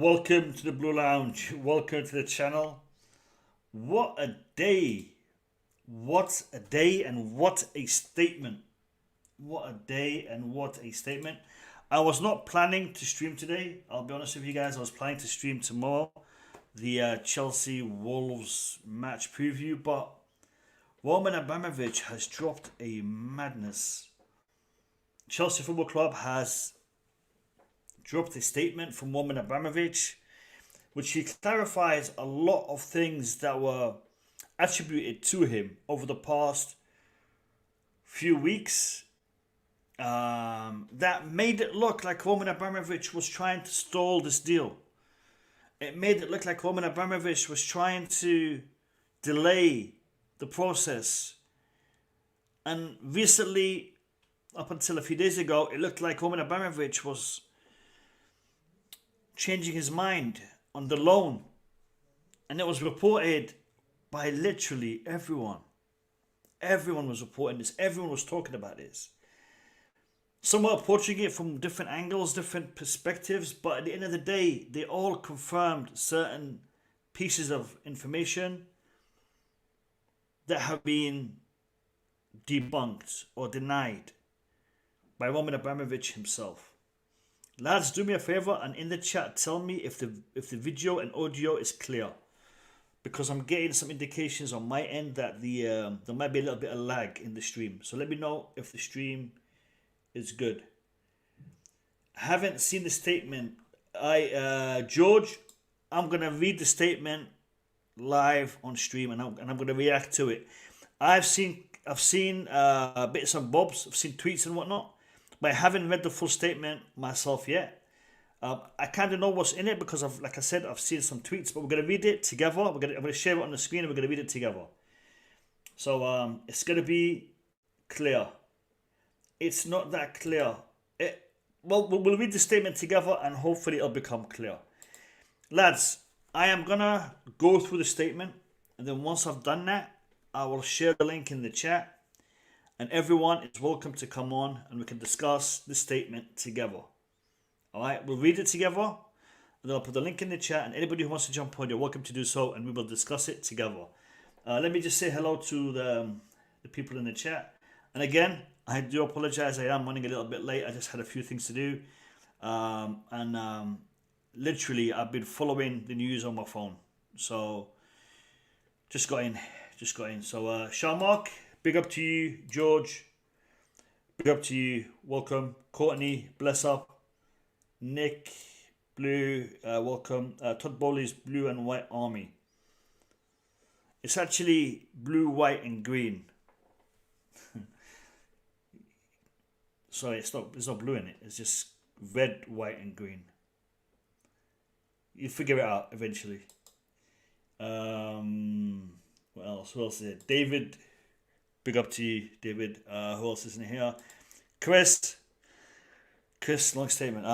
Welcome to the Blue Lounge. Welcome to the channel. What a day. What a day and what a statement. What a day and what a statement. I was not planning to stream today. I'll be honest with you guys. I was planning to stream tomorrow. The Chelsea Wolves match preview. But Roman Abramovich has dropped a madness. Chelsea Football Club has dropped a statement from Roman Abramovich, which he clarifies a lot of things that were attributed to him over the past few weeks. That made it look like Roman Abramovich was trying to stall this deal. It made it look like Roman Abramovich was trying to delay the process. And recently, up until a few days ago, it looked like Roman Abramovich was changing his mind on the loan. And it was reported by literally everyone. Everyone was reporting this. Everyone was talking about this. Some were approaching it from different angles, different perspectives, but at the end of the day, they all confirmed certain pieces of information that have been debunked or denied by Roman Abramovich himself. Lads, do me a favor and in the chat tell me if the video and audio is clear, because I'm getting some indications on my end that there might be a little bit of lag in the stream. So let me know if the stream is good. Haven't seen the statement. George, I'm gonna read the statement live on stream and I'm gonna react to it. I've seen bits and bobs. I've seen tweets and whatnot. But I haven't read the full statement myself yet. I kind of know what's in it because like I said, I've seen some tweets. But we're gonna read it together. I'm gonna share it on the screen and we're gonna read it together. So it's gonna be clear. It's not that clear. We'll read the statement together and hopefully it'll become clear. Lads, I am gonna go through the statement and then once I've done that, I will share the link in the chat. And everyone is welcome to come on and we can discuss the statement together. Alright, we'll read it together. And then I'll put the link in the chat. And anybody who wants to jump on, you're welcome to do so. And we will discuss it together. Let me just say hello to the people in the chat. And again, I do apologize. I am running a little bit late. I just had a few things to do. Literally, I've been following the news on my phone. So, just got in. So, Sharmark, big up to you. George, big up to you. Welcome. Courtney, bless up. Nick, blue, welcome. Todd Bowley's blue and white army. It's actually blue, white and green. Sorry, it's not blue in it. It's just red, white and green. You figure it out eventually. What else? Who else is there? David, big up to you, David. Who else is in here? Chris, long statement.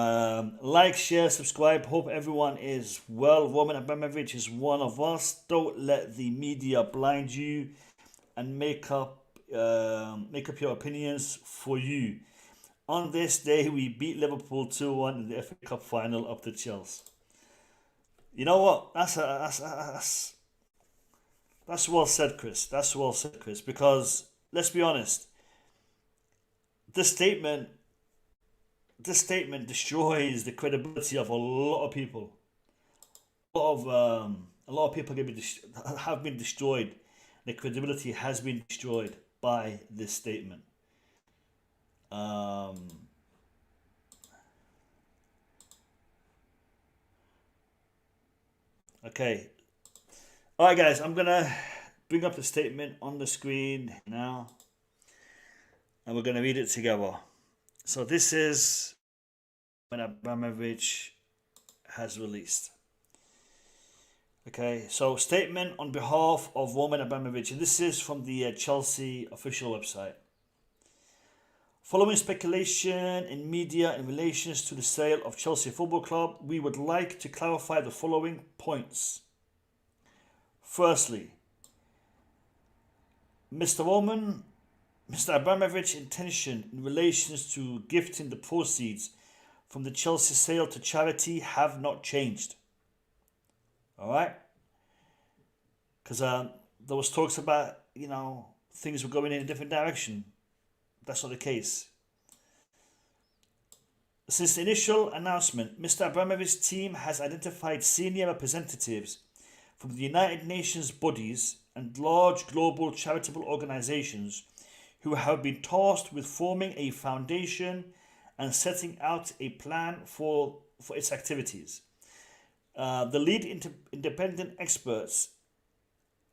Like, share, subscribe. Hope everyone is well. Roman Abramovich is one of us. Don't let the media blind you and make up your opinions for you. On this day, we beat Liverpool 2-1 in the FA Cup final up to Chelsea. You know what? That's well said, Chris. That's well said, Chris. Because let's be honest, this statement destroys the credibility of a lot of people. A lot of people have been destroyed. The credibility has been destroyed by this statement. Okay. Alright guys, I'm gonna bring up the statement on the screen now and we're gonna read it together. So this is when Abramovich has released. Okay, so statement on behalf of Roman Abramovich, and this is from the Chelsea official website. Following speculation in media in relation to the sale of Chelsea Football Club, we would like to clarify the following points. Firstly, Mr. Abramovich's intention in relation to gifting the proceeds from the Chelsea sale to charity have not changed. All right? Because there was talks about, things were going in a different direction. That's not the case. Since the initial announcement, Mr. Abramovich's team has identified senior representatives from the United Nations bodies and large global charitable organizations who have been tasked with forming a foundation and setting out a plan for its activities. The lead independent experts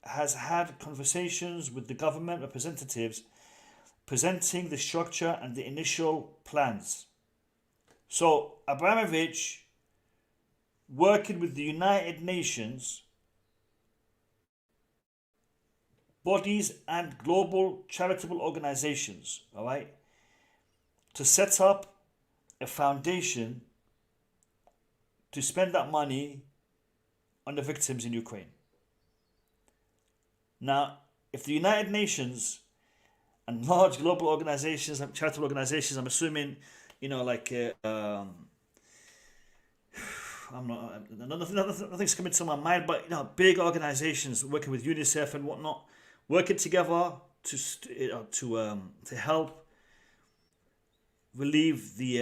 has had conversations with the government representatives presenting the structure and the initial plans. So Abramovich, working with the United Nations bodies and global charitable organizations, all right, to set up a foundation to spend that money on the victims in Ukraine. Now, if the United Nations and large global organizations and charitable organizations, I'm assuming, nothing's coming to my mind, but big organizations working with UNICEF and whatnot, working together to help relieve the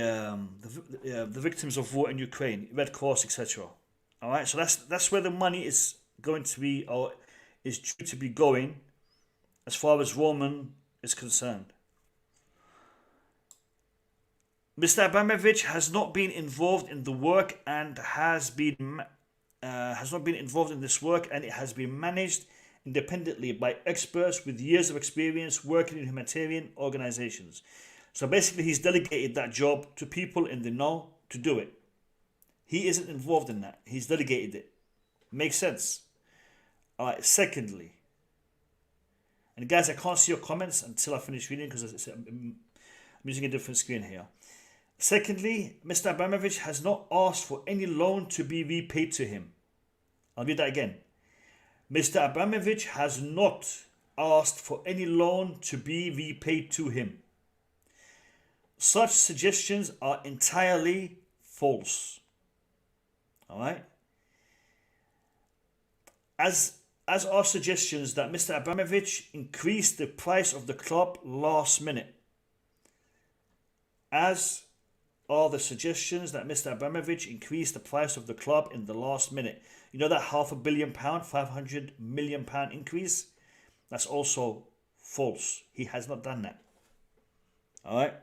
victims of war in Ukraine, Red Cross, etc. All right, so that's where the money is going to be, or is due to be going, as far as Roman is concerned. Mr. Abramovich has not been involved in the work and has not been involved in this work, and it has been managed independently by experts with years of experience working in humanitarian organizations. So basically, he's delegated that job to people in the know to do it. He isn't involved in that. He's delegated it. Makes sense. All right. Secondly, and guys, I can't see your comments until I finish reading because I'm using a different screen here. Secondly, Mr. Abramovich has not asked for any loan to be repaid to him. I'll read that again. Mr. Abramovich has not asked for any loan to be repaid to him. Such suggestions are entirely false. All right? As are suggestions that Mr. Abramovich increased the price of the club last minute. As are the suggestions that Mr. Abramovich increased the price of the club in the last minute. You know that £500 million, £500 million increase? That's also false. He has not done that. All right?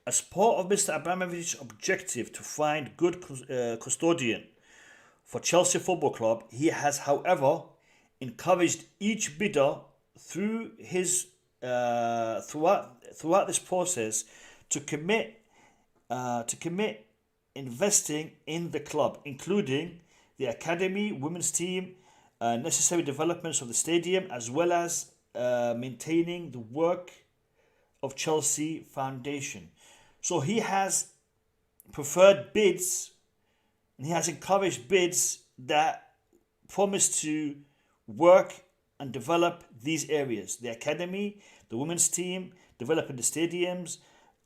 As part of Mr. Abramovich's objective to find good custodian for Chelsea Football Club, he has, however, encouraged each bidder through his throughout this process to commit investing in the club, including the academy, women's team, necessary developments of the stadium, as well as maintaining the work of Chelsea Foundation. So he has preferred bids, and he has encouraged bids that promise to work and develop these areas: the academy, the women's team, developing the stadiums,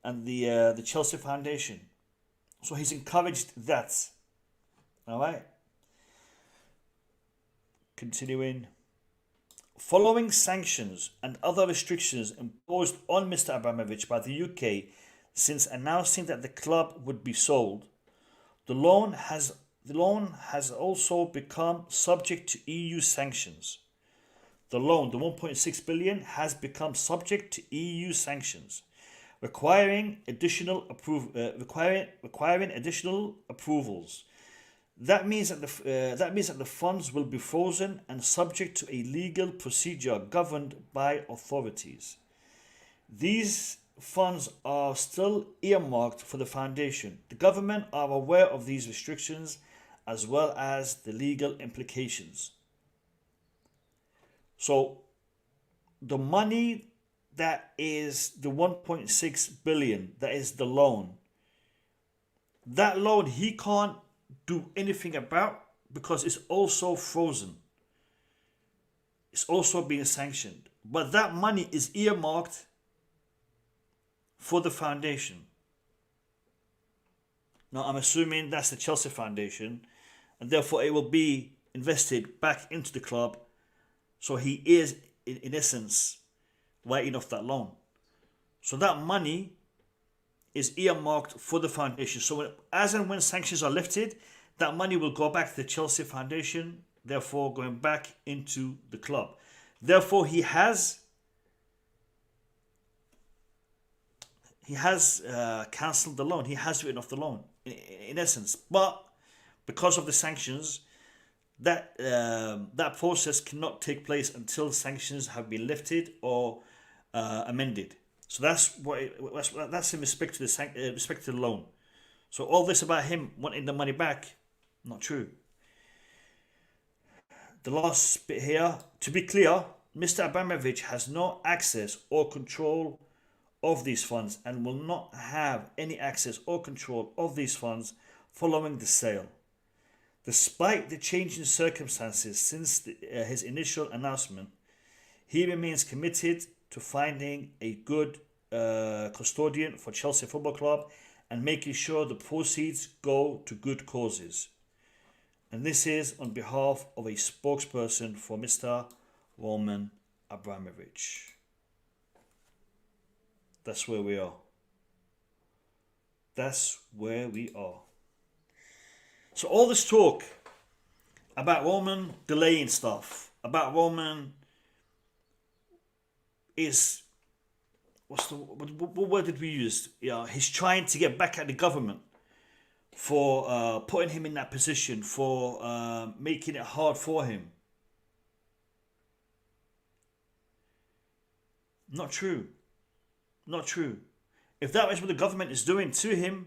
and the Chelsea Foundation. So he's encouraged that. All right. Continuing. Following sanctions and other restrictions imposed on Mr. Abramovich by the UK since announcing that the club would be sold, the loan has also become subject to EU sanctions. The loan, the 1.6 billion, has become subject to EU sanctions, requiring additional approvals. That means that the funds will be frozen and subject to a legal procedure governed by authorities. These funds are still earmarked for the foundation. The government are aware of these restrictions as well as the legal implications. So the money that is the 1.6 billion, that is the loan, that loan he can't do anything about because it's also frozen. It's also being sanctioned. But that money is earmarked for the foundation. Now, I'm assuming that's the Chelsea Foundation, and therefore it will be invested back into the club. So he is, in essence, writing off that loan. So that money is earmarked for the foundation. So as and when sanctions are lifted, that money will go back to the Chelsea Foundation, therefore going back into the club. Therefore, he has cancelled the loan. He has written off the loan, in essence. But because of the sanctions, that process cannot take place until sanctions have been lifted or amended. So that's in respect to the loan. So all this about him wanting the money back, not true. The last bit here, to be clear, Mr. Abramovich has no access or control of these funds and will not have any access or control of these funds following the sale. Despite the changing circumstances since his initial announcement, he remains committed to finding a good custodian for Chelsea Football Club and making sure the proceeds go to good causes. And this is on behalf of a spokesperson for Mr. Roman Abramovich. That's where we are. That's where we are. So all this talk about Roman delaying stuff, about Roman is, what word did we use? Yeah, he's trying to get back at the government for putting him in that position, for making it hard for him. Not true. Not true. If that is what the government is doing to him,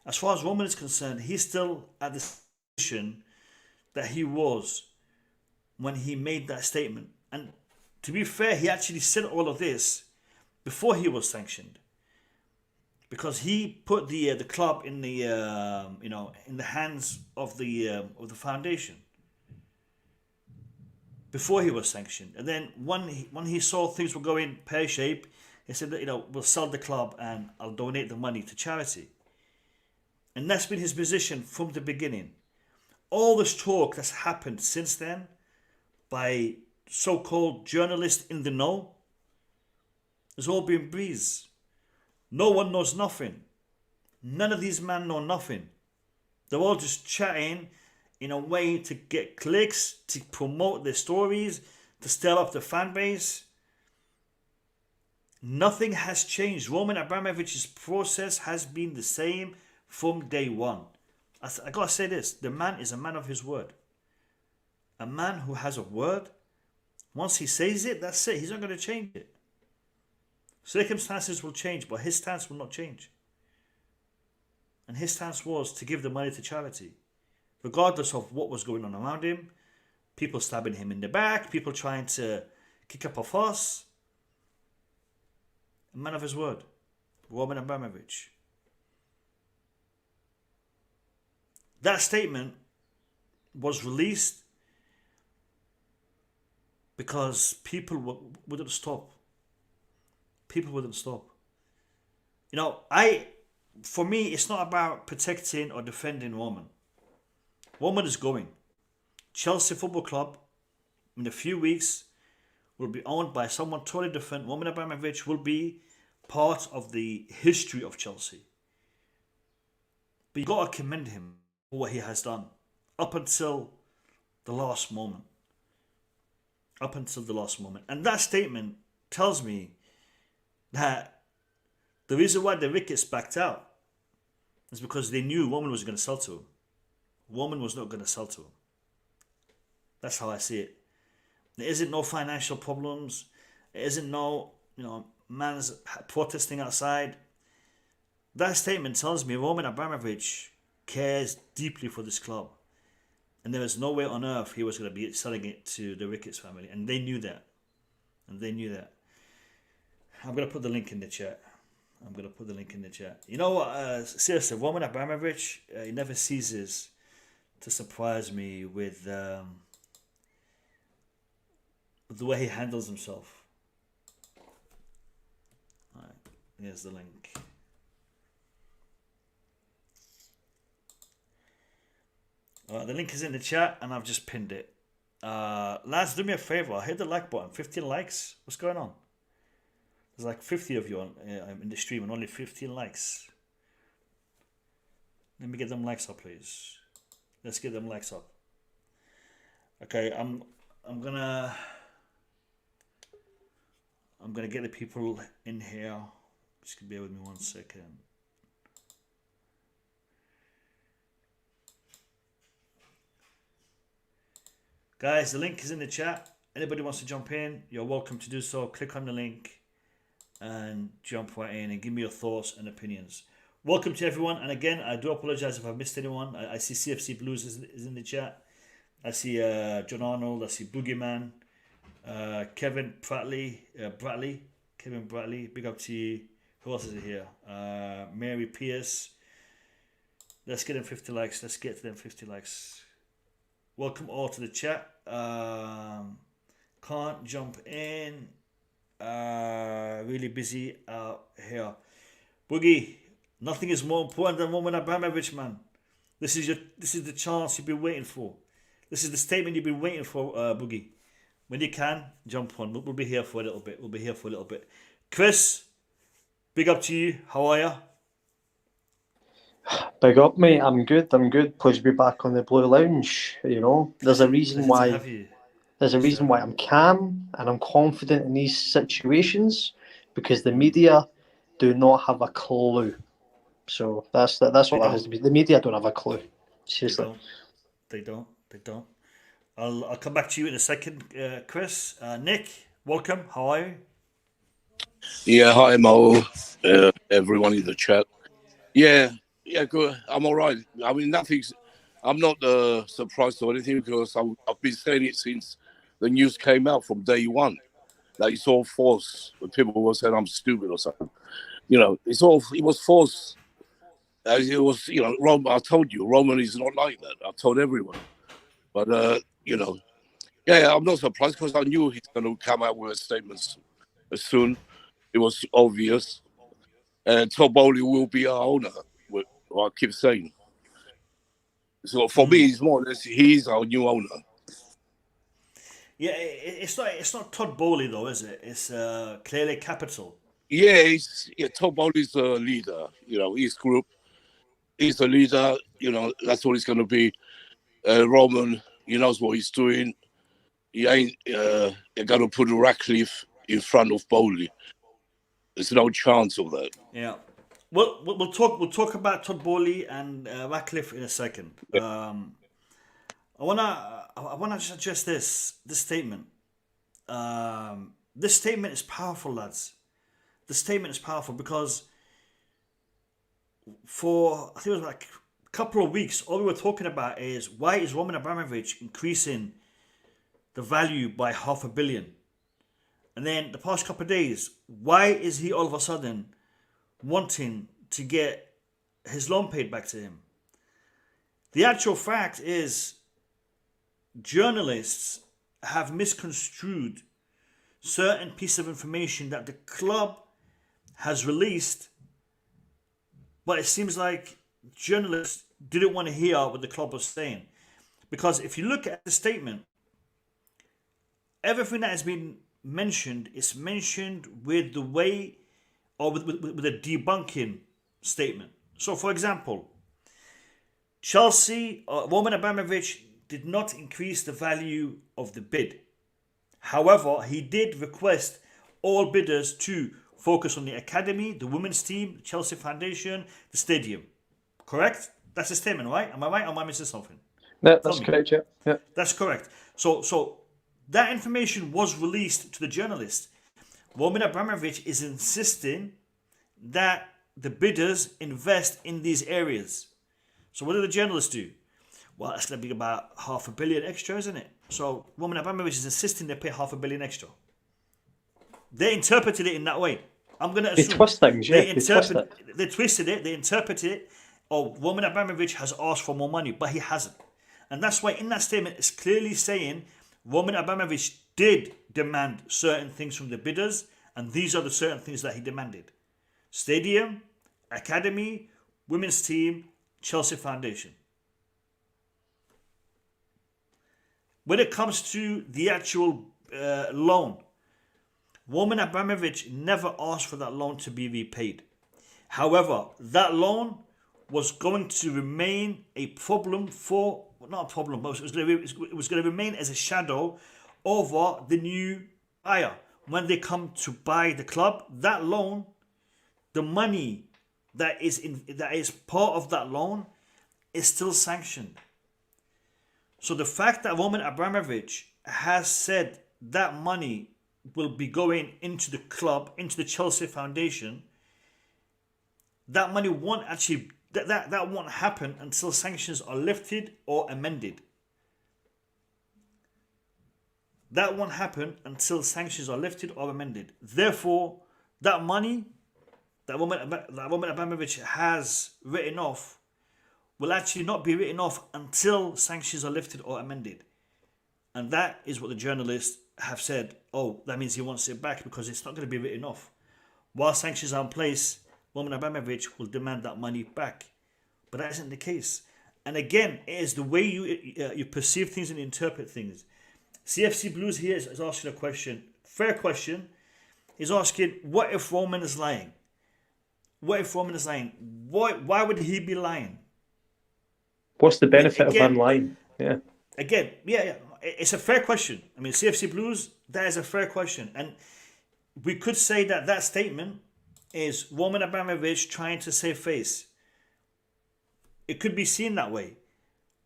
as far as Roman is concerned, he's still at the position that he was when he made that statement. And to be fair, he actually said all of this before he was sanctioned, because he put the club in the in the hands of the foundation before he was sanctioned. And then when he saw things were going pear-shaped, he said that, we'll sell the club and I'll donate the money to charity. And that's been his position from the beginning. All this talk that's happened since then by so-called journalists in the know has all been breeze. No one knows nothing. None of these men know nothing. They're all just chatting in a way to get clicks, to promote their stories, to stir up the fan base. Nothing has changed. Roman Abramovich's process has been the same from day one. I gotta say this, the man is a man of his word. A man who has a word, once he says it, that's it. He's not going to change it. Circumstances will change, but his stance will not change. And his stance was to give the money to charity, regardless of what was going on around him. People stabbing him in the back, people trying to kick up a fuss. A man of his word, Roman Abramovich. That statement was released because people wouldn't stop. People wouldn't stop. For me, it's not about protecting or defending Roman. Roman is going. Chelsea Football Club, in a few weeks, will be owned by someone totally different. Roman Abramovich will be part of the history of Chelsea. But you got to commend him for what he has done up until the last moment. Up until the last moment. And that statement tells me that the reason why the Ricketts backed out is because they knew Roman was going to sell to him. Roman was not going to sell to him. That's how I see it. There isn't no financial problems. There isn't no, man's protesting outside. That statement tells me Roman Abramovich cares deeply for this club. And there is no way on earth he was going to be selling it to the Ricketts family. And they knew that. I'm going to put the link in the chat. You know what? Seriously, Roman Abramovich, he never ceases to surprise me with the way he handles himself. Alright, here's the link. The link is in the chat, and I've just pinned it. Lads, do me a favor. Hit the like button. 15 likes. What's going on? There's like 50 of you in the stream, and only 15 likes. Let me get them likes up, please. Let's get them likes up. Okay, I'm gonna get the people in here. Just bear with me 1 second. Guys, the link is in the chat. Anybody wants to jump in, you're welcome to do so. Click on the link and jump right in and give me your thoughts and opinions. Welcome to everyone. And again, I do apologize if I've missed anyone. I see CFC Blues is in the chat. I see John Arnold. I see Boogeyman. Kevin Bradley. Kevin Bradley. Big up to you. Who else is here? Mary Pierce. Let's get them 50 likes. Let's get to them 50 likes. Welcome all to the chat. Can't jump in. Really busy out here. Boogie, nothing is more important than Roman Abramovich, man. This is the chance you've been waiting for. This is the statement you've been waiting for, Boogie. When you can, jump on. We'll be here for a little bit. Chris, big up to you. How are you? Big up, mate. I'm good. Pleased to be back on the Blue Lounge. You know, there's a reason why I'm calm and I'm confident in these situations, because the media do not have a clue. So that's what that has to be. The media don't have a clue. Seriously. They don't. I'll come back to you in a second, Chris. Nick, welcome. How are you? Yeah, hi Mo, everyone in the chat. Yeah, good. I'm all right. I mean, I'm not surprised or anything, because I've been saying it since the news came out from day one. That it's all false. When people were saying I'm stupid or something, it was false. It was, Roman. I told you, Roman is not like that. I told everyone. But I'm not surprised, because I knew he's going to come out with statements soon. It was obvious. And Todd Bowley will be our owner. I keep saying. So for me, it's more or less he's our new owner. Yeah, it's not Todd Bowley though, is it? It's clearly Capital. Yeah, Todd Bowley's the leader. His group. He's the leader. That's what he's going to be. Roman, he knows what he's doing. He ain't going to put Ratcliffe in front of Bowley. There's no chance of that. Yeah. Well, we'll talk about Todd Bowley and Ratcliffe in a second. Yeah. I wanna just address this statement. This statement is powerful, lads. The statement is powerful because for, I think it was like a couple of weeks, all we were talking about is, why is Roman Abramovich increasing the value by $500 million? And then the past couple of days, why is he all of a sudden wanting to get his loan paid back to him? The actual fact is, journalists have misconstrued certain piece of information that the club has released, but it seems like journalists didn't want to hear what the club was saying. Because if you look at the statement, everything that has been mentioned is mentioned with the way, or with a debunking statement. So for example, Chelsea, Roman Abramovich did not increase the value of the bid. However, he did request all bidders to focus on the academy, the women's team, the Chelsea Foundation, the stadium. Correct? That's a statement, right? Am I right or am I missing something? No, that's correct, yeah. That's correct. So that information was released to the journalist. Roman Abramovich is insisting that the bidders invest in these areas. So what do the journalists do? Well, that's going to be about $500 million extra, isn't it? So Roman Abramovich is insisting they pay $500 million extra. They interpreted it in that way. I'm going to assume. They twist things, yeah. They twisted it. They interpreted it. Oh, Roman Abramovich has asked for more money, but he hasn't. And that's why in that statement it's clearly saying Roman Abramovich did demand certain things from the bidders, and these are the certain things that he demanded. Stadium, academy, women's team, Chelsea Foundation. when it comes to the actual loan, Roman Abramovich never asked for that loan to be repaid. However, that loan was going to remain a problem for, not a problem, but it was going to remain as a shadow over the new buyer. When they come to buy the club, that loan, the money that is part of that loan is still sanctioned. So the fact that Roman Abramovich has said that money will be going into the club, into the Chelsea Foundation, that money won't actually, that won't happen until sanctions are lifted or amended. That won't happen until sanctions are lifted or amended. Therefore, that money that Roman Abramovich has written off will actually not be written off until sanctions are lifted or amended. And that is what the journalists have said. Oh, that means he wants it back because it's not going to be written off. While sanctions are in place, Roman Abramovich will demand that money back. But that isn't the case. And again, it is the way you perceive things and interpret things. CFC Blues here is asking a question. Fair question. He's asking, what if Roman is lying? What if Roman is lying? Why would he be lying? What's the benefit of him lying? Yeah. Again, yeah. It's a fair question. I mean, CFC Blues, that is a fair question. And we could say that statement is Roman Abramovich trying to save face. It could be seen that way.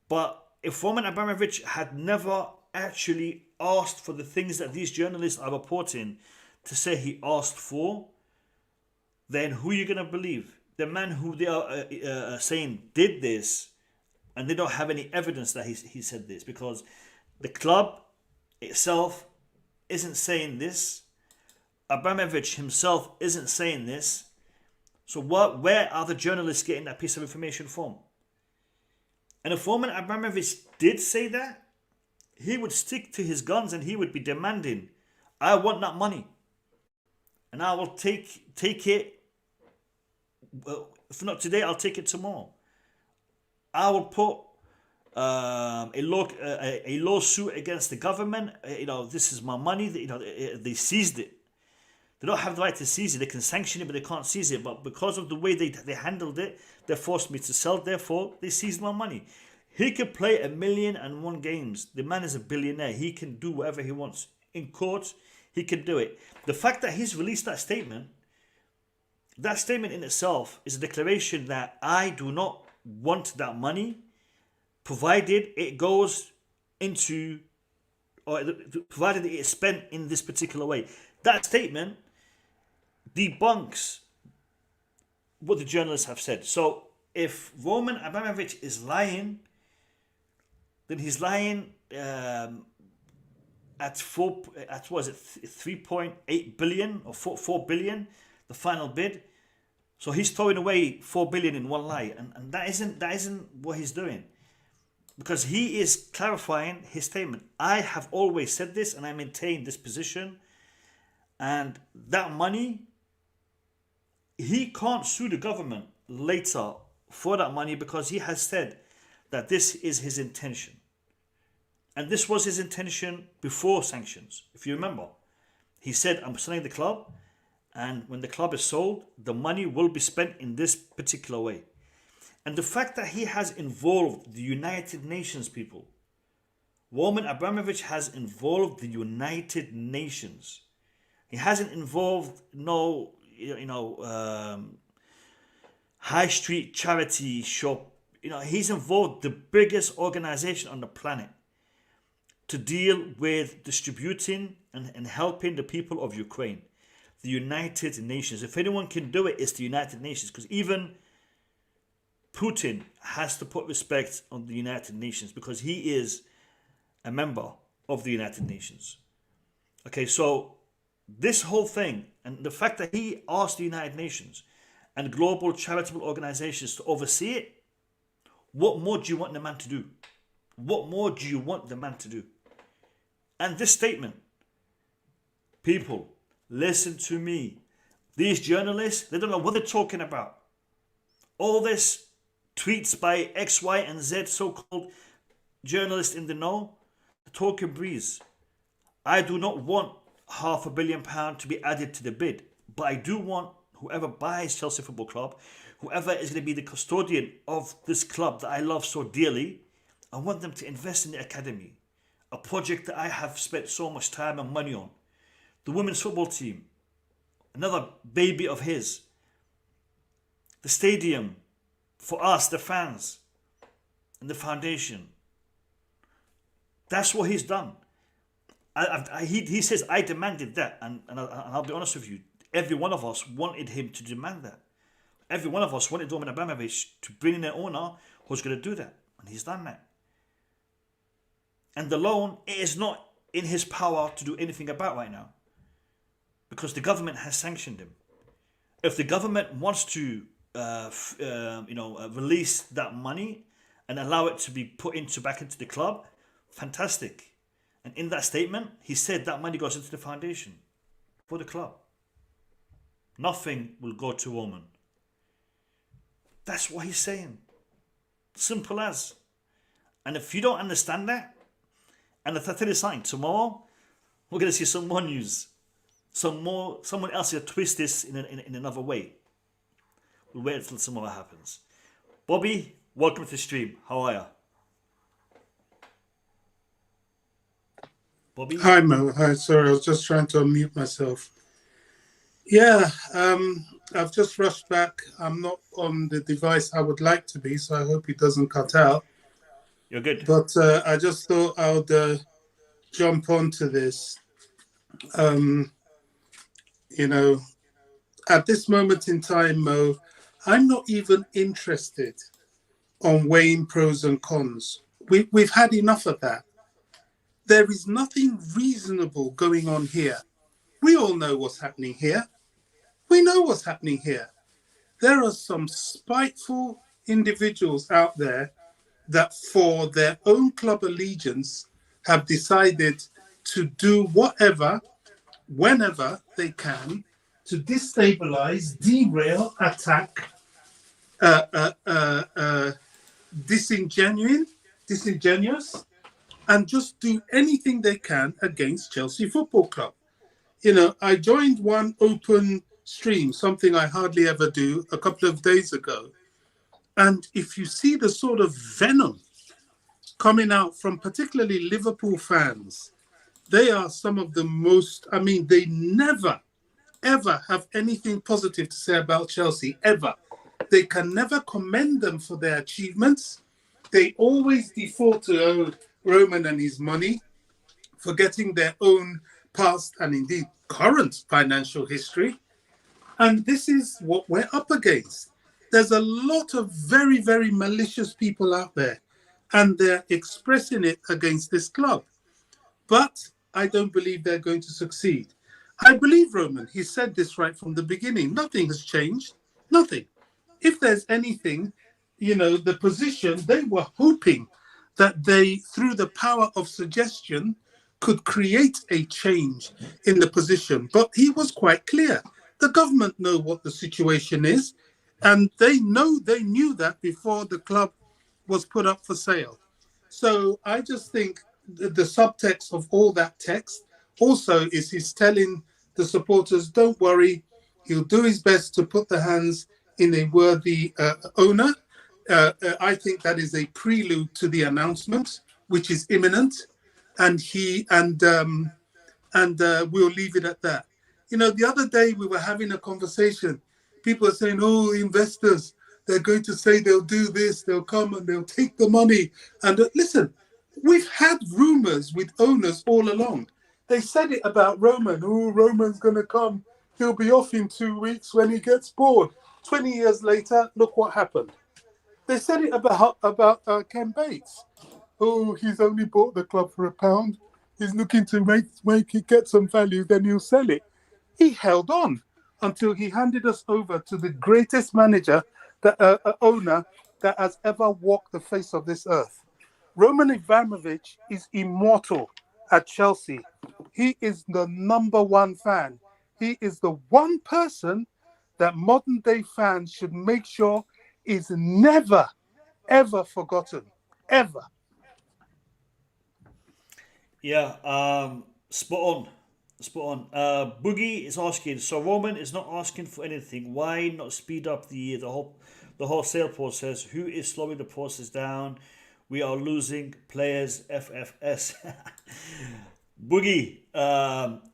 But if Roman Abramovich had never actually asked for the things that these journalists are reporting to say he asked for, then who are you going to believe? The man who they are saying did this, and they don't have any evidence that he said this, because the club itself isn't saying this. Abramovich himself isn't saying this. So where are the journalists getting that piece of information from? And if Roman Abramovich did say that, he would stick to his guns and he would be demanding, I want that money. And I will take it. Well, if not today, I'll take it tomorrow. I will put a lawsuit against the government. This is my money. They seized it. They don't have the right to seize it. They can sanction it, but they can't seize it. But because of the way they handled it, they forced me to sell. Therefore, they seized my money. He could play 1,000,001 games. The man is a billionaire. He can do whatever he wants. In court, he can do it. The fact that he's released that statement in itself is a declaration that I do not want that money, provided it goes into, or provided it is spent in this particular way. That statement debunks what the journalists have said. So if Roman Abramovich is lying, then he's lying at 3.8 billion or 4 billion, the final bid. So he's throwing away 4 billion in one lie, and that isn't what he's doing, because he is clarifying his statement. I have always said this, and I maintain this position. And that money, he can't sue the government later for that money, because he has said that this is his intention. And this was his intention before sanctions. If you remember, he said, I'm selling the club, and when the club is sold, the money will be spent in this particular way. And the fact that he has involved the United Nations, people, Roman Abramovich has involved the United Nations. He hasn't involved high street charity shop. He's involved the biggest organization on the planet to deal with distributing and helping the people of Ukraine. The United Nations. If anyone can do it, it's the United Nations, because even Putin has to put respect on the United Nations, because he is a member of the United Nations. Okay, so this whole thing, and the fact that he asked the United Nations and global charitable organizations to oversee it, what more do you want the man to do? What more do you want the man to do? And this statement, people, listen to me. These journalists, they don't know what they're talking about. All this tweets by X, Y, and Z so-called journalists in the know, the talking breeze. I do not want £500 million to be added to the bid, but I do want whoever buys Chelsea Football Club, whoever is going to be the custodian of this club that I love so dearly, I want them to invest in the academy, a project that I have spent so much time and money on. The women's football team, another baby of his. The stadium, for us, the fans, and the foundation. That's what he's done. He says, I demanded that, and I'll be honest with you, every one of us wanted him to demand that. Every one of us wanted Roman Abramovich to bring in an owner who's going to do that, and he's done that. And the loan, it is not in his power to do anything about right now, because the government has sanctioned him. If the government wants to, release that money and allow it to be put back into the club, fantastic. And in that statement, he said that money goes into the foundation for the club. Nothing will go to Roman. That's what he's saying. Simple as. And if you don't understand that, and if I tell you something, tomorrow we're going to see some more news. Someone else will twist this in another way. We'll wait until some more happens. Bobby, welcome to the stream. How are you? Bobby? Hi, Mo. Hi, sorry, I was just trying to unmute myself. Yeah, I've just rushed back. I'm not on the device I would like to be, so I hope it doesn't cut out. You're good. But I just thought I would jump onto this. At this moment in time, Mo, I'm not even interested on weighing pros and cons. We've had enough of that. There is nothing reasonable going on here. We all know what's happening here. We know what's happening here. There are some spiteful individuals out there that for their own club allegiance have decided to do whatever, whenever they can, to destabilize, derail, attack, disingenuous, and just do anything they can against Chelsea Football Club. I joined one open stream, something I hardly ever do, a couple of days ago. And if you see the sort of venom coming out from particularly Liverpool fans, they are some of the most, they never, ever have anything positive to say about Chelsea, ever. They can never commend them for their achievements. They always default to Roman and his money, forgetting their own past and indeed current financial history. And this is what we're up against. There's a lot of very, very malicious people out there, and they're expressing it against this club. But I don't believe they're going to succeed. I believe Roman. He said this right from the beginning. Nothing has changed. Nothing. If there's anything, the position, they were hoping that they, through the power of suggestion, could create a change in the position. But he was quite clear. The government know what the situation is, and they knew that before the club was put up for sale. So I just think the subtext of all that text also is he's telling the supporters, don't worry, he'll do his best to put the hands in a worthy owner. I think that is a prelude to the announcement, which is imminent, and we'll leave it at that. The other day we were having a conversation. People are saying, investors, they're going to say they'll do this, they'll come and they'll take the money. And listen, we've had rumors with owners all along. They said it about Roman. Roman's going to come. He'll be off in 2 weeks when he gets bored. 20 years later, look what happened. They said it about Ken Bates. He's only bought the club for £1. He's looking to make it get some value, then he'll sell it. He held on until he handed us over to the greatest owner that has ever walked the face of this earth. Roman Abramovich is immortal at Chelsea. He is the number one fan. He is the one person that modern day fans should make sure is never, ever forgotten. Ever. Yeah, spot on. Spot on. Boogie is asking, so Roman is not asking for anything. Why not speed up the whole sale process? Who is slowing the process down? We are losing players. FFS. Boogie,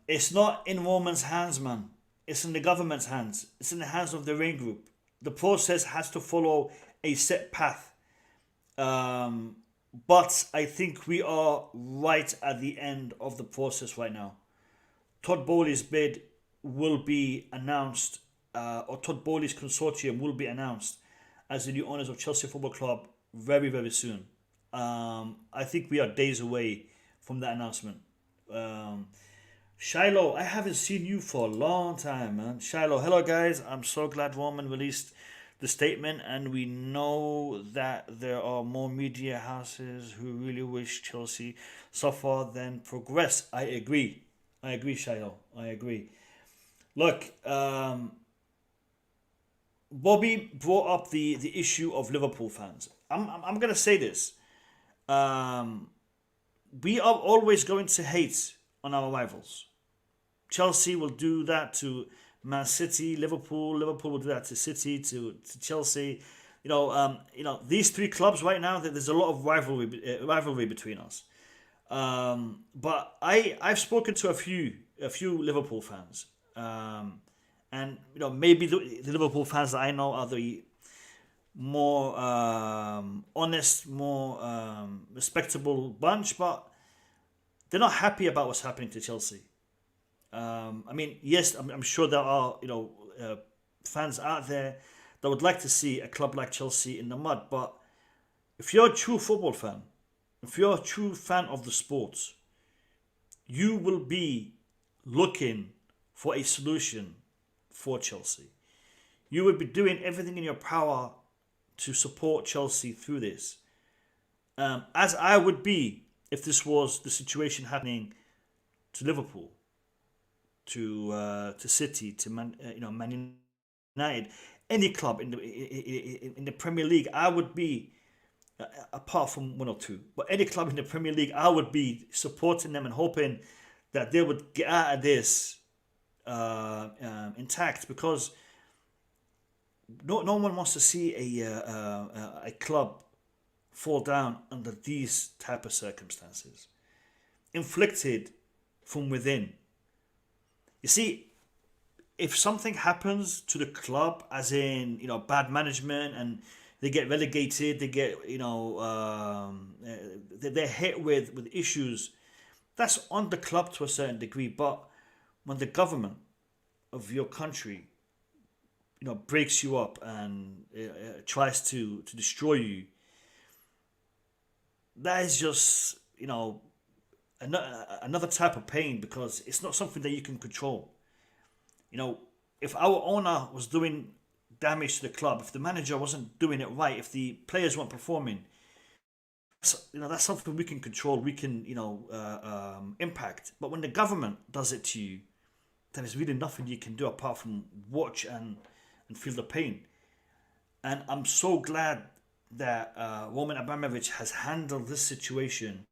it's not in Roman's hands, man. It's in the government's hands. It's in the hands of the Rain Group. The process has to follow a set path. Um, but I think we are right at the end of the process right now. Todd Bowley's bid will be announced, or Todd Bowley's consortium will be announced as the new owners of Chelsea Football Club very, very soon. I think we are days away from that announcement. Um, Shiloh, I haven't seen you for a long time, man. Shiloh, hello guys. I'm so glad Roman released the statement, and we know that there are more media houses who really wish Chelsea suffer than progress. I agree. I agree, Shiloh. I agree. Look, Bobby brought up the issue of Liverpool fans. I'm gonna say this. Um, we are always going to hate on our rivals. Chelsea will do that to Man City, Liverpool. Liverpool will do that to City, to Chelsea. These three clubs right now. There's a lot of rivalry between us. But I've spoken to a few Liverpool fans, and maybe the Liverpool fans that I know are the more honest, more respectable bunch, but they're not happy about what's happening to Chelsea. I mean, yes, I'm sure there are fans out there that would like to see a club like Chelsea in the mud. But if you're a true football fan, if you're a true fan of the sport, you will be looking for a solution for Chelsea. You would be doing everything in your power to support Chelsea through this, as I would be if this was the situation happening to Liverpool, to City, to Man United, any club in the Premier League. I would be, apart from one or two, but any club in the Premier League, I would be supporting them and hoping that they would get out of this intact, because no one wants to see a club fall down under these type of circumstances, inflicted from within. You see, if something happens to the club, as in bad management, and they get relegated, they get they're hit with issues, that's on the club to a certain degree. But when the government of your country breaks you up and tries to destroy you, that is just another type of pain, because it's not something that you can control. If our owner was doing damage to the club, if the manager wasn't doing it right, if the players weren't performing, that's something we can control, we can impact. But when the government does it to you, then there's really nothing you can do apart from watch and feel the pain. And I'm so glad that Roman Abramovich has handled this situation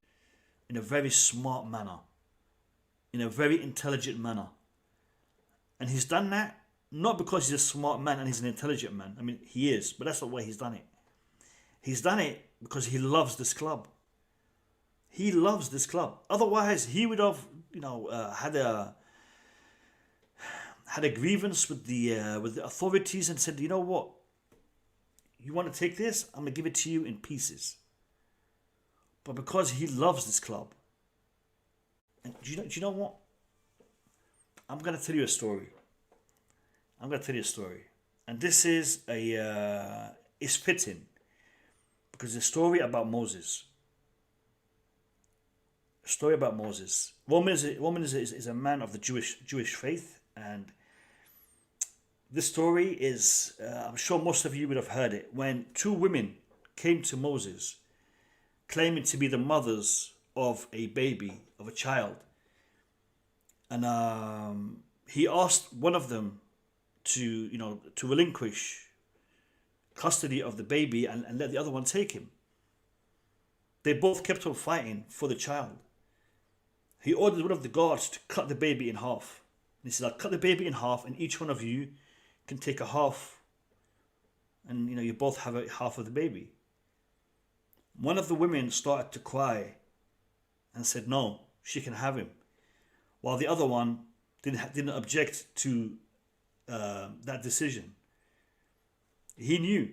in a very smart manner, in a very intelligent manner. And he's done that not because he's a smart man and he's an intelligent man. I mean, he is, but that's not why he's done it. He's done it because he loves this club. He loves this club. Otherwise, he would have, had a grievance with the authorities and said, you know what, you want to take this? I'm gonna give it to you in pieces. But because he loves this club, and do you know what? I'm gonna tell you a story. And this is is fitting, because it's a story about Moses. A story about Moses. Roman is a man of the Jewish faith, and this story is, I'm sure most of you would have heard it, when two women came to Moses claiming to be the mothers of a baby, of a child. And he asked one of them to relinquish custody of the baby and let the other one take him. They both kept on fighting for the child. he ordered one of the guards to cut the baby in half. And he said, I'll cut the baby in half, and each one of you can take a half, and you both have a half of the baby. One of the women started to cry and said, no, she can have him, while the other one didn't object to that decision. He knew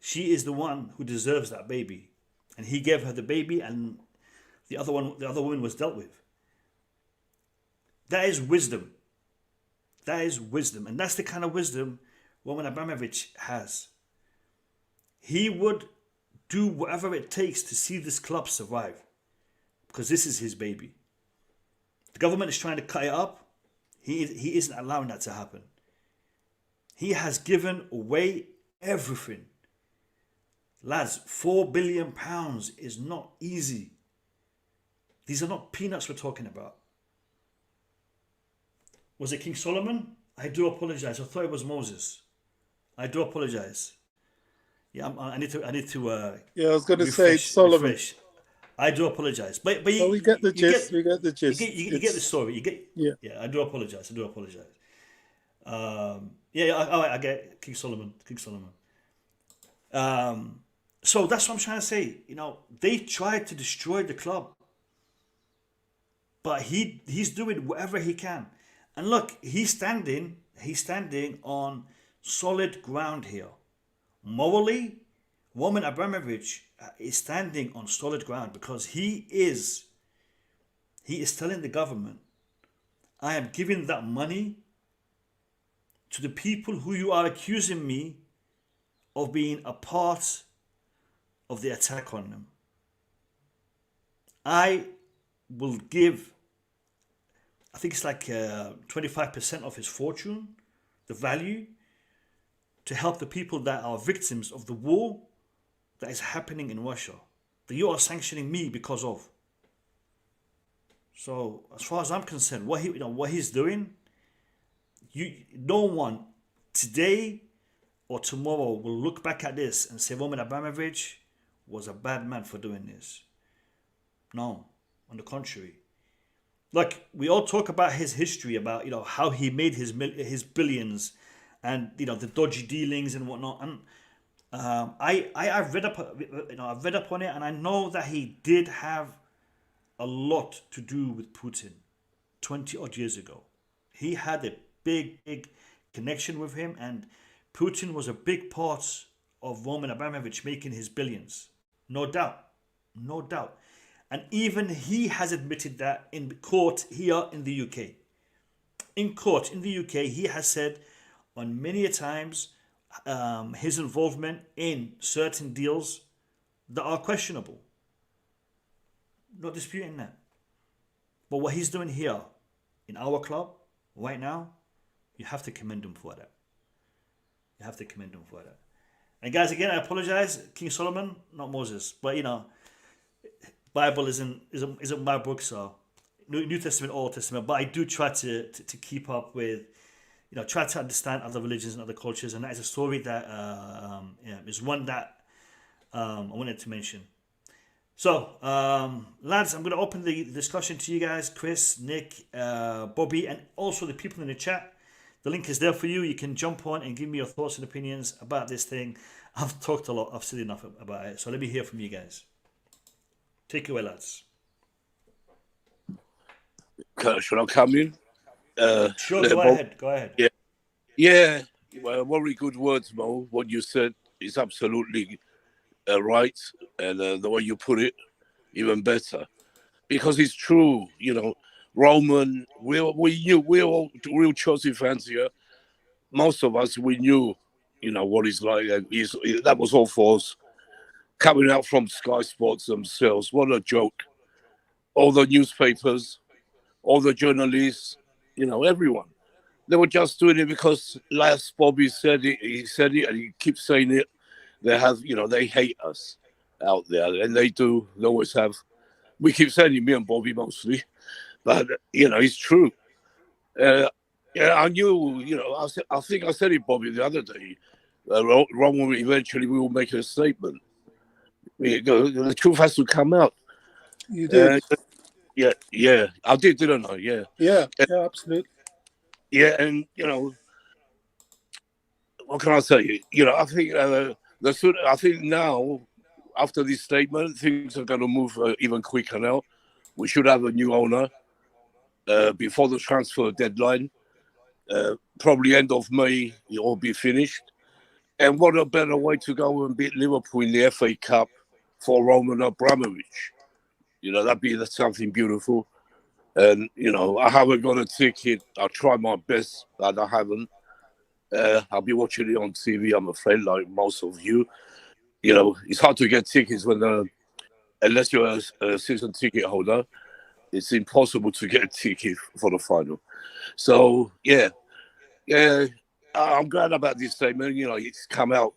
she is the one who deserves that baby, and he gave her the baby, and the other woman was dealt with. That is wisdom. That is wisdom, and that's the kind of wisdom Roman Abramovich has. He would do whatever it takes to see this club survive, because this is his baby. The government is trying to cut it up. He isn't allowing that to happen. He has given away everything. Lads, £4 billion is not easy. These are not peanuts we're talking about. Was it King Solomon? I do apologize. I thought it was Moses. I do apologize. Yeah, I need to. Yeah, I was going to say Solomon. Refresh. I do apologize, but we get the gist. We get the gist. You get the story. Yeah. I do apologize. I get King Solomon. So that's what I'm trying to say. They tried to destroy the club, but he's doing whatever he can. And look, he's standing on solid ground here. Morally, Roman Abramovich is standing on solid ground, because he is telling the government, I am giving that money to the people who you are accusing me of being a part of the attack on them. I will give, I think it's like 25% of his fortune, the value, to help the people that are victims of the war that is happening in Russia, that you are sanctioning me because of. So as far as I'm concerned, what he's doing, no one today or tomorrow will look back at this and say Roman Abramovich was a bad man for doing this. No, on the contrary. Look, we all talk about his history, about how he made his billions, and the dodgy dealings and whatnot. And I've read up on it, and I know that he did have a lot to do with Putin 20 odd years ago. He had a big connection with him, and Putin was a big part of Roman Abramovich making his billions. No doubt. And even he has admitted that in court here in the UK. In court in the UK, he has said on many a times his involvement in certain deals that are questionable. Not disputing that. But what he's doing here in our club right now, you have to commend him for that. And guys, again, I apologize, King Solomon, not Moses. But Bible isn't my book, so New Testament, Old Testament. But I do try to keep up with, try to understand other religions and other cultures, and that is a story that is one that I wanted to mention. So, lads, I'm going to open the discussion to you guys, Chris, Nick, Bobby, and also the people in the chat. The link is there for you. You can jump on and give me your thoughts and opinions about this thing. I've talked a lot. I've said enough about it. So let me hear from you guys. Take it away, lads. Should I come in? Sure, go ahead. Yeah. Well, very good words, Mo. What you said is absolutely right, and the way you put it, even better, because it's true. Roman, we're all real Chelsea fans here. Most of us, we knew, what he's like. That was all false. Coming out from Sky Sports themselves, what a joke. All the newspapers, all the journalists, everyone. They were just doing it because last Bobby said it. He said it, and he keeps saying it. They hate us out there, and they do. They always have. We keep saying it, me and Bobby mostly. But, it's true. I knew, I think I said it, Bobby, the other day. Roman eventually will make a statement. The truth has to come out. You did. Yeah, I did, didn't I? Yeah, absolutely. Yeah, and what can I say? I think I think now, after this statement, things are going to move even quicker now. We should have a new owner before the transfer deadline. Probably end of May, it will be finished. And what a better way to go and beat Liverpool in the FA Cup for Roman Abramovich. That'd be something beautiful. And, I haven't got a ticket. I'll try my best, but I haven't. I'll be watching it on TV, I'm afraid, like most of you. It's hard to get tickets unless you're a season ticket holder. It's impossible to get a ticket for the final. So, yeah, I'm glad about this statement. It's come out.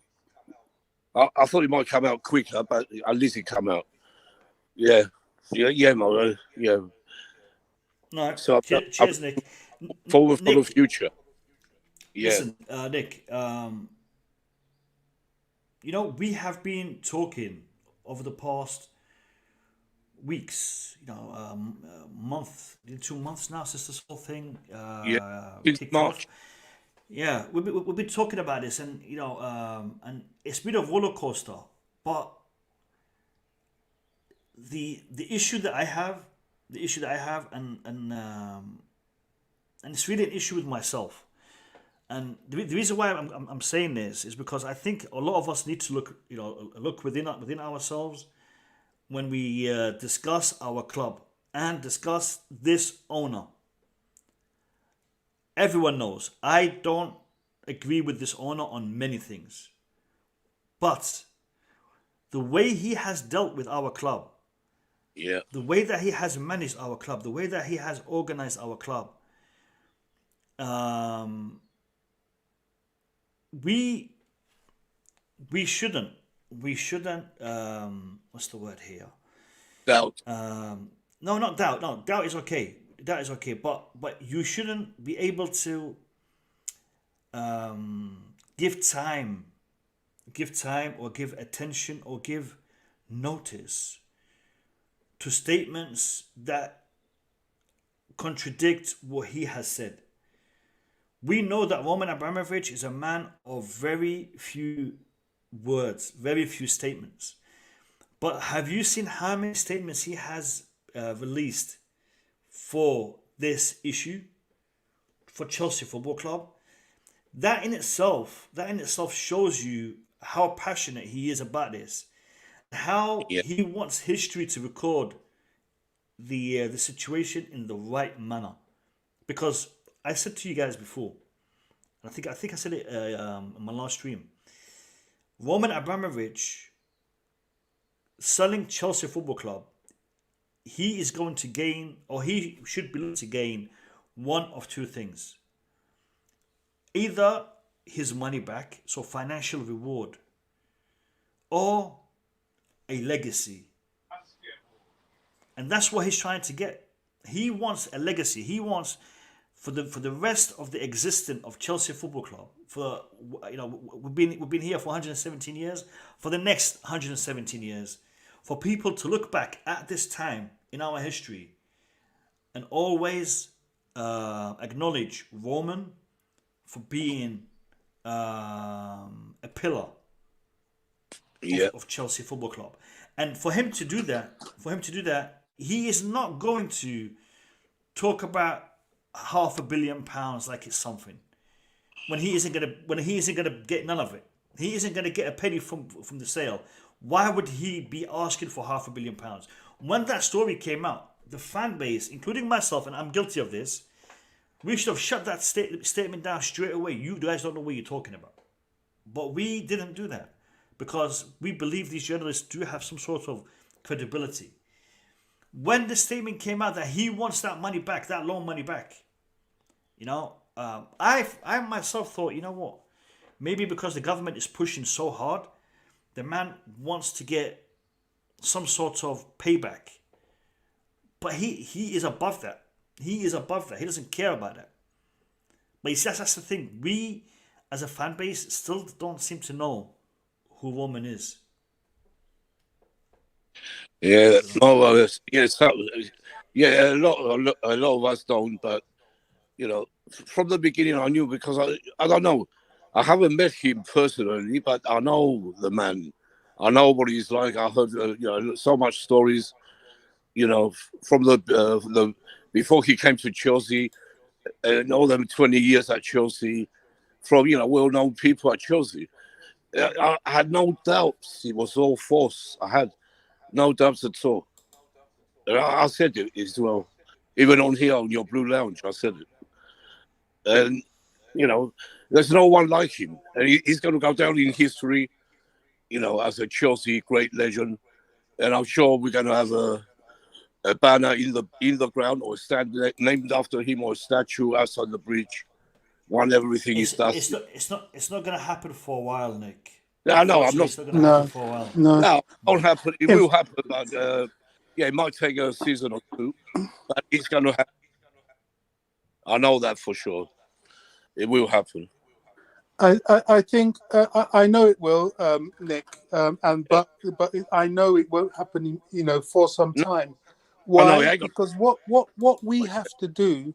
I thought it might come out quicker, but at least it come out. Yeah, Mo. Yeah. No, So cheers, Nick. forward for the Nick, future. Yeah, listen, Nick. We have been talking over the past weeks. Month, 2 months now since this whole thing Since kicked off. March. Yeah, we've been talking about this, and and it's been a roller coaster. But the issue that I have, and it's really an issue with myself. And the reason why I'm saying this is because I think a lot of us need to look within ourselves when we discuss our club and discuss this owner. Everyone knows I don't agree with this owner on many things, but the way he has dealt with our club, Yeah, the way that he has managed our club, the way that he has organized our club, we shouldn't what's the word here? doubt. No, not doubt. No, doubt is okay. That is okay, but you shouldn't be able to give time, or give attention, or give notice to statements that contradict what he has said. We know that Roman Abramovich is a man of very few words, very few statements. But have you seen how many statements he has released for this issue, for Chelsea Football Club? That in itself shows you how passionate he is about this, how Yeah, he wants history to record the situation in the right manner. Because I said to you guys before, and I think I said it in my last stream, Roman Abramovich selling Chelsea Football Club, he is going to gain, or he should be able to gain, one of two things. Either his money back, so financial reward, or a legacy. And that's what he's trying to get. He wants a legacy. He wants for the rest of the existence of Chelsea Football Club. For we've been here for 117 years. For the next 117 years, for people to look back at this time in our history and always acknowledge Roman for being a pillar of Chelsea Football Club. And for him to do that, he is not going to talk about £500 million like it's something. When he isn't gonna get none of it. He isn't gonna get a penny from the sale. Why would he be asking for £500 million? When that story came out, the fan base, including myself, and I'm guilty of this, we should have shut that statement down straight away. You guys don't know what you're talking about. But we didn't do that because we believe these journalists do have some sort of credibility. When the statement came out that he wants that money back, that loan money back, I myself thought, you know what? Maybe because the government is pushing so hard, the man wants to get some sort of payback. But he is above that. He is above that. He doesn't care about that. But you see, that's the thing. We, as a fan base, still don't seem to know who Roman is. yeah. No, Yeah, a lot of us don't, but you know, from the beginning I knew because I don't know, I haven't met him personally, but I know the man. I know what he's like. I heard so much stories, from the before he came to Chelsea, and all them 20 years at Chelsea, from well-known people at Chelsea. I had no doubts it was all false. I had no doubts at all. I said it as well, even on here on your Blue Lounge. I said it, and there's no one like him, and he's going to go down in history, as a Chelsea great legend. And I'm sure we're going to have a banner in the ground or a stand named after him or a statue outside the bridge. One everything he does. It's not going to happen for a while, Nick. Yeah, no, I'm Unfortunately, not. it's not going to happen for a while. No. No, it won't happen. It will happen, but it might take a season or two, but it's going to happen. I know that for sure. It will happen. I think I know it will, Nick, but I know it won't happen. For some No, time. I know. Why? Because what we have to do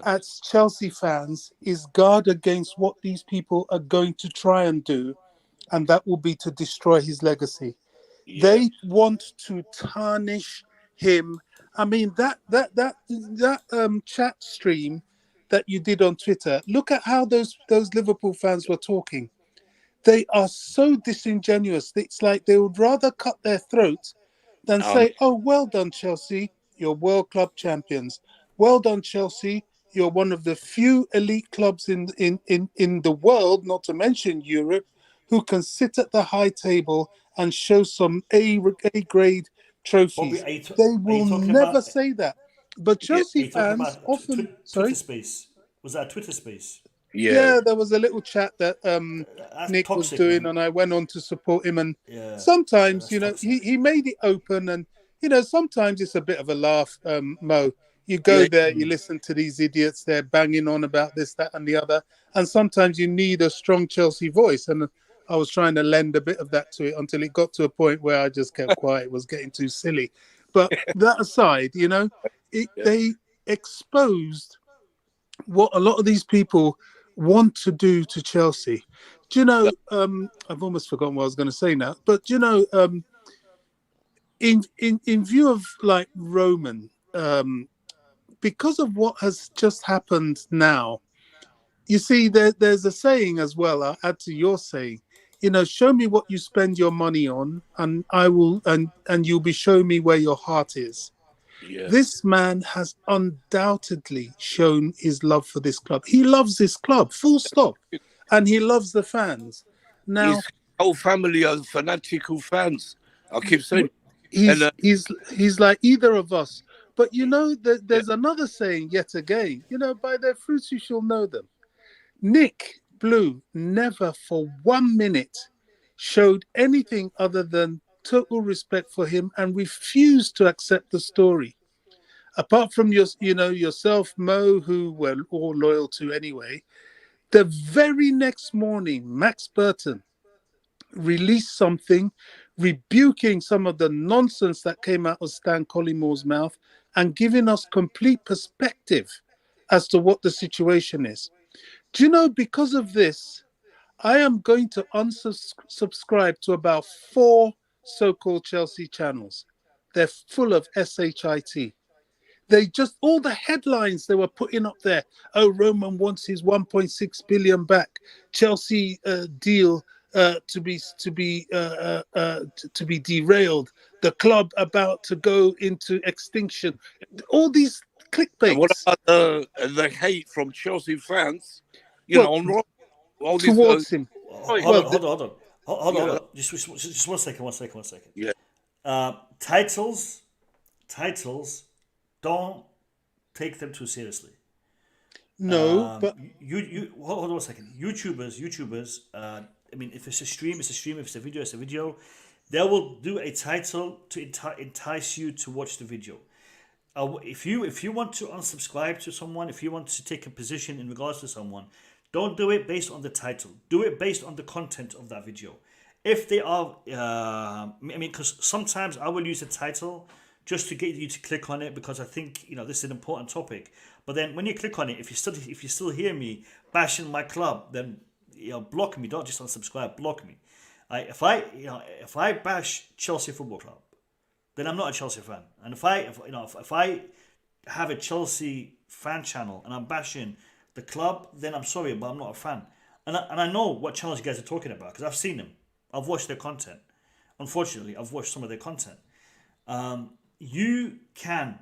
as Chelsea fans is guard against what these people are going to try and do, and that will be to destroy his legacy. Yeah. They want to tarnish him. I mean that chat stream that you did on Twitter. Look at how those Liverpool fans were talking. They are so disingenuous. It's like they would rather cut their throat than say, "Oh, well done, Chelsea. You're World Club champions. Well done, Chelsea. You're one of the few elite clubs in the world, not to mention Europe, who can sit at the high table and show some A grade trophies." Bobby, They are you will talking never about? say that. But Yeah. Are Chelsea you talking fans about often, Twitter sorry. Space? Was that a Twitter Space? Yeah. Yeah, there was a little chat that That's Nick was toxic, doing, man. and I went on to support him. And Yeah, sometimes, that's toxic. he made it open, and sometimes it's a bit of a laugh. Mo, you go Yeah. there, you listen to these idiots, they're banging on about this, that, and the other, and sometimes you need a strong Chelsea voice. And I was trying to lend a bit of that to it until it got to a point where I just kept quiet. It was getting too silly. But that aside, they exposed what a lot of these people want to do to Chelsea. Do you know? I've almost forgotten what I was going to say now. But do you know? In view of like Roman, because of what has just happened now, you see, there's a saying as well. I'll add to your saying. Show me what you spend your money on, and I will, and you'll be showing me where your heart is. Yeah. This man has undoubtedly shown his love for this club. He loves this club, full stop. And he loves the fans. Now, His whole family are fanatical fans. I keep saying, and he's like either of us. But yeah, there's another saying yet again. By their fruits you shall know them. Nick Blue never for 1 minute showed anything other than total respect for him and refused to accept the story. Apart from yourself, Mo, who we're all loyal to anyway, the very next morning, Max Burton released something rebuking some of the nonsense that came out of Stan Collymore mouth and giving us complete perspective as to what the situation is. Do you know, because of this, I am going to unsubscribe to about 4 so-called Chelsea channels. They're full of shit. They just, all the headlines they were putting up there. Oh, Roman wants his 1.6 billion back. Chelsea deal to be derailed. The club about to go into extinction. All these and what clickbaits. about the hate from Chelsea fans? Well, On all this. towards him. Hold Well, on, hold on. Hold Yeah, on. Just 1 second, 1 second, 1 second. yeah, Titles, don't take them too seriously. no, but You hold on 1 second. YouTubers. I mean, if it's a stream, it's a stream. If it's a video, it's a video. They will do a title to entice you to watch the video. If you want to unsubscribe to someone, if you want to take a position in regards to someone, don't do it based on the title. Do it based on the content of that video. If they are, I mean, because sometimes I will use a title just to get you to click on it, because I think this is an important topic. But then when you click on it, if you still hear me bashing my club, then block me. Don't just unsubscribe. Block me. If I bash Chelsea Football Club, then I'm not a Chelsea fan. And if I have a Chelsea fan channel and I'm bashing the club, then I'm sorry, but I'm not a fan. And I know what channels you guys are talking about because I've seen them. I've watched their content. Unfortunately, I've watched some of their content. You can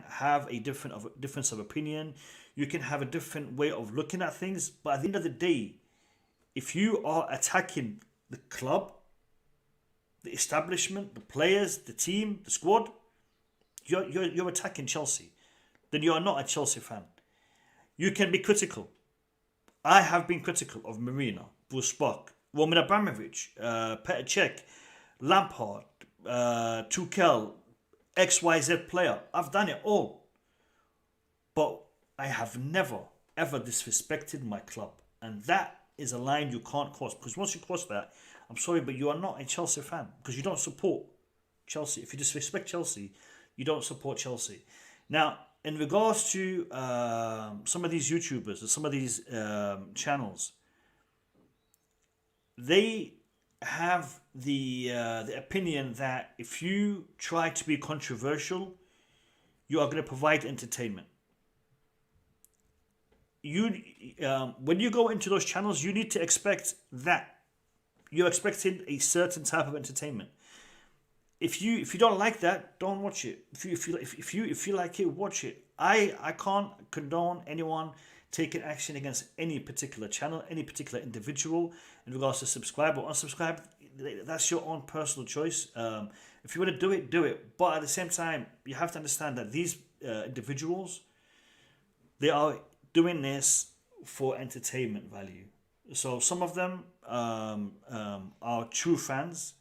have a difference of opinion. You can have a different way of looking at things. But at the end of the day, if you are attacking the club, the establishment, the players, the team, the squad, you're attacking Chelsea. Then you are not a Chelsea fan. You can be critical. I have been critical of Marina, Bruce Spock, Roman Abramovich, Petr Cech, Lampard, Tuchel, XYZ player. I've done it all. But I have never, ever disrespected my club. And that is a line you can't cross. Because once you cross that, I'm sorry, but you are not a Chelsea fan. Because you don't support Chelsea. If you disrespect Chelsea, you don't support Chelsea. Now, in regards to some of these YouTubers and some of these channels, they have the opinion that if you try to be controversial, you are going to provide entertainment. When you go into those channels, you need to expect that you're expecting a certain type of entertainment. If you don't like that, don't watch it. If you like it, watch it. I can't condone anyone taking action against any particular channel, any particular individual in regards to subscribe or unsubscribe. That's your own personal choice. If you want to do it, do it. But at the same time, you have to understand that these individuals, they are doing this for entertainment value. So some of them are true fans,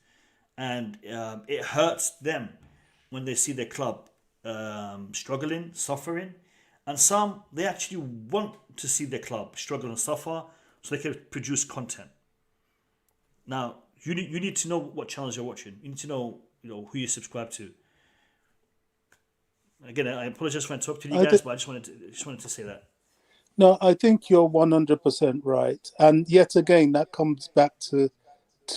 and it hurts them when they see their club struggling, suffering. And some, they actually want to see their club struggle and suffer so they can produce content. Now, you need to know what channels you're watching. You need to know who you subscribe to. Again, I apologize for interrupting you guys, but I just wanted to say that. No, I think you're 100% right. And yet again, that comes back to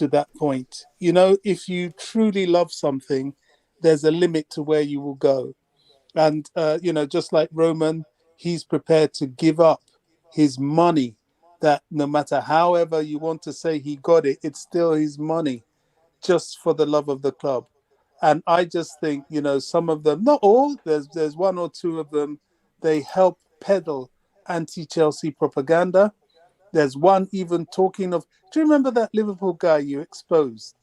that point. If you truly love something, there's a limit to where you will go. And, just like Roman, he's prepared to give up his money, that no matter however you want to say he got it, it's still his money, just for the love of the club. And I just think, some of them, not all, there's one or two of them, they help peddle anti-Chelsea propaganda. There's one even talking of, do you remember that Liverpool guy you exposed?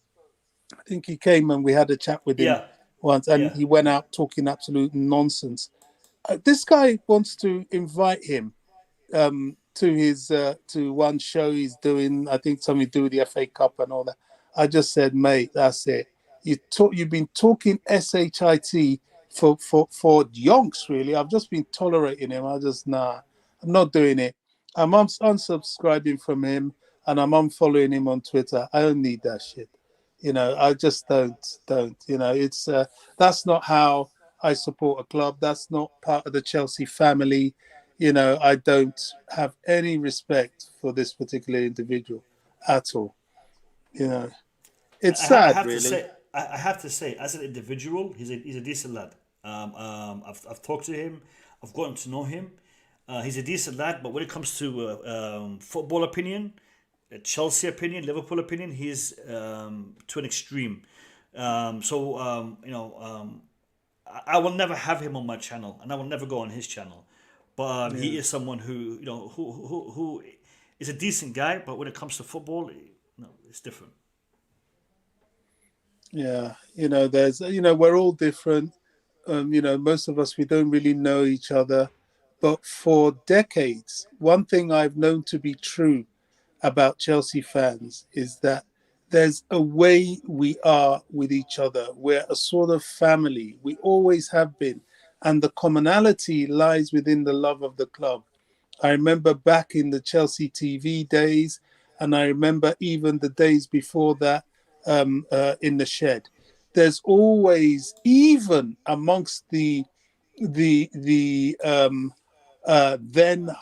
I think he came and we had a chat with him once, and he went out talking absolute nonsense. This guy wants to invite him to his to one show he's doing. I think something to do with the FA Cup and all that. I just said, mate, that's it. You've been talking shit for yonks, really. I've just been tolerating him. I'm not doing it. I'm unsubscribing from him, and I'm unfollowing him on Twitter. I don't need that shit. I just don't. It's that's not how I support a club. That's not part of the Chelsea family. I don't have any respect for this particular individual at all. It's sad, really. I have to say, as an individual, he's a decent lad. I've talked to him. I've gotten to know him. He's a decent lad, but when it comes to football opinion, Chelsea opinion, Liverpool opinion, he's to an extreme. I will never have him on my channel, and I will never go on his channel. But he is someone who who is a decent guy. But when it comes to football, it's different. Yeah, there's we're all different. Most of us, we don't really know each other. But for decades, one thing I've known to be true about Chelsea fans is that there's a way we are with each other. We're a sort of family. We always have been. And the commonality lies within the love of the club. I remember back in the Chelsea TV days, and I remember even the days before that in the shed. there's always, even amongst the then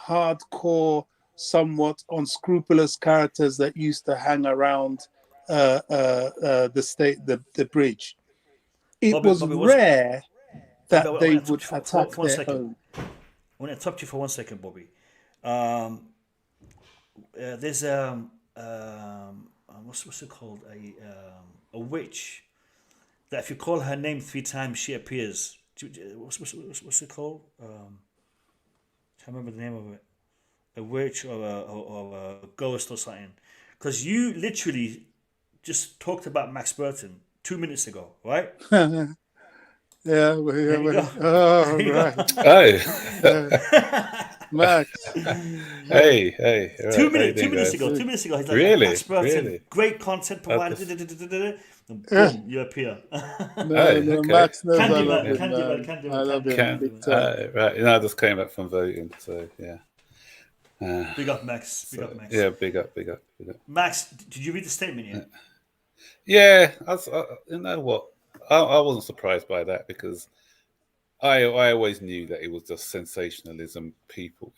hardcore, somewhat unscrupulous characters that used to hang around the bridge. It was Bobby was rare Bobby. that I they want to would talk to you attack for 1 their second. own. I want to talk to you for 1 second, Bobby. There's what's it called? A witch that if you call her name 3 times, she appears. What's it called? Can't remember the name of it. A witch or a ghost or something. Because you literally just talked about Max Burton 2 minutes ago, right? Yeah, There you go. oh, There you go. right. Max. Hey, right, Two how you minutes, two doing, minutes guys? ago, 2 minutes ago, he's like, Really, Max Burton, really? great content provider, That's, and boom, you appear. oh, No, okay. Max knows I love Candyman, him, Candyman, man. I Candyman, love Candyman, him Can big Candyman. time. right? You know, I just came back from voting, so yeah. Big up, Max. Big So up, Max. yeah, big up. Max, did you read the statement yet? Yeah, you know what? I wasn't surprised by that because I always knew that it was just sensationalism. People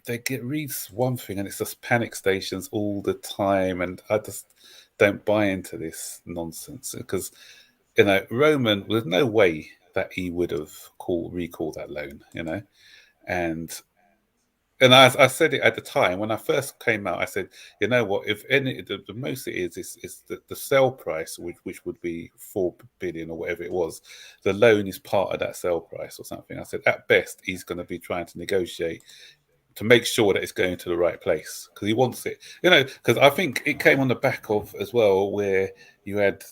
they reads one thing and it's just panic stations all the time, and I just don't buy into this nonsense because Roman, there's no way that he would have recalled that loan, and I said it at the time when I first came out. I said, you know what? If any, the most it is the sell price, which would be 4 billion or whatever it was. The loan is part of that sell price or something. I said at best he's going to be trying to negotiate to make sure that it's going to the right place because he wants it, because I think it came on the back of as well where you had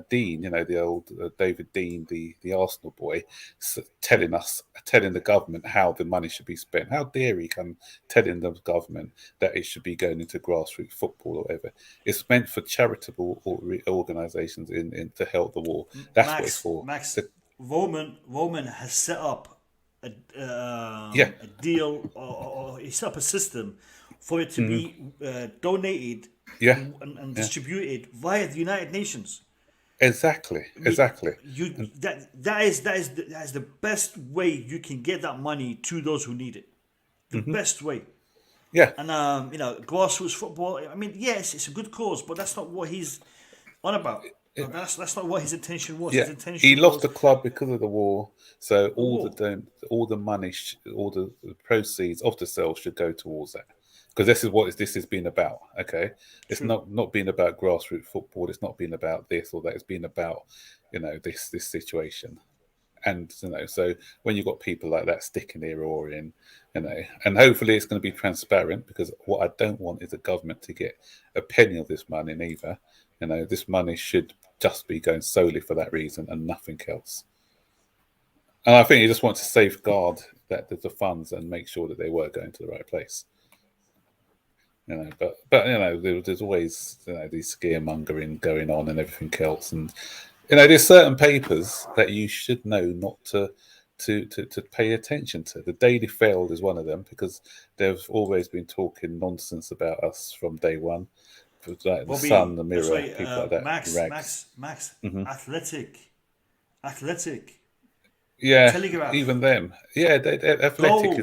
Dean, the old David Dean, the Arsenal boy, telling the government how the money should be spent. How dare he come telling the government that it should be going into grassroots football or whatever? It's meant for charitable organisations in to help the war. That's what it's for. Max, Roman has set up Yeah, a deal or he set up a system for it to be donated yeah, and yeah. distributed via the United Nations. Exactly. You that is the best way you can get that money to those who need it. The best way. Yeah. And grassroots football. I mean, yes, it's a good cause, but that's not what he's on about. That's not what his intention was. Yeah, His intention he lost was the club because of the war. So the war. all the money, all the proceeds of the sale should go towards that. Because this is what this has been about. Okay, it's True. not been about grassroots football. It's not been about this or that. It's been about this situation. And so when you've got people like that sticking their oar in, and hopefully it's going to be transparent, because what I don't want is the government to get a penny of this money neither. This money should just be going solely for that reason and nothing else. And I think you just want to safeguard that the funds and make sure that they were going to the right place. But there's always these scaremongering going on and everything else, and there's certain papers that you should know not to pay attention to. The Daily Failed is one of them because they've always been talking nonsense about us from day one. Like the Sun, the Mirror, people like that. Max, Athletic. Yeah, Telegraph. even them. Yeah, Athletic Goal.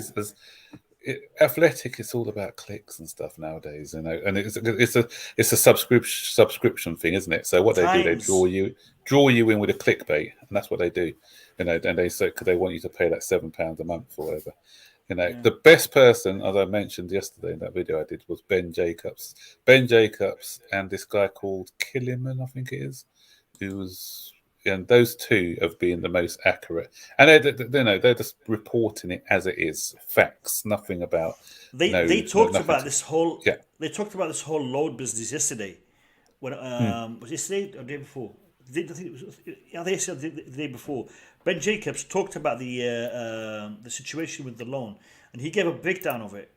Athletic is all about clicks and stuff nowadays, and it's a subscription thing, isn't it? So what they do, they draw you in with a clickbait, and that's what they do, and they say because they want you to pay that £7 a month or whatever. The best person, as I mentioned yesterday in that video I did, was Ben Jacobs. Ben Jacobs and this guy called Killiman, I think it is, who was. And those two have been the most accurate, and they're just reporting it as it is, facts, nothing about. They talked about this whole. Yeah. They talked about this whole load business yesterday. When was it yesterday or the day before? They said the day before. Ben Jacobs talked about the situation with the loan, and he gave a breakdown of it,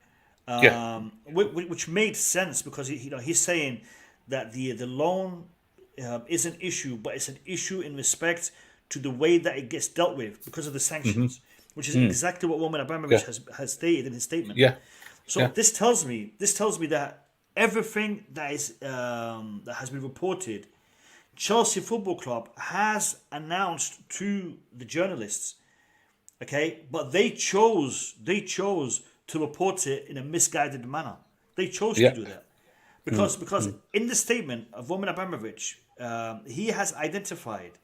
which made sense because he's saying that the loan. Is an issue, but it's an issue in respect to the way that it gets dealt with because of the sanctions, which is exactly what Roman Abramovich has stated in his statement. Yeah. So this tells me that everything that is that has been reported Chelsea Football Club has announced to the journalists, okay, but they chose to report it in a misguided manner. They chose to Yeah. do that because in the statement of Roman Abramovich, he has identified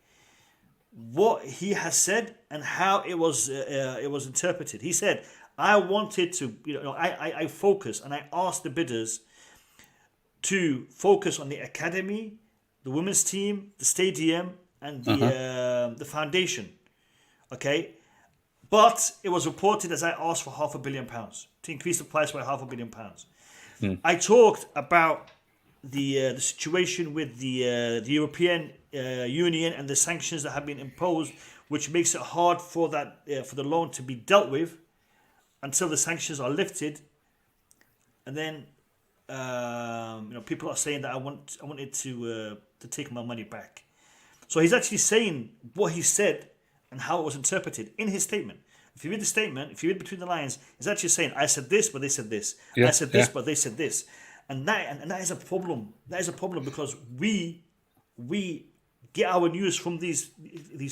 what he has said and how it was interpreted. He said, "I wanted to, I focus and I asked the bidders to focus on the academy, the women's team, the stadium, and the foundation." Okay, but it was reported as I asked for £500 million to increase the price by £500 million. I talked about the situation with the European Union and the sanctions that have been imposed, which makes it hard for the loan to be dealt with until the sanctions are lifted. And then people are saying that I wanted to take my money back. So he's actually saying what he said and how it was interpreted in his statement. If you read the statement, if you read between the lines, he's actually saying, "I said this, but they said this. Yeah, I said this, yeah. but they said this." And that is a problem. That is a problem because we get our news from these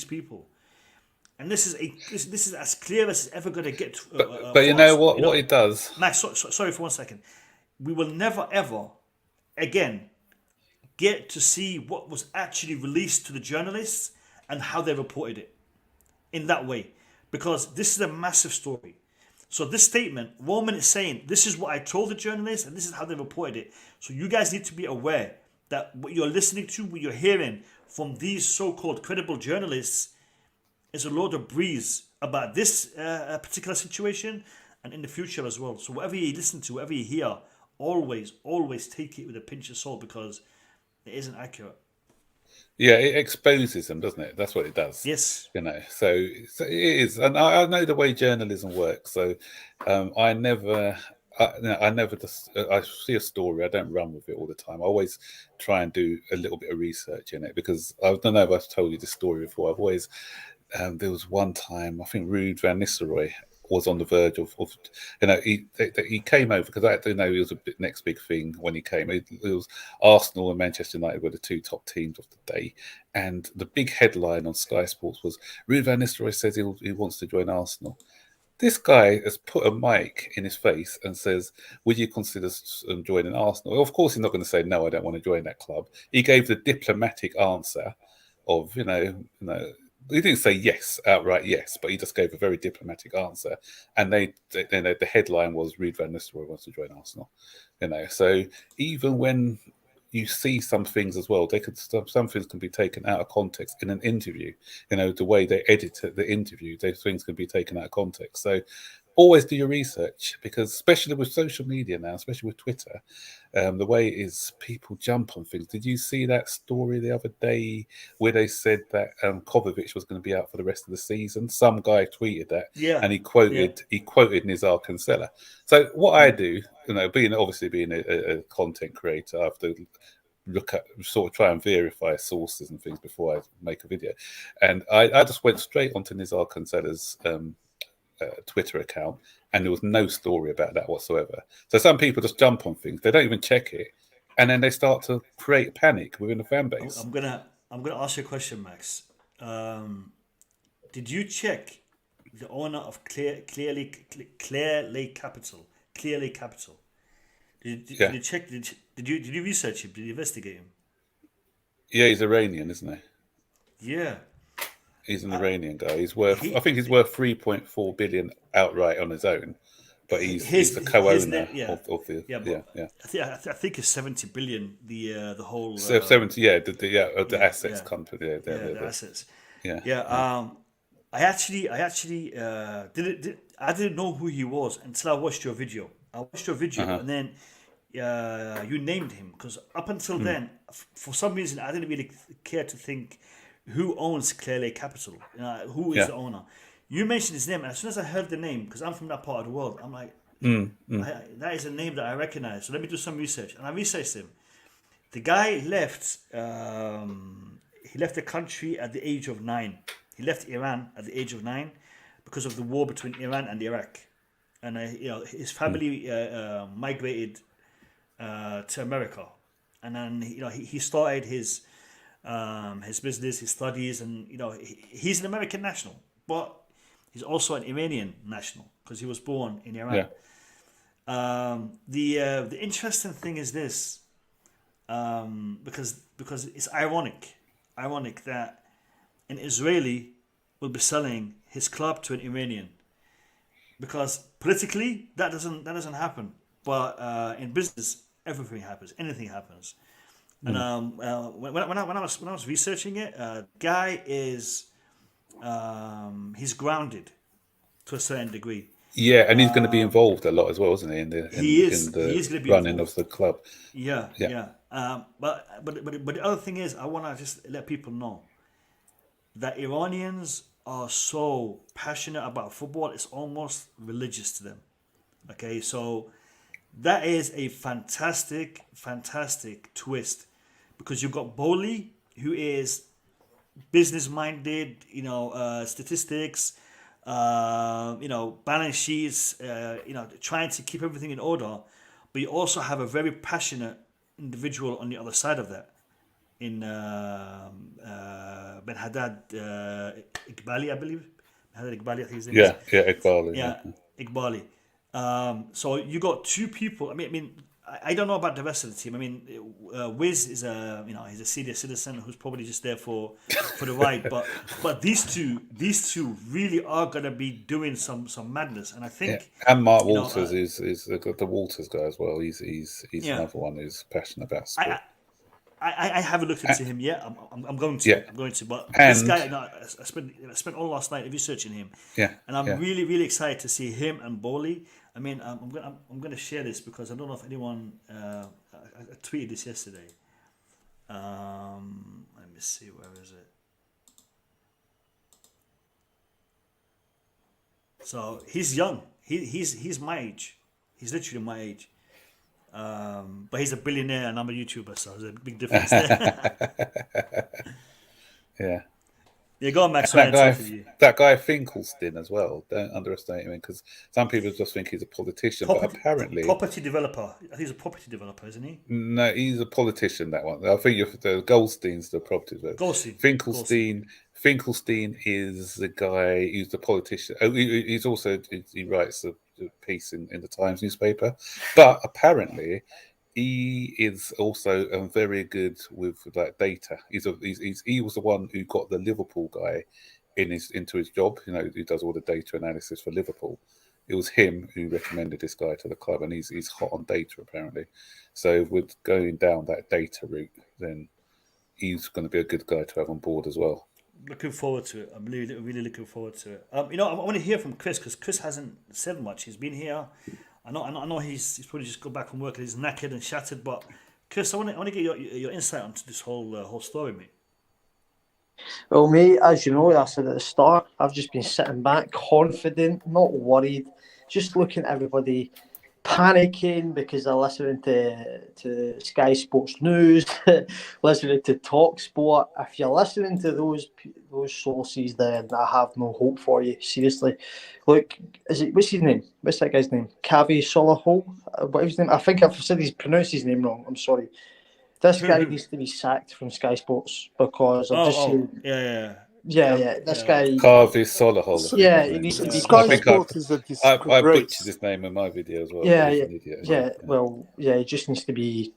people, and this is as clear as it's ever going to get. But you know what? What it does, Max, sorry for 1 second. We will never ever again get to see what was actually released to the journalists and how they reported it in that way, because this is a massive story. So this statement, Roman is saying, this is what I told the journalists and this is how they reported it. So you guys need to be aware that what you're listening to, what you're hearing from these so-called credible journalists is a load of breeze about this particular situation and in the future as well. So whatever you listen to, whatever you hear, always take it with a pinch of salt because it isn't accurate. yeah, it exposes them, doesn't it? That's what it does. Yes. So it is, and I know the way journalism works. So I never just I see a story. I don't run with it all the time. I always try and do a little bit of research in it because I don't know if I've told you this story before. I've always there was one time I think Ruud van Nistelrooy was on the verge of he came over because I don't know he was next big thing when he came. It was Arsenal and Manchester United were the two top teams of the day, and the big headline on Sky Sports was Ruud van Nistelrooy says he wants to join Arsenal. This guy has put a mic in his face and says, "Would you consider joining Arsenal?" Of course, he's not going to say no. I don't want to join that club. He gave the diplomatic answer of he didn't say yes, outright yes, but he just gave a very diplomatic answer. And the headline was Ruud van Nistelrooy wants to join Arsenal. So even when you see some things as well, some things can be taken out of context in an interview. The way they edit the interview, those things can be taken out of context. So always do your research, because especially with social media now, especially with Twitter, the way it is, people jump on things. Did you see that story the other day where they said that Kovacic was going to be out for the rest of the season? Some guy tweeted that, and he quoted Nizar Cancella. So what I do, being a content creator, I have to look at, sort of try and verify sources and things before I make a video, and I just went straight onto Nizar Cancella's Twitter account, and there was no story about that whatsoever. So some people just jump on things, they don't even check it, and then they start to create panic within the fan base. I'm gonna ask you a question, Max. Did you check the owner of Clear Lake Capital? Did you check? Did you research him? Did you investigate him? Yeah, he's Iranian, isn't he? Yeah. He's an Iranian guy. He's worth, I think he's worth 3.4 billion outright on his own, but he's the co-owner of the. I think it's 70 billion. The whole 70, the assets company. The assets. Yeah. I actually didn't know who he was until I watched your video. And then you named him, because up until then, for some reason, I didn't really care to think who owns Clear Lake Capital, who is the owner. You mentioned his name, and as soon as I heard the name, because I'm from that part of the world, I'm like, that is a name that I recognize. So let me do some research, and I researched him. The guy left. He left the country at the age of 9. He left Iran at the age of 9 because of the war between Iran and Iraq, and his family migrated to America, and then he started his his business, his studies, and he's an American national, but he's also an Iranian national because he was born in Iran. Yeah. The interesting thing is this, because it's ironic that an Israeli will be selling his club to an Iranian, because politically that doesn't happen, but in business everything happens, anything happens. And when I was researching it, guy is he's grounded to a certain degree. Yeah, and he's going to be involved a lot as well, isn't he? In the He is going to be running involved. of the club. Yeah. But the other thing is, I want to just let people know that Iranians are so passionate about football; it's almost religious to them. Okay, so that is a fantastic twist, because you've got Bowley, who is business minded, statistics, balance sheets, trying to keep everything in order. But you also have a very passionate individual on the other side of that, in Ben Haddad Iqbali, I believe. Ben Haddad Iqbali, I think his name is. Yeah, Iqbal. Yeah, Iqbali. So you got two people. I mean, I don't know about the rest of the team. I mean, Wiz is he's a senior citizen who's probably just there for the ride. But these two really are gonna be doing some madness, and I think. And Mark Walters is the Walters guy as well. He's another one who's passionate about sport. I haven't looked into him yet. I'm going to. Yeah. I'm going to. But And, this guy, I spent all last night researching him. Yeah. And I'm really excited to see him and Bowley. I mean, I'm gonna share this because I don't know if anyone. I tweeted this yesterday. Let me see, where is it? So he's young. He's my age. He's literally my age. But he's a billionaire and I'm a YouTuber, so there's a big difference there. Yeah. Yeah, go on, Max. That guy Finkelstein as well. Don't underestimate him, because some people just think he's a politician, but apparently property developer. I think he's a property developer, isn't he? No, he's a politician. That one. I think the Goldstein's the property developer. Finkelstein is the guy who's the politician. Oh, he's also he writes a piece in the Times newspaper, but apparently he is also very good with like data. He was the one who got the Liverpool guy into his job. He does all the data analysis for Liverpool. It was him who recommended this guy to the club, and he's hot on data apparently. So with going down that data route, then he's going to be a good guy to have on board as well. Looking forward to it. I'm really looking forward to it. I want to hear from Chris, because Chris hasn't said much. He's been here. I know he's probably just got back from work and he's knackered and shattered. But Chris, I want to get your insight onto this whole story, mate. Well, mate, as you know, I said at the start, I've just been sitting back, confident, not worried, just looking at everybody panicking because they're listening to Sky Sports News, listening to Talk Sport. If you're listening to those sources, then I have no hope for you. Seriously, look, what's his name? What's that guy's name? Cavi Solahol? What was his name? I think I've said he's pronounced his name wrong. I'm sorry. This guy needs to be sacked from Sky Sports because I've just seen. Yeah. This guy. Carvi Solahol. Yeah, he needs to be. Sky Sports is a I butchered his name in my video as well. He just needs to be.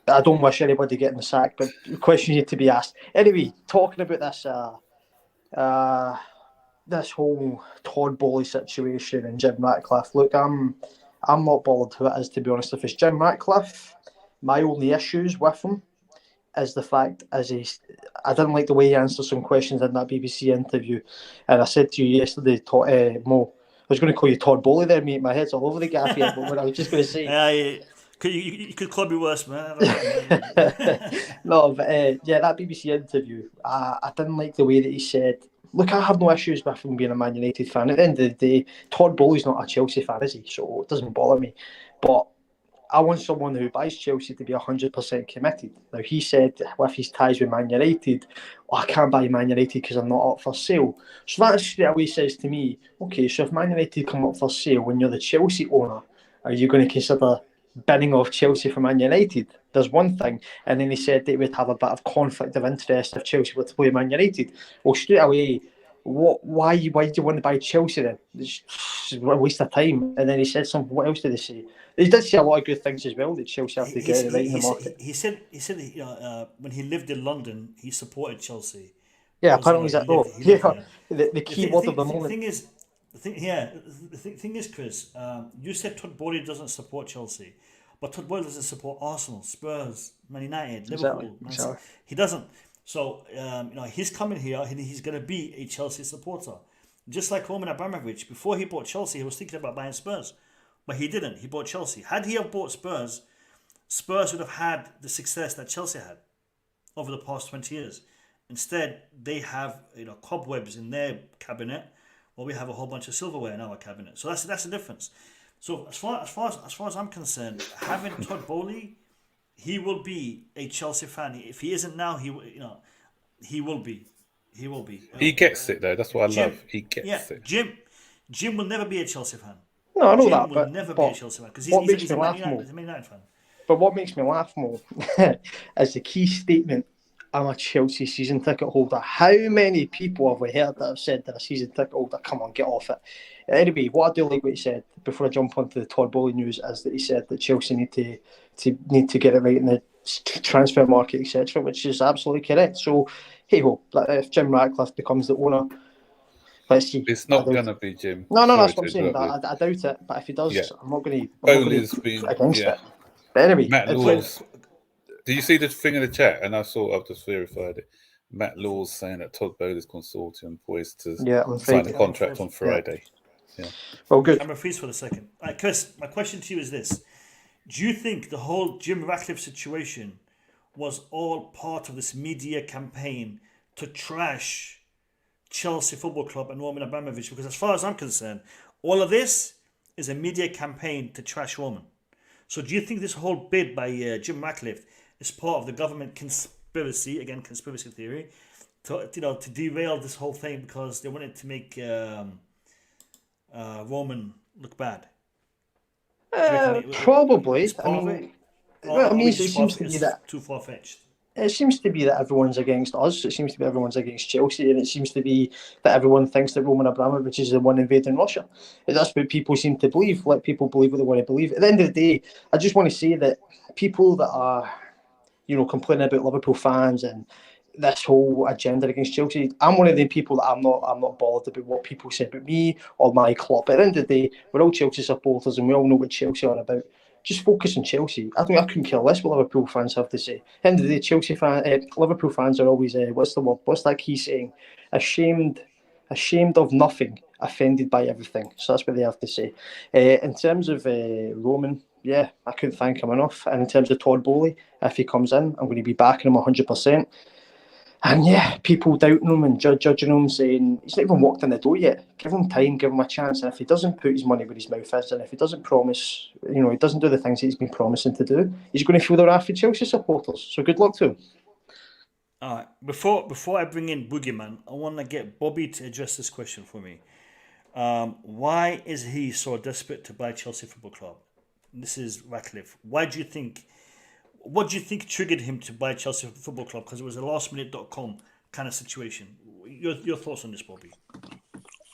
I don't wish anybody getting the sack, but the question need to be asked. Anyway, talking about this whole Todd Bowley situation and Jim Ratcliffe. Look, I'm not bothered who it is, to be honest. If it's Jim Ratcliffe, my only issues with him is the fact I didn't like the way he answered some questions in that BBC interview. And I said to you yesterday, Mo, I was going to call you Todd Bowley there, mate. My head's all over the gap here, but what I was just going to say... You could call me worse, man. No, but that BBC interview, I didn't like the way that he said, look, I have no issues with him being a Man United fan. At the end of the day, Todd Bowley's not a Chelsea fan, is he? So it doesn't bother me. But I want someone who buys Chelsea to be 100% committed. Now, he said with his ties with Man United, I can't buy Man United because I'm not up for sale. So that straight away says to me, okay, so if Man United come up for sale when you're the Chelsea owner, are you going to consider binning off Chelsea for Man United. There's one thing. And then he said that he would have a bit of conflict of interest if Chelsea were to play Man United. Well, straight away, why do you want to buy Chelsea then? It's a waste of time. And then he said something. What else did he say? He did say a lot of good things as well that Chelsea have to get right in the market. He said when he lived in London, he supported Chelsea. Yeah, apparently that though. Yeah, the key word of the moment. The thing is, Chris, you said Todd Bowley doesn't support Chelsea, but Todd Bowley doesn't support Arsenal, Spurs, Man United, Liverpool. Exactly. He doesn't. So he's coming here and he's going to be a Chelsea supporter, just like Roman Abramovich. Before he bought Chelsea, he was thinking about buying Spurs, but he didn't. He bought Chelsea. Had he have bought Spurs, Spurs would have had the success that Chelsea had over the past 20 years. Instead, they have cobwebs in their cabinet, while we have a whole bunch of silverware in our cabinet. So that's the difference. So as far as I'm concerned, having Todd Bowley, he will be a Chelsea fan. If he isn't now, he will be. He will be. He gets it though. That's what I love. He gets it. Jim will never be a Chelsea fan. No, I know Jim that, will but never be a Chelsea fan because what he's makes me laugh more? He's a Man United fan. But what makes me laugh more is the key statement. I'm a Chelsea season ticket holder. How many people have we heard that have said they're a season ticket holder? Come on, get off it. Anyway, what I do like what he said before I jump onto the Todd Bowley news is that he said that Chelsea need to get it right in the transfer market, etc., which is absolutely correct. So, hey ho, if Jim Ratcliffe becomes the owner, let's see. It's not going to be Jim. No, that's what I'm saying. I doubt it. But if he does, I'm not going to Bowley's against it. But anyway, Matt Laws. Did you see the thing in the chat? And I've just verified it. Matt Laws saying that Todd Bowley's consortium poised to sign a contract on Friday. Yeah. Well, good. I'm freeze for a second. All right, Chris, my question to you is this. Do you think the whole Jim Ratcliffe situation was all part of this media campaign to trash Chelsea Football Club and Roman Abramovich? Because as far as I'm concerned, all of this is a media campaign to trash Roman. So do you think this whole bid by Jim Ratcliffe is part of the government conspiracy, again, conspiracy theory, to derail this whole thing because they wanted to make Roman look bad? Probably. It seems to be that too far-fetched. It seems to be that everyone's against us. It seems to be everyone's against Chelsea, and it seems to be that everyone thinks that Roman Abramovich is the one invading Russia. That's what people seem to believe. Let people believe what they want to believe. At the end of the day, I just want to say that people that are, complaining about Liverpool fans and this whole agenda against Chelsea, I'm one of the people that I'm not bothered about what people say about me or my club. At the end of the day, we're all Chelsea supporters, and we all know what Chelsea are about. Just focus on Chelsea. I couldn't care less what Liverpool fans have to say. At the end of the day, Liverpool fans are always, what's the word? What's that key saying? Ashamed of nothing, offended by everything. So that's what they have to say. In terms of Roman, yeah, I couldn't thank him enough. And in terms of Todd Bowley, if he comes in, I'm going to be backing him 100%. And yeah, people doubting him and judging him, saying he's not even walked in the door yet. Give him time, give him a chance. And if he doesn't put his money where his mouth is, and if he doesn't promise, he doesn't do the things that he's been promising to do, he's going to feel the wrath of Chelsea supporters. So good luck to him. All right. Before I bring in Boogeyman, I want to get Bobby to address this question for me. Why is he so desperate to buy Chelsea Football Club? This is Ratcliffe. What do you think triggered him to buy Chelsea Football Club? Because it was a lastminute.com kind of situation. Your thoughts on this, Bobby?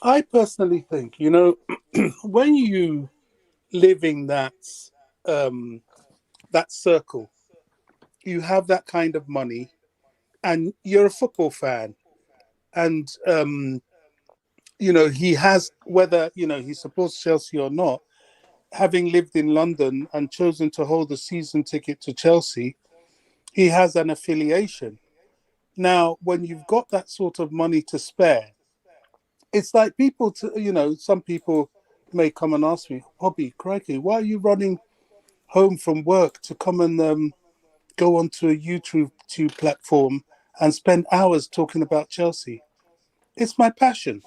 I personally think, when you live in that circle, you have that kind of money, and you're a football fan, and he has, whether he supports Chelsea or not, having lived in London and chosen to hold a season ticket to Chelsea, he has an affiliation. Now, when you've got that sort of money to spare, it's like people, some people may come and ask me, Bobby, crikey, why are you running home from work to come and go onto a YouTube platform and spend hours talking about Chelsea? It's my passion.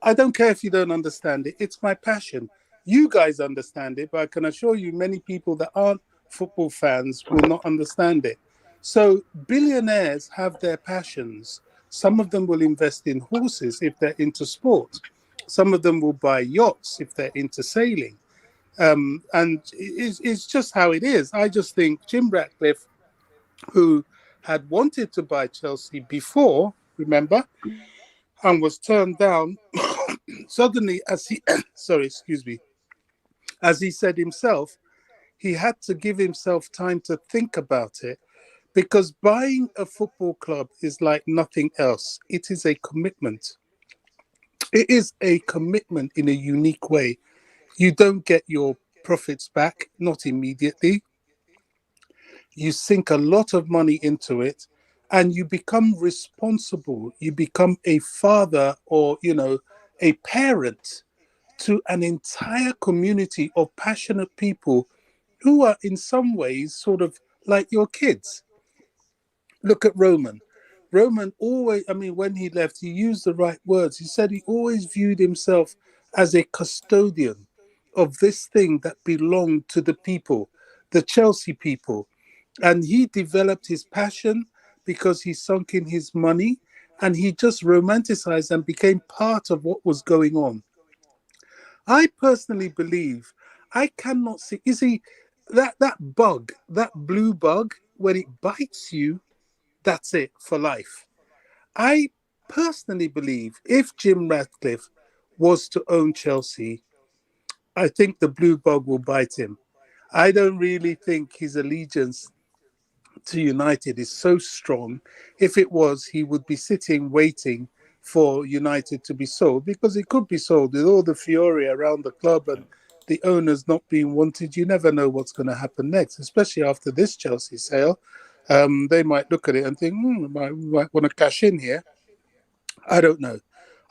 I don't care if you don't understand it. It's my passion. You guys understand it, but I can assure you many people that aren't football fans will not understand it. So billionaires have their passions. Some of them will invest in horses if they're into sport. Some of them will buy yachts if they're into sailing. And it's just how it is. I just think Jim Ratcliffe, who had wanted to buy Chelsea before, remember, and was turned down, suddenly, as he, sorry, excuse me, as he said himself, he had to give himself time to think about it, because buying a football club is like nothing else. It is a commitment. It is a commitment in a unique way. You don't get your profits back, not immediately. You sink a lot of money into it, and you become responsible. You become a father, or, a parent to an entire community of passionate people who are in some ways sort of like your kids. Look at Roman. Roman always, I mean, when he left, he used the right words. He said he always viewed himself as a custodian of this thing that belonged to the people, the Chelsea people. And he developed his passion because he sunk in his money, and he just romanticized and became part of what was going on. I personally believe I cannot see. You see, that bug, that blue bug, when it bites you, that's it for life. I personally believe if Jim Ratcliffe was to own Chelsea, I think the blue bug will bite him. I don't really think his allegiance to United is so strong. If it was, he would be sitting waiting for United to be sold, because it could be sold with all the fury around the club and the owners not being wanted. You never know what's going to happen next, especially after this Chelsea sale. They might look at it and think, might want to cash in here. I don't know.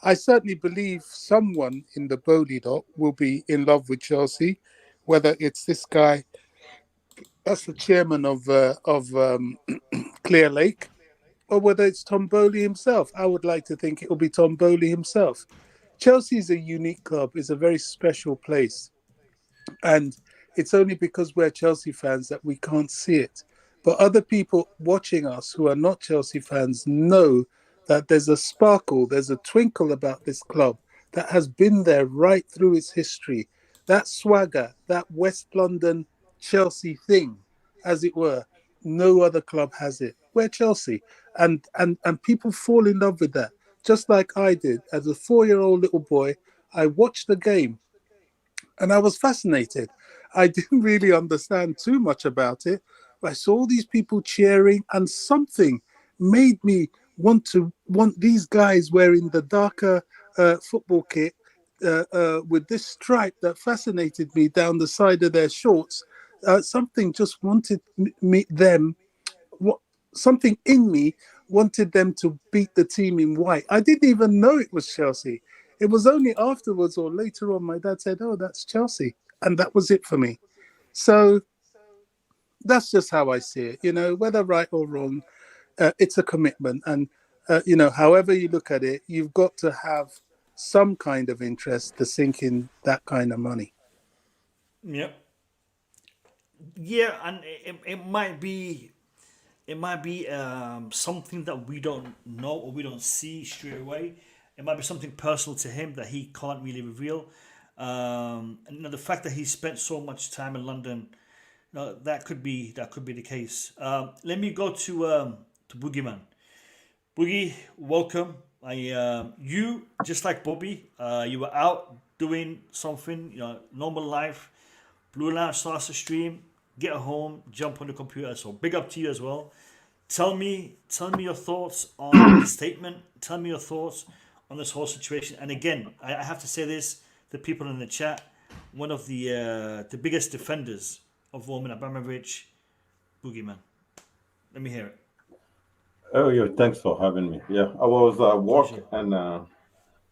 I certainly believe someone in the Bowley dot will be in love with Chelsea, whether it's this guy, that's the chairman of Clear Lake, or whether it's Tom Bowley himself. I would like to think it will be Tom Bowley himself. Chelsea is a unique club. It's a very special place. And it's only because we're Chelsea fans that we can't see it. But other people watching us who are not Chelsea fans know that there's a sparkle, there's a twinkle about this club that has been there right through its history. That swagger, that West London Chelsea thing, as it were, no other club has it. We're Chelsea. And people fall in love with that. Just like I did. As a 4-year-old little boy, I watched the game and I was fascinated. I didn't really understand too much about it. But I saw all these people cheering, and something made me want these guys wearing the darker football kit with this stripe that fascinated me down the side of their shorts. Something just wanted me them. What something in me wanted them to beat the team in white. I didn't even know it was Chelsea. It was only afterwards or later on my dad said, "Oh, that's Chelsea," and that was it for me. So that's just how I see it. Whether right or wrong, it's a commitment, and however you look at it, you've got to have some kind of interest to sink in that kind of money. Yep. Yeah, and it might be something that we don't know or we don't see straight away. It might be something personal to him that he can't really reveal. And the fact that he spent so much time in London, that could be the case. Let me go to Boogeyman. Boogie, welcome. You just like Bobby. You were out doing something, normal life. Blue Lamp starts to stream. Get home, jump on the computer. So big up to you as well. Tell me your thoughts on the statement. Tell me your thoughts on this whole situation. And again, I have to say this: the people in the chat, one of the biggest defenders of Roman Abramovich, Boogeyman. Let me hear it. Oh, yeah, thanks for having me. Yeah, I was at work Pleasure. and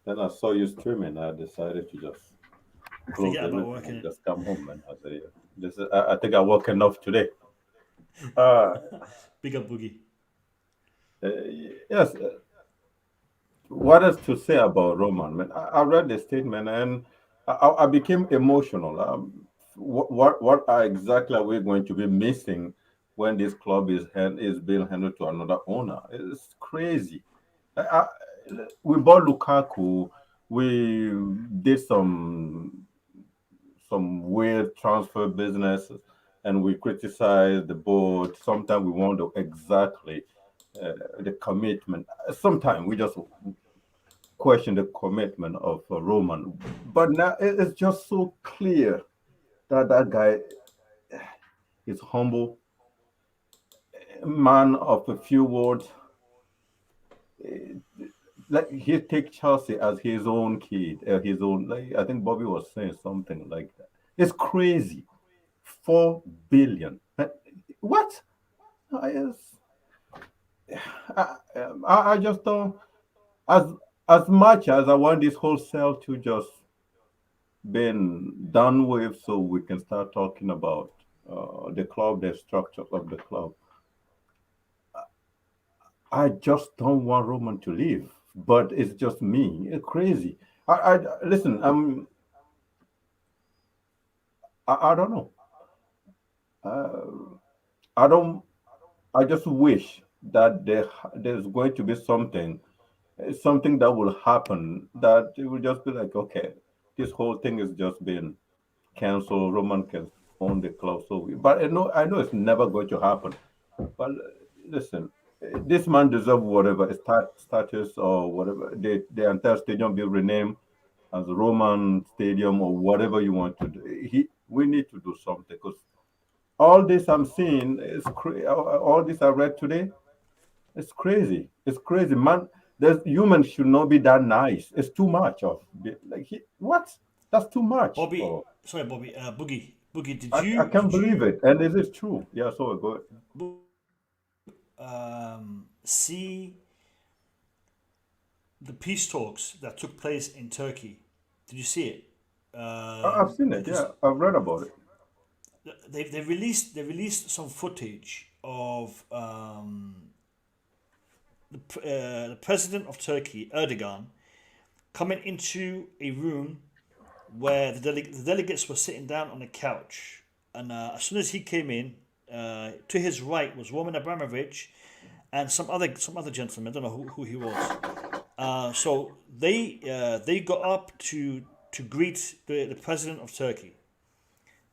then I saw you streaming. I decided to just close Forget about everything working and it. just come home, man. I said, yeah, I think I work enough today. Uh, Big up Boogie. uh, yes, what is to say about Roman, man? I read the statement and I became emotional. What are exactly are we going to be missing when this club is being handed to another owner? It's crazy. I, I, we bought Lukaku. We did some some weird transfer business, and we criticize the board. Sometimes we want to exactly the commitment. Sometimes we just question the commitment of Roman. But now it's just so clear that that guy is humble, man of a few words. Like he take Chelsea as his own kid, his own. Like I think Bobby was saying something like that. It's crazy. 4 billion. What? I, I just don't. As as much as I want this whole sale to just been done with, so we can start talking about the club, the structure of the club. I just don't want Roman to leave, but it's just me. It's crazy. Listen. I don't know. Uh, I don't. I just wish that there's going to be something that will happen that it will just be like, okay, this whole thing is just been canceled. Roman can own the club. But I know it's never going to happen. But listen, this man deserves whatever status or whatever. The entire stadium be renamed as Roman Stadium or whatever you want to do. We need to do something because all this I'm seeing is all this I read today. It's crazy. It's crazy, man. There's humans should not be that nice. It's too much of like what? That's too much. Bobby, Oh, sorry, Bobby, Boogie, I can't believe it, and this is true. Yeah, so go. see the peace talks that took place in Turkey? Did you see it? I've seen it. Because Yeah, I've read about it. they released some footage of the president of Turkey, Erdogan, coming into a room where the delegates were sitting down on a couch, and as soon as he came in, to his right was Roman Abramovich and some other gentleman. I don't know who he was. So they got up to greet the president of Turkey.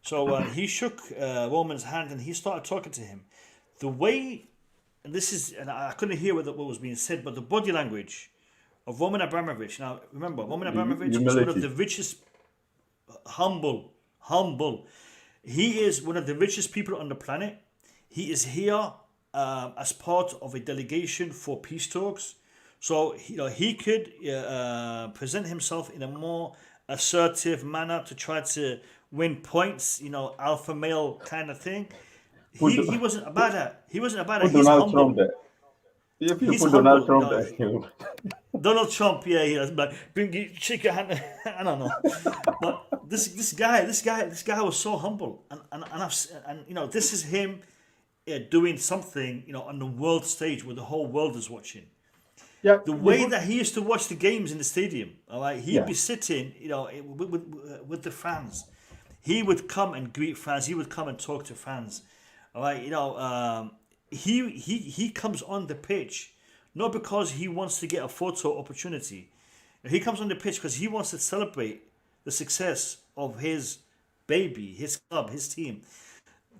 So he shook Roman's hand and he started talking to him. The way, and this is, and I couldn't hear what was being said, but the body language of Roman Abramovich. Now remember, Roman Abramovich is one of Humility. the richest, humble. He is one of the richest people on the planet. He is here as part of a delegation for peace talks. So he could present himself in a more assertive manner to try to win points. Alpha male kind of thing. Put He wasn't about that. He wasn't about that. put He's Donald Trump humble. there. If you He's put Donald humble. Trump there, you Donald Trump, yeah, like shake your hand. I don't know, but this guy was so humble, and this is him doing something on the world stage where the whole world is watching. yeah, The the way good, that he used to watch the games in the stadium, all right, he'd yeah. be sitting, with the fans. He would come and greet fans. He would come and talk to fans. All right, he comes on the pitch not because he wants to get a photo opportunity. He comes on the pitch because he wants to celebrate the success of his baby, his club, his team.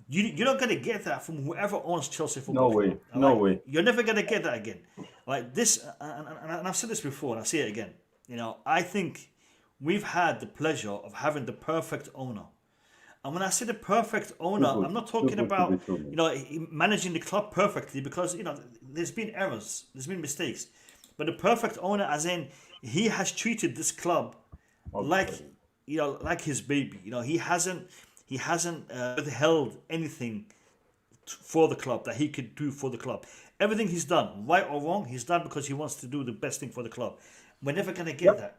You're not gonna get that from whoever owns Chelsea No Football Club. way, All no right, way. you're never gonna get that again. Like this, and I've said this before, and I'll say it again. I think we've had the pleasure of having the perfect owner. And when I say the perfect Too owner, good, I'm not too talking good to be about true, man. managing the club perfectly because there's been errors, there's been mistakes, but the perfect owner, as in he has treated this club like Okay. like his baby. He hasn't withheld anything for the club that he could do for the club. Everything he's done, right or wrong, he's done because he wants to do the best thing for the club. We're never gonna get Yep. that,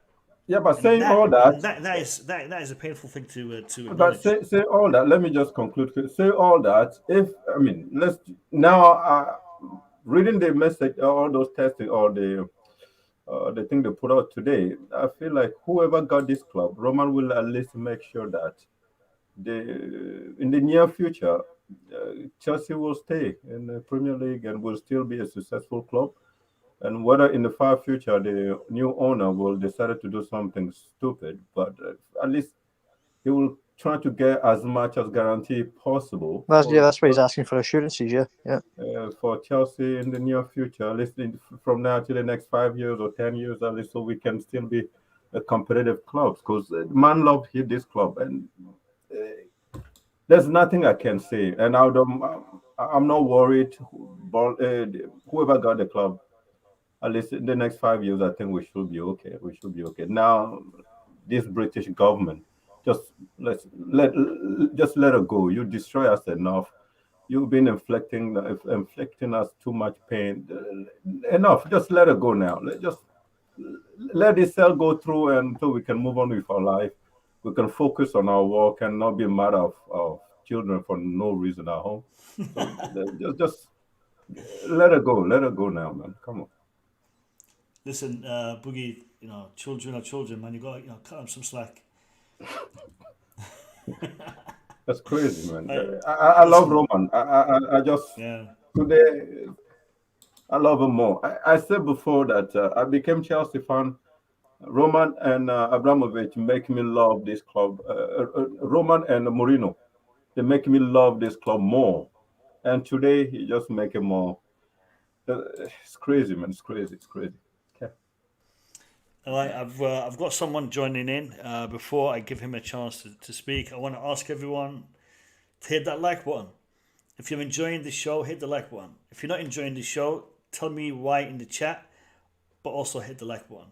Yeah, but and saying all that, that is a painful thing to but acknowledge. say all that. Let me just conclude. Say all that. If I mean, let's now reading the message, all those testing, or the thing they put out today. I feel like whoever got this club, Roman will at least make sure that in the near future, Chelsea will stay in the Premier League and will still be a successful club. And whether in the far future the new owner will decide to do something stupid, but at least he will trying to get as much as guarantee possible. That's why he's asking for assurances. Yeah. For Chelsea in the near future, at least from now to the next 5 years or 10 years, at least, so we can still be a competitive club. Because man love hit this club, and there's nothing I can say. And I'm not worried. Whoever got the club, at least in the next 5 years, I think we should be okay. We should be okay. Now, this British government, just let it go. You destroy us enough. You've been inflicting us too much pain. Enough. Just let it go now. Let this cell go through, and so we can move on with our life. We can focus on our work and not be mad of children for no reason at home. So just let it go. Let it go now, man. Come on. Listen, Boogie, children are children, man. You got to cut them some slack. That's crazy, man. I, I love listen, Roman. I just yeah. today I love him more. I said before that I became Chelsea fan. Roman and Abramovich make me love this club. Roman and Mourinho, they make me love this club more. And today he just make it more. It's crazy, man. It's crazy. It's crazy. Okay. All right, I've got someone joining in. Before I give him a chance to speak, I want to ask everyone to hit that like button. If you're enjoying the show, hit the like button. If you're not enjoying the show, tell me why in the chat, but also hit the like button.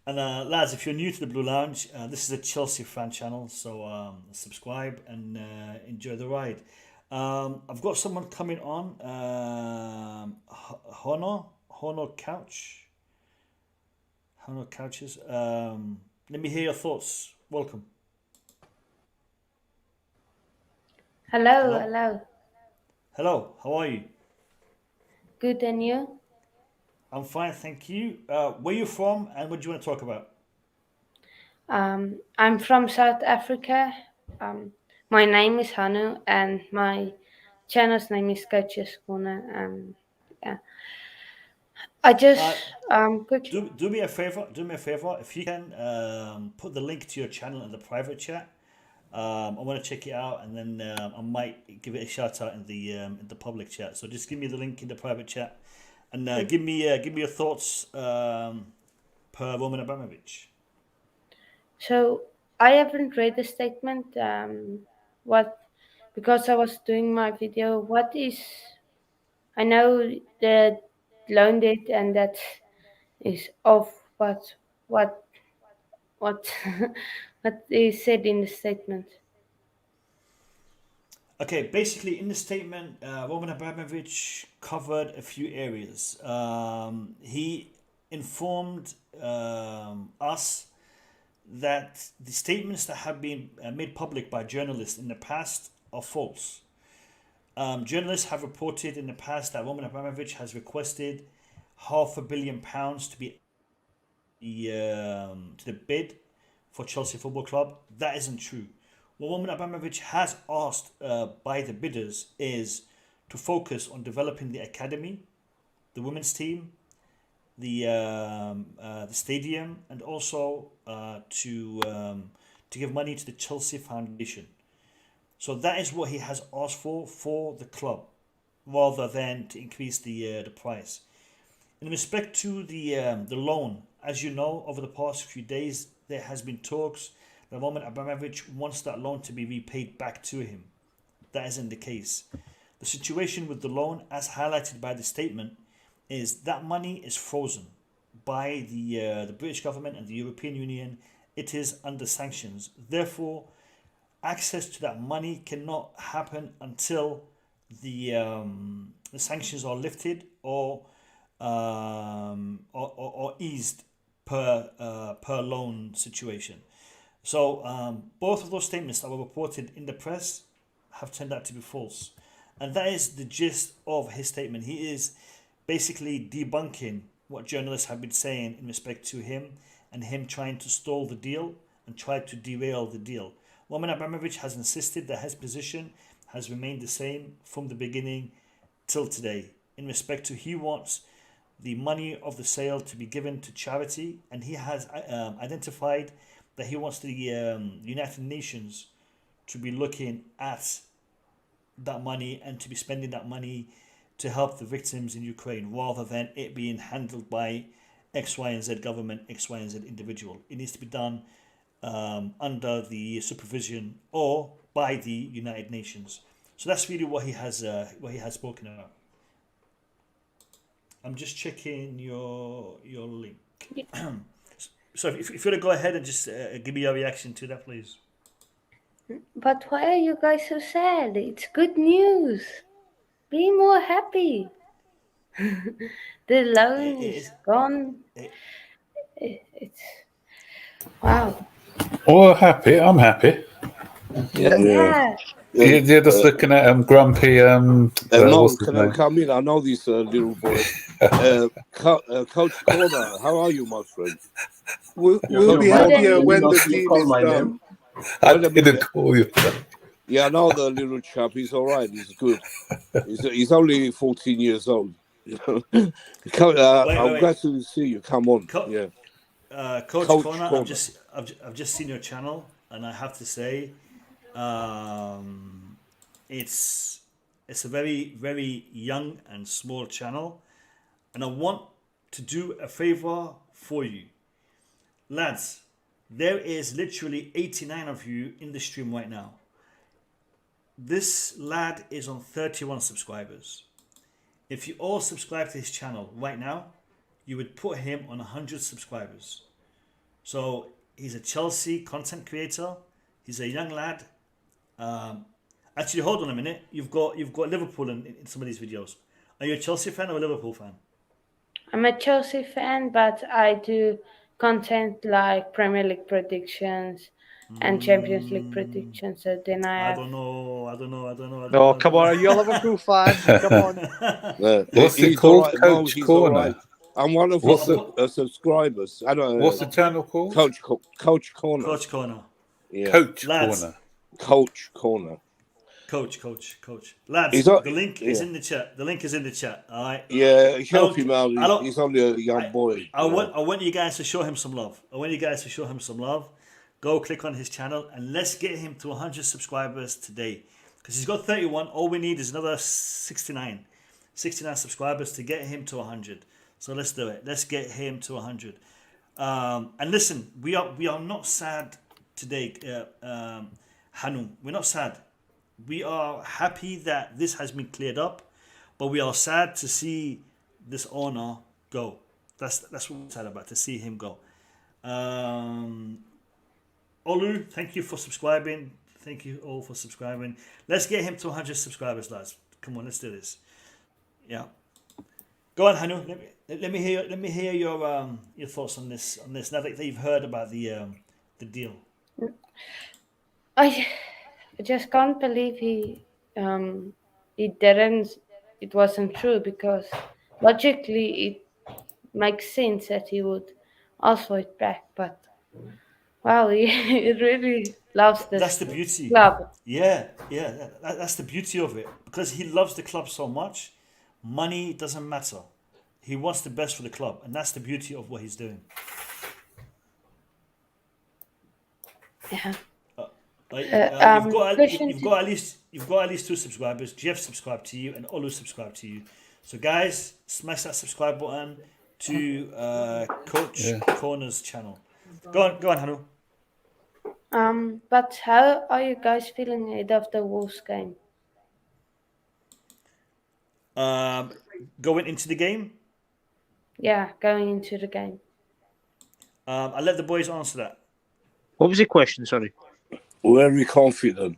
And, lads, if you're new to the Blue Lounge, this is a Chelsea fan channel, so subscribe and enjoy the ride. I've got someone coming on, Honor Couches. Let me hear your thoughts. Welcome. Hello. Hello, how are you? Good, and you? I'm fine, thank you. Where you from and what do you want to talk about? I'm from South Africa. My name is Hanu, and my channel's name is Coach's Corner. Yeah. I just quickly. Do me a favor. Do me a favor. If you can put the link to your channel in the private chat, I want to check it out, and then I might give it a shout out in the public chat. So just give me the link in the private chat, and give me your thoughts per Roman Abramovich. So I haven't read the statement. Because I was doing my video. What is? I know the loan debt, and that is off. But what what what is said in the statement? Okay, basically in the statement, Roman Abramovich covered a few areas. He informed us that the statements that have been made public by journalists in the past are false. Journalists have reported in the past that Roman Abramovich has requested £500 million to be to the bid for Chelsea Football Club. That isn't true. What Roman Abramovich has asked by the bidders is to focus on developing the academy, the women's team, the stadium, and also to give money to the Chelsea Foundation. So that is what he has asked for the club, rather than to increase the price. In respect to the loan, as you know, over the past few days there has been talks that Roman Abramovich wants that loan to be repaid back to him. That isn't the case. The situation with the loan, as highlighted by the statement, is that money is frozen by the British government and the European Union. It is under sanctions. Therefore, access to that money cannot happen until the sanctions are lifted or eased per loan situation. So both of those statements that were reported in the press have turned out to be false, and that is the gist of his statement. He is basically debunking what journalists have been saying in respect to him and him trying to stall the deal and try to derail the deal. Roman Abramovich has insisted that his position has remained the same from the beginning till today in respect to he wants the money of the sale to be given to charity, and he has identified that he wants the United Nations to be looking at that money and to be spending that money to help the victims in Ukraine rather than it being handled by X, Y, and Z government, X, Y, and Z individual. It needs to be done under the supervision or by the United Nations. So that's really what he has spoken about. I'm just checking your link. So if you want to go ahead and just give me your reaction to that, please. But why are you guys so sad? It's good news. Be more happy. The loan is gone. It's wow. Oh, happy. I'm happy. Yeah. You're just looking at grumpy. Mo, what's his can I name? come in? I know this little boy. Coach Corner, how are you, my friend? We'll be happier when the deal is done. I didn't call you. Yeah, I know the little chap. He's all right. He's good. He's only 14 years old. I'm glad to see you. Come on. Coach Corner, I've just seen your channel, and I have to say, it's a very, very young and small channel, and I want to do a favor for you, lads. There is literally 89 of you in the stream right now. This lad is on 31 subscribers. If you all subscribe to his channel right now, you would put him on 100 subscribers. So he's a Chelsea content creator. He's a young lad. Actually, hold on a minute. You've got Liverpool in some of these videos. Are you a Chelsea fan or a Liverpool fan? I'm a Chelsea fan, but I do content like Premier League predictions and Champions League predictions. So then I don't know. Oh, come on. Are you a Liverpool fan? Come on. What's it called? Right. Coach Corner. Right. I'm one of his subscribers. I don't know. What's the channel called? Coach Corner. Coach Corner. Yeah. Coach Lads. Corner. Coach Corner. Coach. Lads, the link is in the chat. The link is in the chat. All right. Yeah, help him out. He's only a young boy. I want you guys to show him some love. Go click on his channel and let's get him to 100 subscribers today. Because he's got 31. All we need is another 69 subscribers to get him to 100. So let's do it. Let's get him to 100. And listen, we are not sad today, Hanu. We're not sad. We are happy that this has been cleared up, but we are sad to see this owner go. That's what we're sad about, to see him go. Olu, thank you for subscribing. Thank you all for subscribing. Let's get him to 100 subscribers, lads. Come on, let's do this. Yeah. Go on, Hanu. Let me hear your thoughts on this. Now that you've heard about the deal. I just can't believe he didn't. It wasn't true, because logically it makes sense that he would ask for it back. But wow, he really loves this. That's the beauty. Club. Yeah. That's the beauty of it, because he loves the club so much. Money doesn't matter. He wants the best for the club, and that's the beauty of what he's doing. Yeah. You've got at least 2 subscribers. Jeff subscribed to you and Olu subscribed to you. So guys, smash that subscribe button to Coach Corner's channel. Go on, Hanu. But how are you guys feeling ahead of the Wolves game? Going into the game? Yeah, going into the game. I'll let the boys answer that. What was the question? Sorry. We're very confident.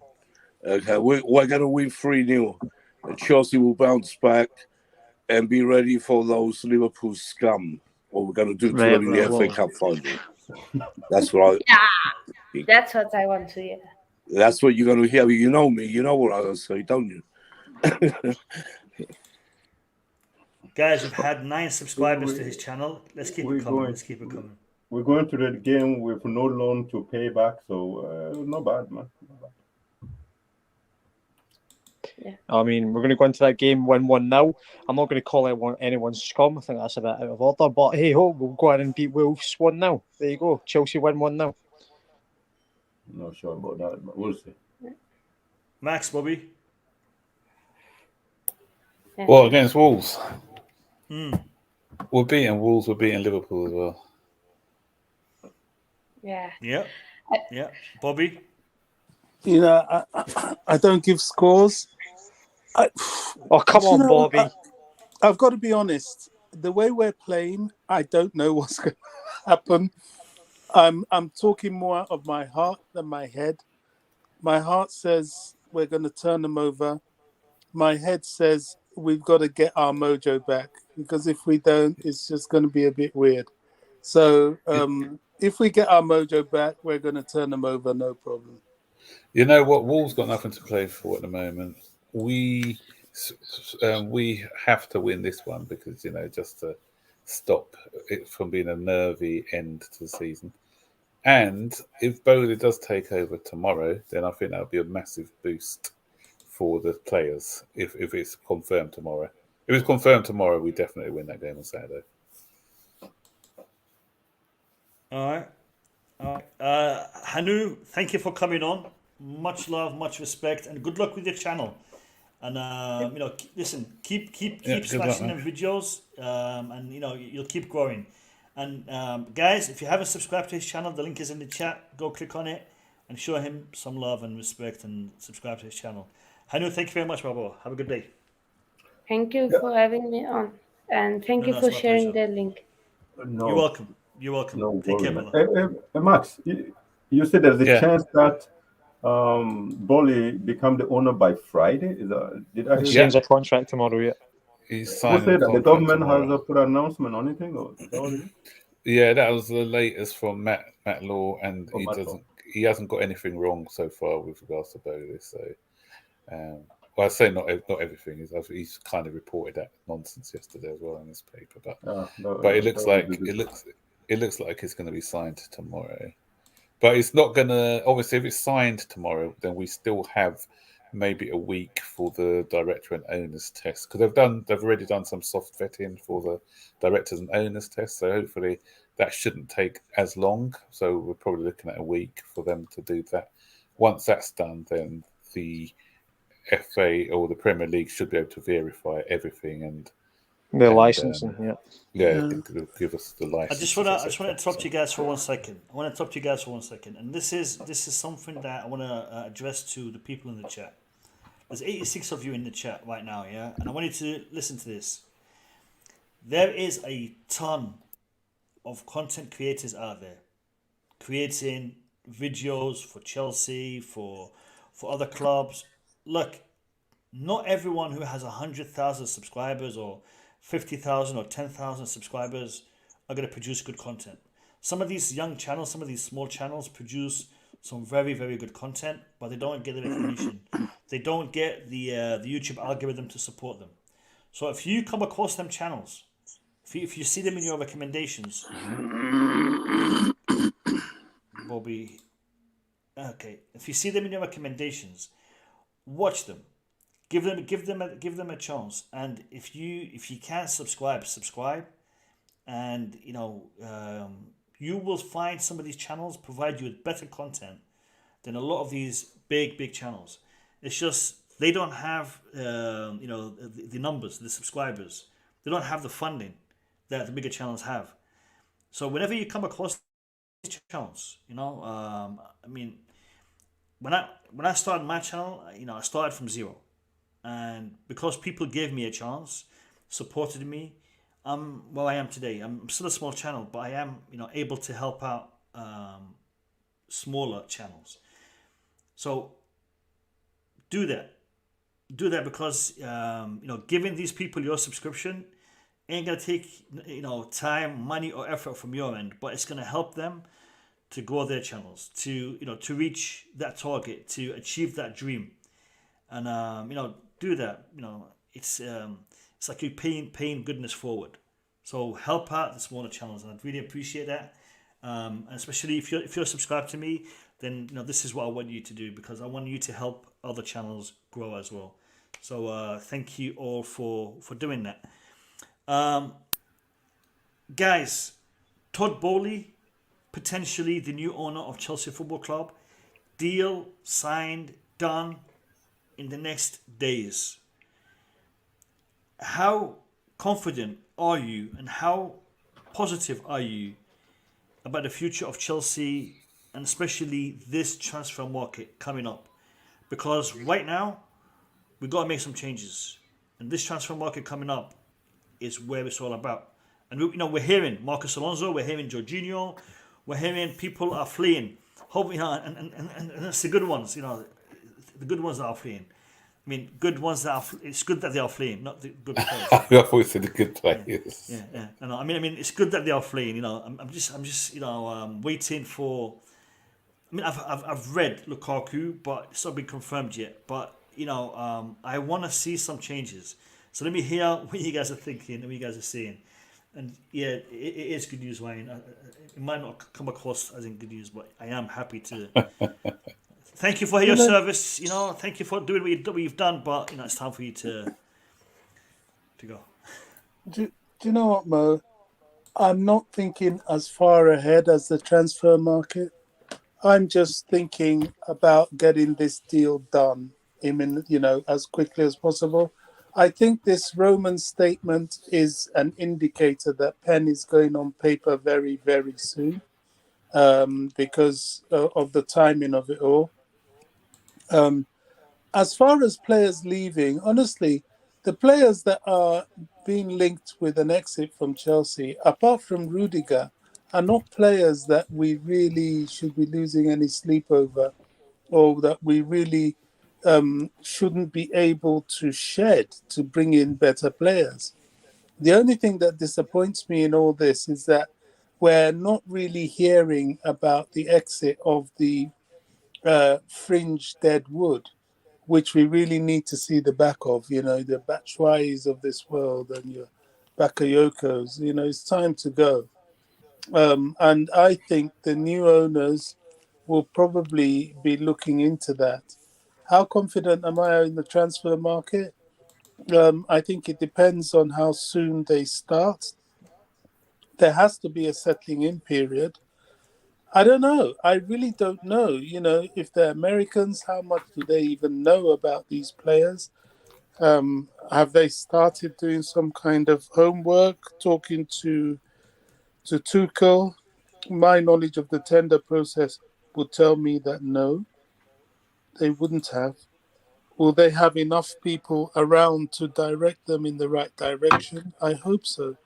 Okay, we're going to win 3-0. Chelsea will bounce back and be ready for those Liverpool scum. What we're going to do to them in the FA Cup final. That's what That's what I want to hear. That's what you're going to hear. You know me. You know what I say, don't you? Guys, we've had 9 subscribers to his channel. Let's keep it coming. We're going to the game with no loan to pay back, so not bad, man. Yeah. I mean, we're going to go into that game 1-1 now. I'm not going to call anyone scum. I think that's a bit out of order. But hey ho, we'll go ahead and beat Wolves 1-0. There you go. Chelsea win 1-0. Not sure about that, but we'll see. Max, Bobby. Well, against Wolves. Hmm. We're beating Wolves. We're beating Liverpool as well. Yeah. Yeah. Bobby. You know, I don't give scores. Oh, come Do you on, know, Bobby. I've got to be honest. The way we're playing, I don't know what's going to happen. I'm talking more out of my heart than my head. My heart says we're going to turn them over. My head says we've got to get our mojo back, because if we don't, it's just going to be a bit weird. So if we get our mojo back, we're going to turn them over, no problem. You know what? Wolves got nothing to play for at the moment. We have to win this one because, you know, just to stop it from being a nervy end to the season. And if Bowley does take over tomorrow, then I think that'll be a massive boost for the players if it's confirmed tomorrow. If it's confirmed tomorrow, we definitely win that game on Saturday. All right. Hanu, thank you for coming on. Much love, much respect, and good luck with your channel. And you know, listen, keep Yeah, good luck, smashing man. them videos, and you know you'll keep growing. And guys, if you haven't subscribed to his channel, the link is in the chat. Go click on it and show him some love and respect, and subscribe to his channel. Hanu, thank you very much, Babo. Have a good day. Thank you for having me on, and thank you No, for it's my sharing pleasure. the link. You're No, welcome. You're welcome. no Take worry, care, man. brother. Max, you said there's a Yeah. chance that Bolly become the owner by Friday. Did I hear Signs that? a contract tomorrow, yeah. He's Who signing the said that? The contract government tomorrow. has put an announcement on anything, or is that what it is? Yeah, that was the latest from Matt Law, and Oh, Matt Law. he hasn't got anything wrong so far with regards to Bowley. So, well, I say not everything. He's kind of reported that nonsense yesterday as well in his paper, but it looks like it looks like it's going to be signed tomorrow. But it's not going to. Obviously, if it's signed tomorrow, then we still have maybe a week for the director and owners test, because they've already done some soft vetting for the directors and owners test. So hopefully that shouldn't take as long. So we're probably looking at a week for them to do that. Once that's done, then the FA or the Premier League should be able to verify everything and The licensing, yeah. give us the license. I just want to interrupt you guys for 1 second. I want to interrupt you guys for 1 second, and this is something that I want to address to the people in the chat. There's 86 of you in the chat right now, yeah, and I want you to listen to this. There is a ton of content creators out there creating videos for Chelsea, for other clubs. Look, not everyone who has 100,000 subscribers or 50,000 or 10,000 subscribers are going to produce good content. Some of these young channels, some of these small channels produce some very, very good content, but they don't get the recognition. They don't get the YouTube algorithm to support them. So if you come across them channels, if you see them in your recommendations, Bobby, okay, if you see them in your recommendations, watch them. Give them a chance, and if you can subscribe, and you know you will find some of these channels provide you with better content than a lot of these big channels. It's just they don't have you know the numbers, the subscribers. They don't have the funding that the bigger channels have. So whenever you come across these channels, you know, I mean, when I started my channel, you know, I started from zero. And because people gave me a chance, supported me, I'm where I am today. I'm still a small channel, but I am, you know, able to help out smaller channels. So do that because you know, giving these people your subscription ain't gonna take, you know, time, money, or effort from your end, but it's gonna help them to grow their channels, to, you know, to reach that target, to achieve that dream. And you know, do that. You know, it's like you're paying goodness forward. So help out the smaller channels, and I'd really appreciate that. And especially if you're subscribed to me, then you know this is what I want you to do, because I want you to help other channels grow as well. So thank you all for doing that. Guys, Todd Bowley, potentially the new owner of Chelsea Football Club. deal signed, done in the next days. How confident are you and how positive are you about the future of Chelsea and especially this transfer market coming up? Because right now, we've got to make some changes. And this transfer market coming up is where it's all about. And we're hearing Marcus Alonso, we're hearing Jorginho, we're hearing people are fleeing. Hopefully, and it's the good ones, the good ones that are fleeing. I mean, good ones that are. It's good that they are fleeing, not the good players. I thought you said the good players. Yeah. No, I mean, it's good that they are fleeing. I'm just, waiting for. I mean, I've read Lukaku, but it's not been confirmed yet. But I want to see some changes. So let me hear what you guys are thinking and what you guys are seeing. And yeah, it is good news, Wayne. It might not come across as in good news, but I am happy to. Thank you for your service. Thank you for doing what you've done. But it's time for you to go. Do you know what, Mo? I'm not thinking as far ahead as the transfer market. I'm just thinking about getting this deal done, as quickly as possible. I think this Roman statement is an indicator that pen is going on paper very, very soon, because of the timing of it all. As far as players leaving, honestly, the players that are being linked with an exit from Chelsea, apart from Rudiger, are not players that we really should be losing any sleep over, or that we really shouldn't be able to shed to bring in better players. The only thing that disappoints me in all this is that we're not really hearing about the exit of the fringe dead wood, which we really need to see the back of, the Batshuayis of this world and your Bakayokos. It's time to go. And I think the new owners will probably be looking into that. How confident am I in the transfer market? I think it depends on how soon they start. There has to be a settling in period. I don't know. I really don't know. If they're Americans, how much do they even know about these players? Have they started doing some kind of homework, talking to Tuchel? My knowledge of the tender process would tell me that no, they wouldn't have. Will they have enough people around to direct them in the right direction? I hope so.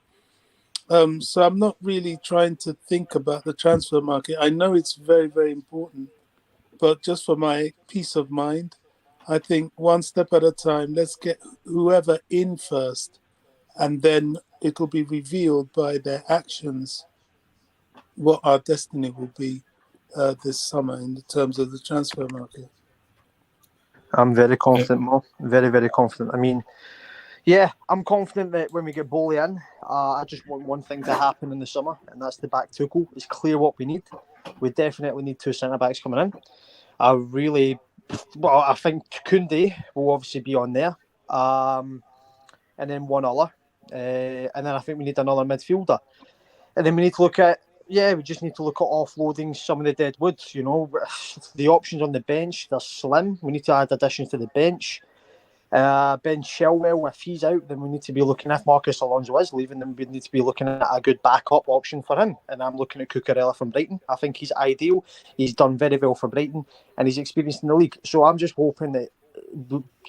So I'm not really trying to think about the transfer market. I know it's very, very important, but just for my peace of mind, I think one step at a time, let's get whoever in first, and then it will be revealed by their actions what our destiny will be this summer in terms of the transfer market. I'm very confident, Mo. Very, very confident. I mean, yeah, I'm confident that when we get Bowley in, I just want one thing to happen in the summer, and that's the back Tuchel. It's clear what we need. We definitely need two centre-backs coming in. I think Koundé will obviously be on there. And then one other. And then I think we need another midfielder. And then we need to look at, we just need to look at offloading some of the dead wood. The options on the bench, they're slim. We need to add additions to the bench. Ben Chilwell, if he's out, then we need to be looking, if Marcus Alonso is leaving, then we need to be looking at a good backup option for him. And I'm looking at Cucurella from Brighton. I think he's ideal. He's done very well for Brighton and he's experienced in the league. So I'm just hoping that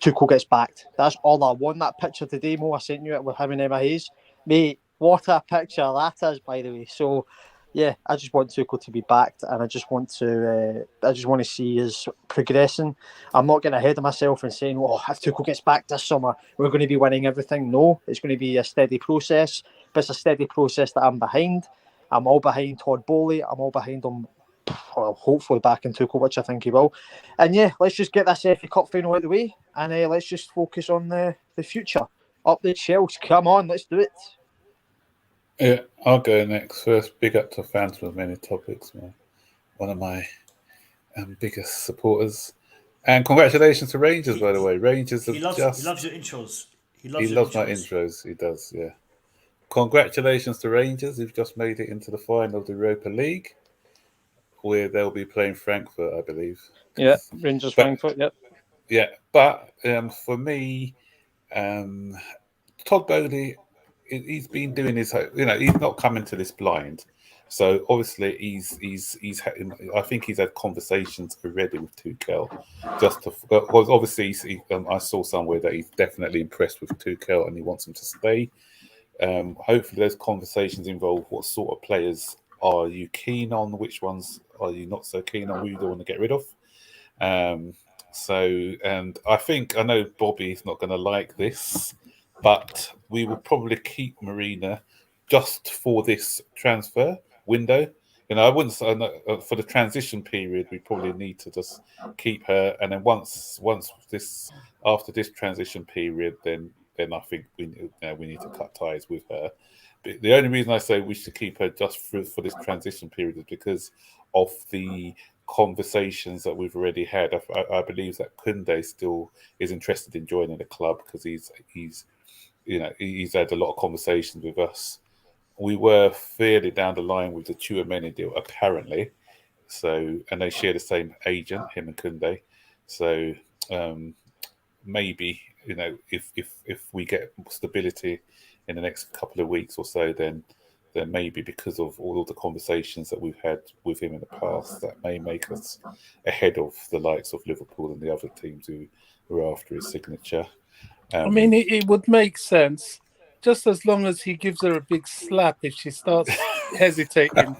Tuchel gets backed. That's all I want. That picture today, Mo, I sent you it with him and Emma Hayes. Mate, what a picture that is, by the way. So yeah, I just want Tuchel to be backed, and I just want to see us progressing. I'm not getting ahead of myself and saying, "Oh, if Tuchel gets backed this summer, we're going to be winning everything." No, it's going to be a steady process, but it's a steady process that I'm behind. I'm all behind Todd Bowley. I'm all behind him. Well, hopefully back in Tuchel, which I think he will. And yeah, let's just get this FA Cup final out of the way, and let's just focus on the future. Up the Chelsea, come on, let's do it. Yeah, I'll go next. First, big up to fans with many topics, man. One of my biggest supporters. And congratulations to Rangers, by the way. Rangers he loves your intros. He loves my intros. He does, yeah. Congratulations to Rangers, who've just made it into the final of the Europa League. where they'll be playing Frankfurt, I believe. Yeah, Rangers Frankfurt. Yep. Yeah, but for me, Todd Bowley, he's been doing his, he's not coming to this blind. So obviously he's I think he's had conversations already with Tuchel, just to, because obviously I saw somewhere that he's definitely impressed with Tuchel and he wants him to stay. Hopefully those conversations involve what sort of players are you keen on, which ones are you not so keen on, who you don't want to get rid of. And I know Bobby's not going to like this, but we will probably keep Marina just for this transfer window. I wouldn't say for the transition period. We probably need to just keep her, and then after this transition period, then I think we need to cut ties with her. But the only reason I say we should keep her just for this transition period is because of the conversations that we've already had. I believe that Koundé still is interested in joining the club because he's had a lot of conversations with us. We were fairly down the line with the Tchouaméni deal, apparently. So, and they share the same agent, him and Koundé. So, maybe if we get stability in the next couple of weeks or so, then maybe because of all of the conversations that we've had with him in the past, that may make us ahead of the likes of Liverpool and the other teams who are after his signature. I mean, it would make sense, just as long as he gives her a big slap if she starts hesitating.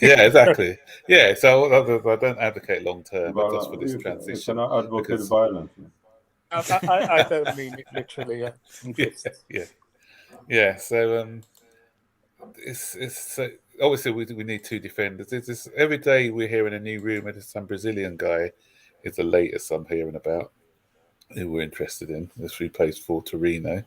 Yeah, exactly. Yeah, so I don't advocate long term, but just for this transition. You cannot advocate violence. I don't mean it literally. Yeah. So it's obviously we need two defenders. It's every day we're hearing a new rumor that some Brazilian guy is the latest I'm hearing about who we're interested in. This replays for Torino.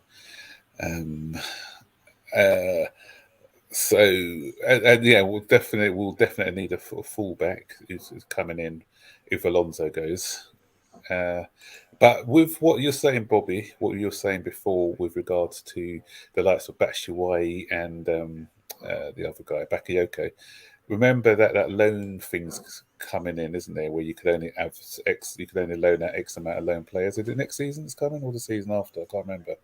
So yeah, we'll definitely need a fullback who's coming in if Alonso goes. But with what you're saying, Bobby, what you were saying before with regards to the likes of Batshuayi and the other guy, Bakayoko, remember that loan thing's coming in, isn't there? Where you could only loan out X amount of loan players. Is it next season it's coming or the season after? I can't remember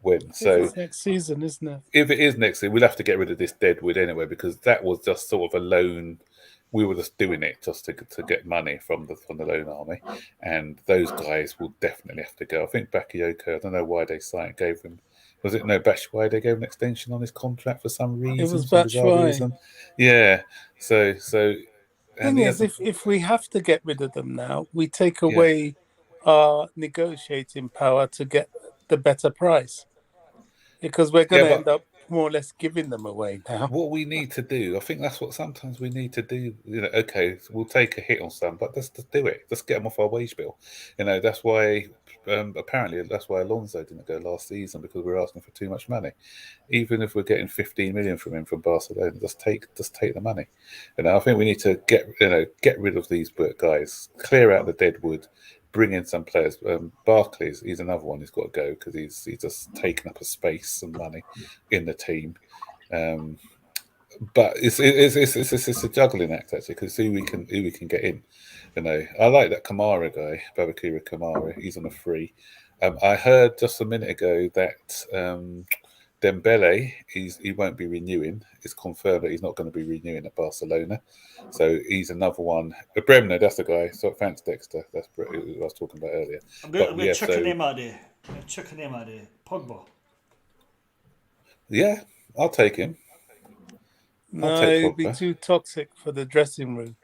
when. So it's next season, isn't it? If it is next season, we'll have to get rid of this Deadwood anyway, because that was just sort of a loan. We were just doing it just to get money from the loan army, and those guys will definitely have to go. I think Bakayoko, I don't know why they gave him. Was it Batshuayi? They gave an extension on his contract for some reason. It was Batshuayi. Yeah. So thing is, if we have to get rid of them now, we take away our negotiating power to get the better price, because we're going to end up more or less giving them away now. What we need to do, I think that's what sometimes we need to do. Okay, we'll take a hit on some, but let's just do it. Let's get them off our wage bill. That's why apparently that's why Alonso didn't go last season, because we're asking for too much money. Even if we're getting 15 million from him from Barcelona, just take the money. I think we need to get rid of these guys, clear out the deadwood, bring in some players. Barclays, he's another one who's got to go because he's just taken up a space and money in the team. But it's a juggling act actually, because who we can get in. I like that Kamara guy, Babakira Kamara. He's on a free. I heard just a minute ago that Dembele he won't be renewing. It's confirmed that he's not going to be renewing at Barcelona. So he's another one. Bremner, that's the guy. So thanks, Dexter. That's who I was talking about earlier. I'm going to check a name out there. Pogba. Yeah, I'll take him. No, it'd be too toxic for the dressing room.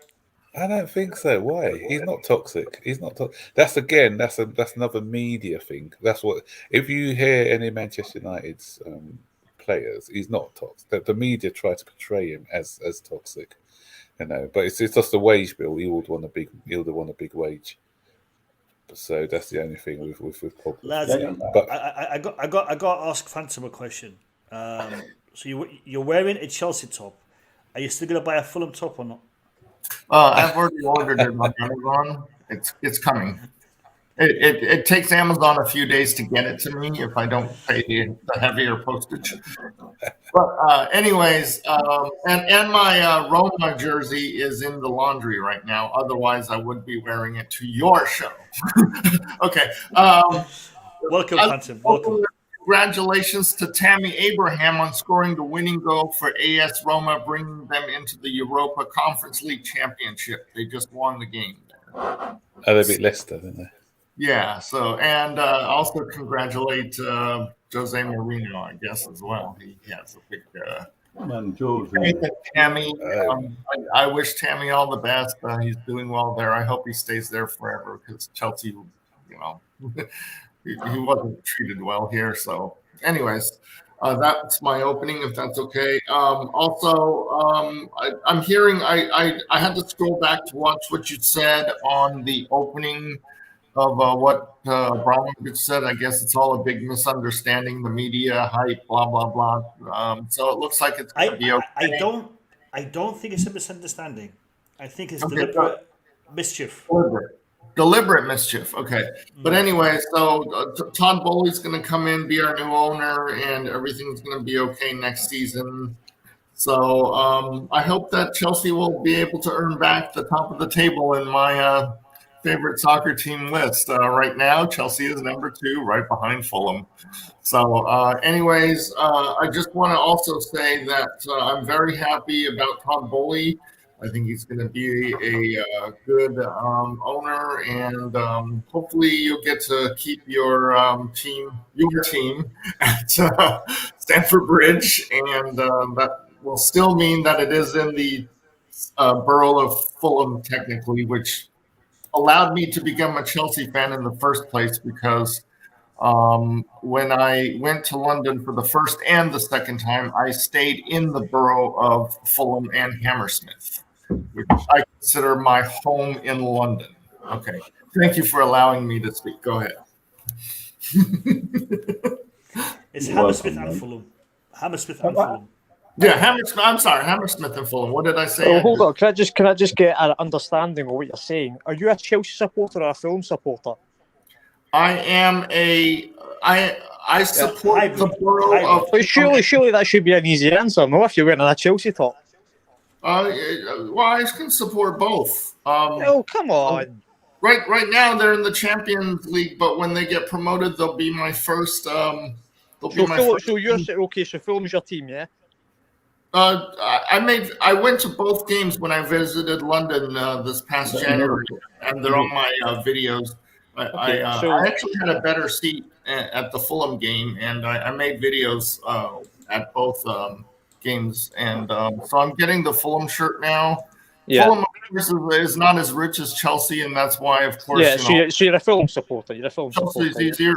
I don't think so. Why? He's not toxic. He's not. That's another media thing. That's what. If you hear any Manchester United's players, he's not toxic. The media try to portray him as toxic, But it's just a wage bill. He would want a big wage. So that's the only thing with Pogba. Lads, but I got to ask Phantom a question. So you're wearing a Chelsea top. Are you still gonna buy a Fulham top or not? I've already ordered it on Amazon. It's coming. It takes Amazon a few days to get it to me if I don't pay the heavier postage. But anyways, and my Roma jersey is in the laundry right now. Otherwise, I would be wearing it to your show. Okay. Welcome, Phantom. Welcome. Congratulations to Tammy Abraham on scoring the winning goal for AS Roma, bringing them into the Europa Conference League Championship. They just won the game there. Oh, they beat Leicester, didn't they? Yeah. So, and also congratulate Jose Mourinho, I guess, as well. He has a big. Tammy, I wish Tammy all the best. He's doing well there. I hope he stays there forever because Chelsea, you know, he wasn't treated well here. So, anyways, that's my opening, if that's okay. Also, I'm hearing I had to scroll back to watch what you said on the opening of what Abramovich said. I guess it's all a big misunderstanding. The media hype, blah blah blah. So it looks like it's going to be okay. I don't think it's a misunderstanding. I think it's deliberate mischief. Deliberate mischief. Okay, but anyway, so Todd Bowley's going to come in, be our new owner, and everything's going to be okay next season. So I hope that Chelsea will be able to earn back the top of the table in my favorite soccer team list. Right now, Chelsea is number 2, right behind Fulham. So anyways, I just want to also say that I'm very happy about Todd Bowley. I think he's going to be a good owner, and hopefully you'll get to keep your team at Stamford Bridge, and that will still mean that it is in the borough of Fulham, technically, which allowed me to become a Chelsea fan in the first place, because when I went to London for the first and the second time, I stayed in the borough of Fulham and Hammersmith, which I consider my home in London. Okay. Thank you for allowing me to speak. Go ahead. It's Hammersmith and Fulham. Hammersmith and Fulham. Yeah, Hammersmith. I'm sorry, Hammersmith and Fulham. What did I say? Oh, hold on. Can I just get an understanding of what you're saying? Are you a Chelsea supporter or a Fulham supporter? I am I support the borough of. But surely that should be an easy answer, no? If you're wearing a Chelsea top. Well, I can support both. Oh, come on. Right now they're in the Champions League, but when they get promoted, they'll be my first. So you're okay. So Fulham's your team, yeah? I went to both games when I visited London this past January, and they're on my videos. I actually had a better seat at the Fulham game, and I made videos at both games, and so I'm getting the Fulham shirt now. Yeah. Fulham, of course, is not as rich as Chelsea, and that's why, of course, so you're a Fulham supporter. You're a Fulham Chelsea's supporter. Easier.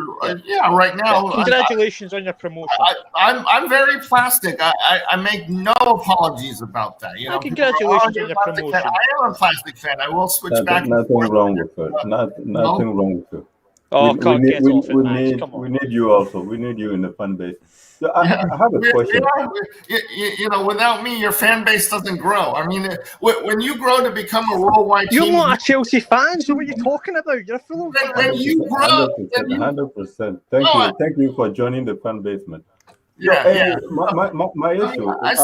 Right now. Congratulations on your promotion. I'm very plastic. I make no apologies about that. Congratulations on your promotion. Fan. I am a plastic fan. I will switch back. Nothing wrong with it. Nothing wrong with it. Oh, we need you also. We need you in the fan base. So I have a question. Without me, your fan base doesn't grow. I mean, when you grow to become a worldwide team, you're not a Chelsea fan. So what are you talking about? You're a Fulham fan. When you grow, 100%. Thank you for joining the fan base, man. My issue. I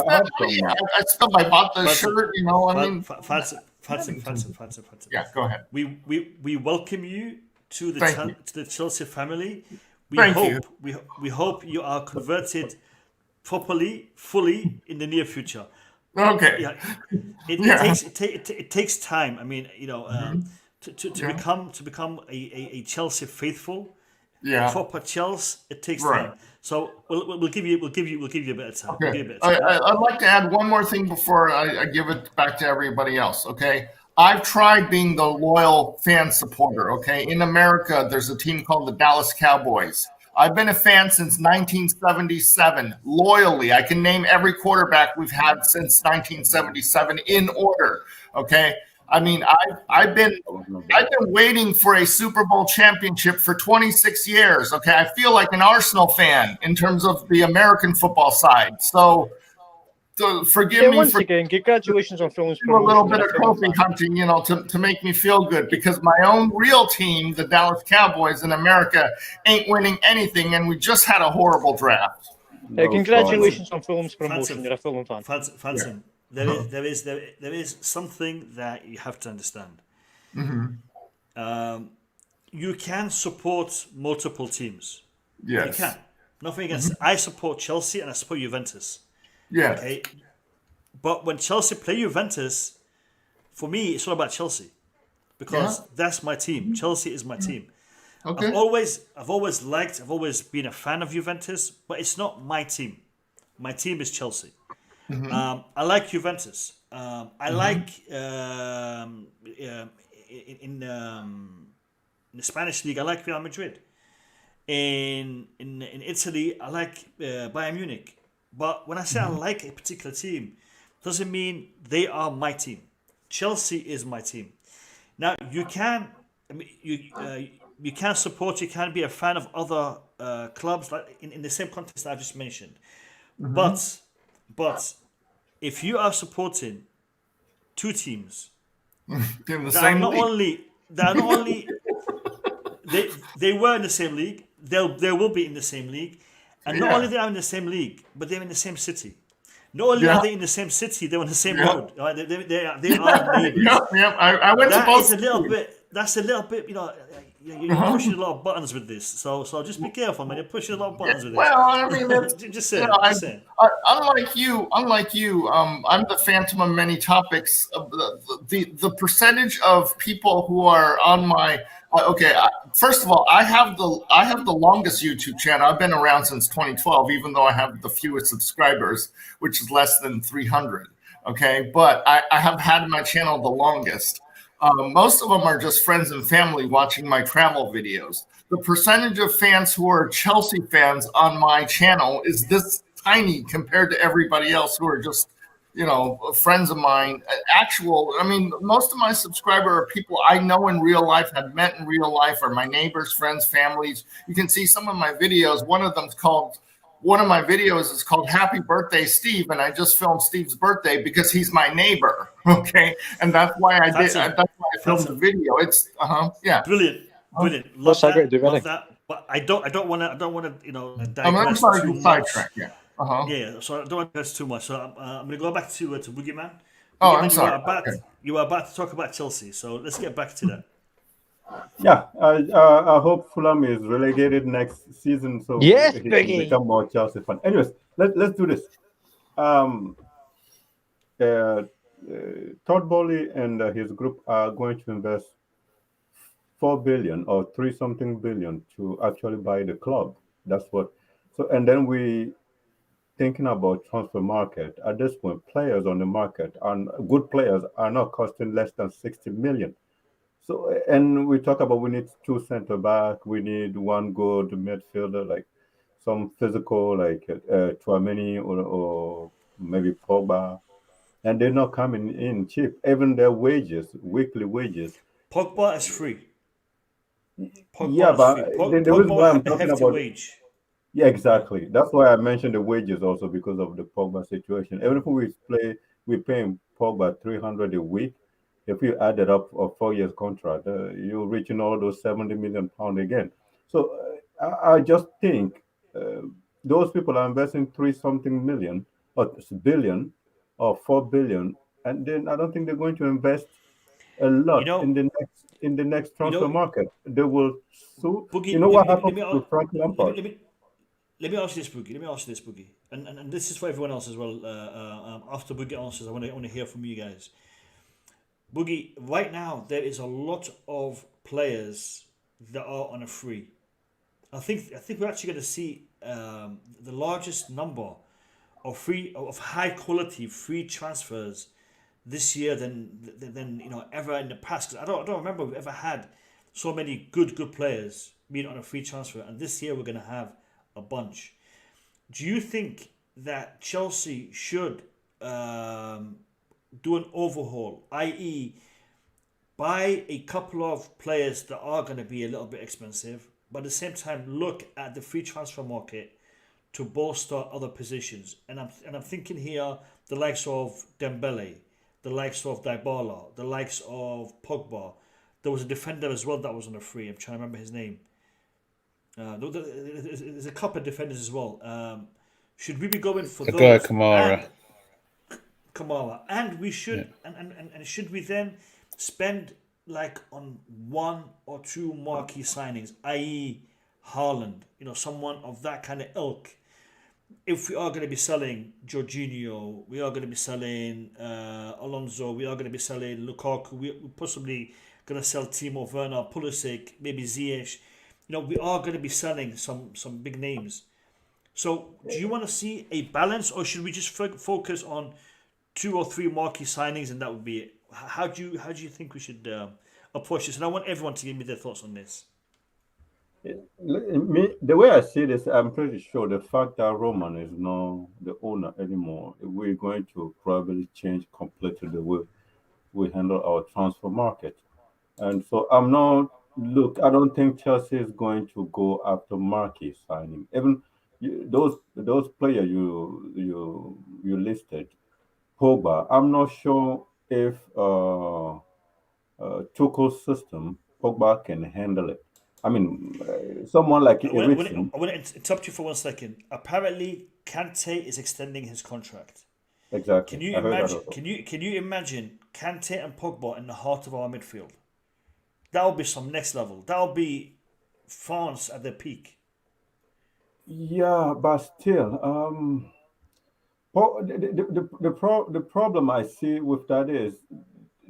bought the shirt. Fancy. Yeah, go ahead. We welcome you to the Chelsea family. We hope you are converted properly, fully in the near future. Okay. Yeah, it takes time. I mean, to become a Chelsea faithful, proper Chelsea. It takes time. So we'll give you a bit of time. Okay. I'd like to add one more thing before I give it back to everybody else. Okay. I've tried being the loyal fan supporter, okay? In America, there's a team called the Dallas Cowboys. I've been a fan since 1977, loyally. I can name every quarterback we've had since 1977 in order, okay? I mean, I've been waiting for a Super Bowl championship for 26 years, okay? I feel like an Arsenal fan in terms of the American football side. So forgive Yeah, me once for again, congratulations on Fulham's do a little promotion. bit You're a of Fulham trophy fan. hunting, to make me feel good, because my own real team, the Dallas Cowboys in America, ain't winning anything, and we just had a horrible draft. Hey, No congratulations on Fulham's promotion. Francis, You're a Fulham fan. Francis, there is something that you have to understand. You can support multiple teams. Yes. You can. Nothing against. I support Chelsea and I support Juventus. Yes. Okay, but when Chelsea play Juventus, for me, it's all about Chelsea because that's my team. Chelsea is my team. Okay. I've always been a fan of Juventus, but it's not my team. My team is Chelsea. I like Juventus. I like in the Spanish league. I like Real Madrid. In Italy, I like Bayern Munich. But when I say I like a particular team, doesn't mean they are my team. Chelsea is my team. Now you can, you can support. You can be a fan of other clubs, like in the same context that I just mentioned. But if you are supporting two teams In the that same are not league. only they were in the same league, they will be in the same league, and not only they are in the same league, but they're in the same city. Not only are they in the same city, they're on the same road. Right? They are neighbors. Yep. I went to both. That's a little bit. You're pushing a lot of buttons with this. So just be careful, man. You're pushing a lot of buttons with this. Well, I mean, just saying. unlike you, I'm the phantom of many topics. The percentage of people who are on my first of all, I have the longest YouTube channel. I've been around since 2012, even though I have the fewest subscribers, which is less than 300. Okay, but I have had my channel the longest. Most of them are just friends and family watching my travel videos. The percentage of fans who are Chelsea fans on my channel is this tiny compared to everybody else who are just, friends of mine. Most of my subscribers are people I know in real life, have met in real life, are my neighbors, friends, families. You can see some of my videos. One of my videos is called Happy Birthday, Steve, and I just filmed Steve's birthday because he's my neighbor. Okay, and that's why I filmed the video. It's brilliant. What's that got to do with it? that. But I don't want to I'm digress sorry too to much. sidetrack. Yeah. Yeah, so I don't want to digress too much. So I'm going to go back to Boogeyman. Oh, Boogeyman, I'm sorry. You were about to talk about Chelsea, so let's get back to that. Yeah, I hope Fulham is relegated next season, so Yes, he can Biggie. become more Chelsea fan. Anyways, let's do this. Todd Bowley and his group are going to invest 4 billion or 3-something billion to actually buy the club. That's what. So, and then we thinking about transfer market. At this point, players on the market and good players are not costing less than 60 million. So, and we talk about we need 2 center back, we need 1 good midfielder, like some physical, like Tchouaméni or maybe Pogba, and they're not coming in cheap. Even their wages, weekly wages. Pogba is free. Yeah, but the reason why I'm talking about wage. Yeah, exactly. That's why I mentioned the wages also because of the Pogba situation. Even if we pay Pogba 300 a week. If you add it up of 4 years contract, you're reaching all those 70 million pound again. So I just think those people are investing 3-something million or billion or 4 billion, and then I don't think they're going to invest a lot in the next transfer market. They will Boogie, what happened to Frank Lampard? Let me ask you this, Boogie. And this is for everyone else as well. After Boogie answers, I want to hear from you guys. Boogie, right now there is a lot of players that are on a free. I think we're actually going to see the largest number of high quality free transfers this year than ever in the past. Because I don't remember we've ever had so many good players being on a free transfer, and this year we're going to have a bunch. Do you think that Chelsea should do an overhaul, i.e., buy a couple of players that are going to be a little bit expensive, but at the same time look at the free transfer market to bolster other positions. And I'm thinking here the likes of Dembele, the likes of Dybala, the likes of Pogba. There was a defender as well that was on a free. I'm trying to remember his name. There's a couple of defenders as well. Should we be going for The guy those Kamara. and Kamala? And we should, Yeah. and should we then spend like on one or two marquee signings, i.e., Haaland, someone of that kind of ilk? If we are going to be selling Jorginho, we are going to be selling Alonso, we are going to be selling Lukaku, we're possibly going to sell Timo Werner, Pulisic, maybe Ziyech. We are going to be selling some big names. So, do you want to see a balance, or should we just focus on two or three marquee signings and that would be it? How do you think we should approach this? And I want everyone to give me their thoughts on this. The way I see this, I'm pretty sure the fact that Roman is not the owner anymore, we're going to probably change completely the way we handle our transfer market. And so I don't think Chelsea is going to go after marquee signing. Even those players you listed, Pogba, I'm not sure if Tuchel's system, Pogba can handle it. I mean, someone like Eriksen, I want to interrupt you for 1 second. Apparently, Kante is extending his contract. exactly. Can you I heard that imagine? also. Can you imagine Kante and Pogba in the heart of our midfield? That would be some next level. That would be France at their peak. Yeah, but still, the problem I see with that is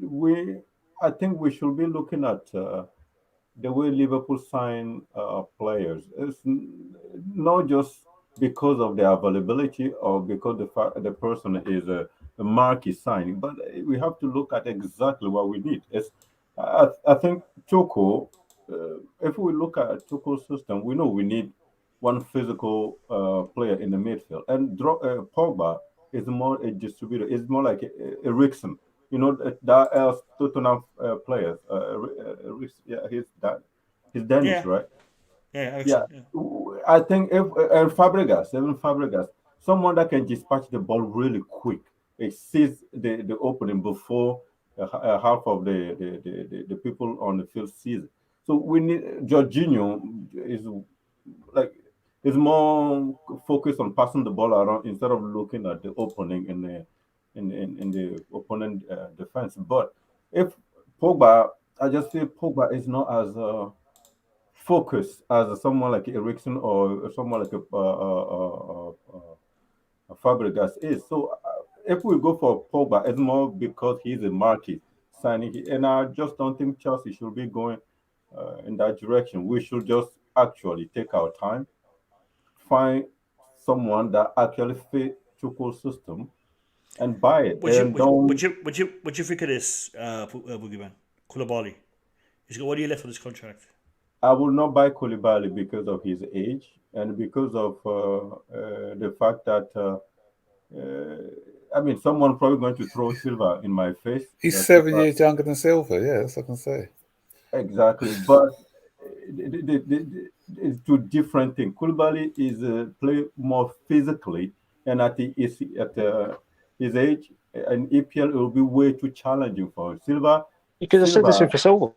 we, I think we should be looking at the way Liverpool sign players. Not just because of their availability or because the person is a marquee signing, but we have to look at exactly what we need. I think Tuchel, if we look at Tuchel's system, we know we need one physical player in the midfield, and Pogba is more a distributor. It's more like Eriksen. That else Tottenham players. Yeah, he's Danish, Yeah, right? yeah, Yeah, excellent. Yeah. I think if Fabregas, even Fabregas, someone that can dispatch the ball really quick, it sees the opening before half of the people on the field sees it. So we need Jorginho is like is more focused on passing the ball around instead of looking at the opening in the opponent defense. But if Pogba, I just feel Pogba is not as focused as someone like Ericsson or someone like a Fabregas is. So if we go for Pogba, it's more because he's a market signing, and I just don't think Chelsea should be going in that direction. We should just actually take our time, find someone that actually fit Tuchel's system, and buy it. Would you And would you don't. would you would you would you think of this, Boogeyman? Koulibaly. He's got 1 year left on his contract. I will not buy Koulibaly because of his age and because of the fact that I mean, someone probably going to throw silver in my face. He's That 7 years younger than Silva. Yeah, that's what I can say. exactly, but it's two different things. Koulibaly is play more physically, and at his age, an EPL will be way too challenging for him. You could have said the same for Silva.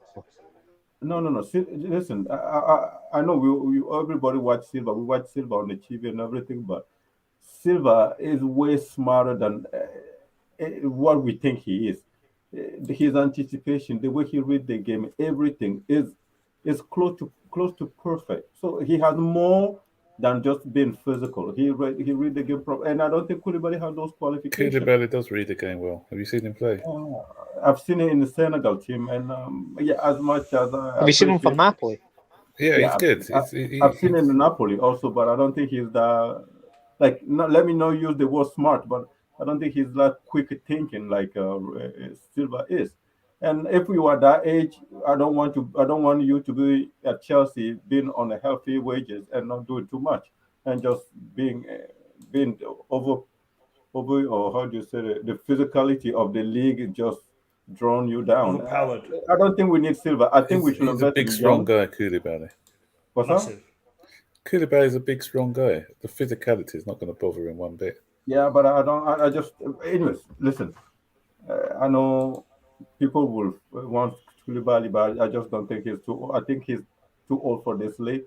No, no, no. Listen, I know everybody watch Silva. We watch Silva on the TV and everything, but Silva is way smarter than what we think he is. His anticipation, the way he read the game, everything is close to perfect. So he has more than just being physical. He read the game properly, and I don't think Koulibaly has those qualifications. Koulibaly does read the game well. Have you seen him play? I've seen it in the Senegal team, and yeah, as much as I Have you seen him for appreciate, Napoli? Yeah, yeah, he's good. I've seen him in Napoli also, but I don't think he's the like. Not, let me not use the word smart, but I don't think he's that quick thinking like Silva is. And if we were that age, I don't want you to be at Chelsea being on a healthy wages and not doing too much and just being over, or how do you say the physicality of the league just drawn you down. Overpowered. I don't think we need Silva. I think we should he's a invest big, in strong young. guy, Koulibaly. What's that? Massive. Koulibaly is a big, strong guy. The physicality is not going to bother him one bit. Yeah, but I don't. I just. Anyways, listen. I know people will want Koulibaly, but I just don't think he's too. I think he's too old for this league.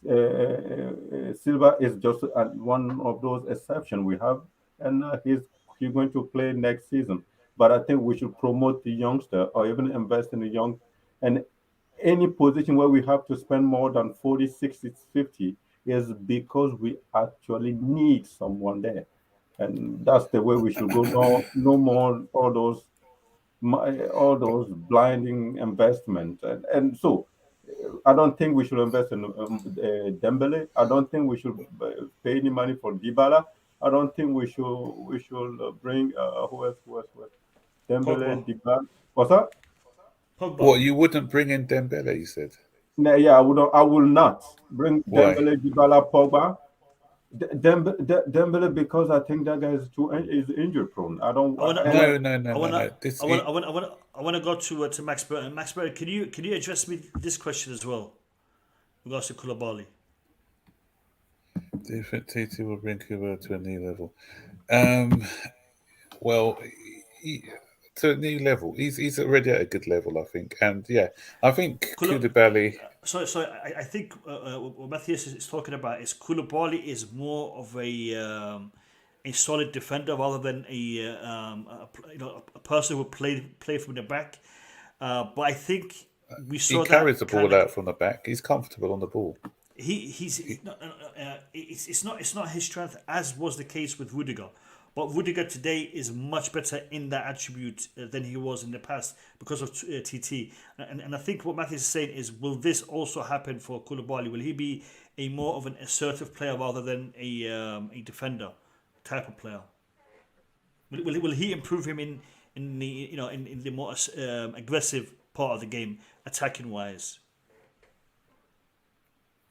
Silva is just one of those exceptions we have, and he's going to play next season. But I think we should promote the youngster, or even invest in the young. And any position where we have to spend more than 40, 60, 50 is because we actually need someone there, and that's the way we should go. No more all those blinding investment, and so I don't think we should invest in Dembele. I don't think we should pay any money for Dybala. I don't think we should bring who else? Pogba. Dembele, Dybala. What's that? Pogba. What, you wouldn't bring in Dembele, you said? No, yeah, I will not bring Why? Dembele, Dybala, Pogba. Dembele, because I think that guy is injury prone. I don't. I wanna, I And wanna, No. I wanna, This I wanna, I wanna, I wanna, I wanna go to Max Burton. Max Burton, can you address me this question as well? In regards to Koulibaly. different TT will bring Cuba to a new level. Well, he, to a new level. He's already at a good level, I think. And yeah, I think Koulibaly. So I think what Matthias is talking about is Koulibaly is more of a solid defender rather than a person who play from the back. But I think we He saw carries that the ball out from the back. He's comfortable on the ball. It's not his strength, as was the case with Rudiger. But Rudiger today is much better in that attribute than he was in the past because of TT. And I think what Matthew is saying is, will this also happen for Koulibaly? Will he be a more of an assertive player rather than a defender type of player? Will he improve him in the more aggressive part of the game, attacking wise?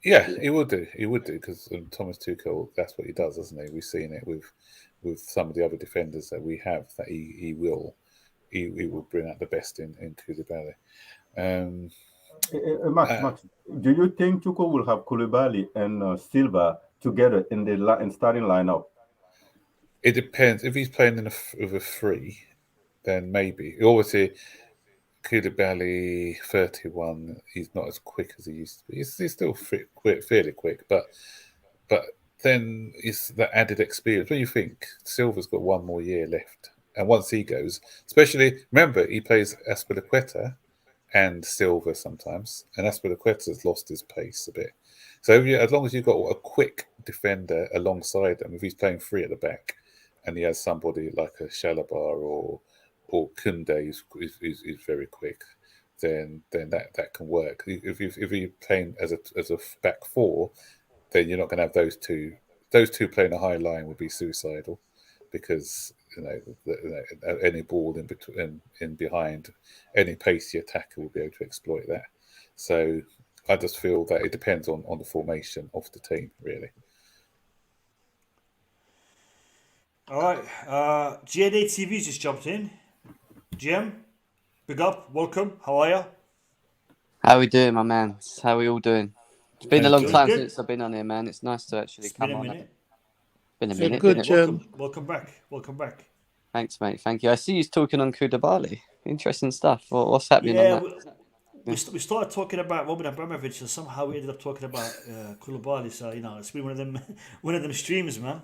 Yeah, he would do. He would do because Thomas Tuchel, that's what he does, isn't he? We've seen it with some of the other defenders that we have, that he will bring out the best in Koulibaly. Max, do you think Tuchel will have Koulibaly and Silva together in the starting lineup? It depends. If he's playing with a three, then maybe. Obviously, Koulibaly, 31, he's not as quick as he used to be. He's still fairly quick, but then it's the added experience. When you think Silva's got one more year left, and once he goes, especially, remember, he plays Azpilicueta and Silva sometimes, and Azpilicueta's lost his pace a bit. So as long as you've got a quick defender alongside him, if he's playing three at the back, and he has somebody like a Shalabar or Koundé is very quick, then that can work. If you're playing as a back four, then you're not going to have those two. Those two playing a high line would be suicidal, because any ball in between, in behind, any pacey attacker will be able to exploit that. So I just feel that it depends on the formation of the team, really. All right, GNA TV just jumped in. GM, big up, welcome. How are you? How we doing, my man? How we all doing? It's been a long time since I've been on here, man. It's nice to actually come on. It's been a minute. Good, welcome back. Thanks, mate. Thank you. I see you talking on Koulibaly. Interesting stuff. What's happening on that? We started talking about Roman Abramovich, and somehow we ended up talking about Koulibaly. So it's been one of them streams, man.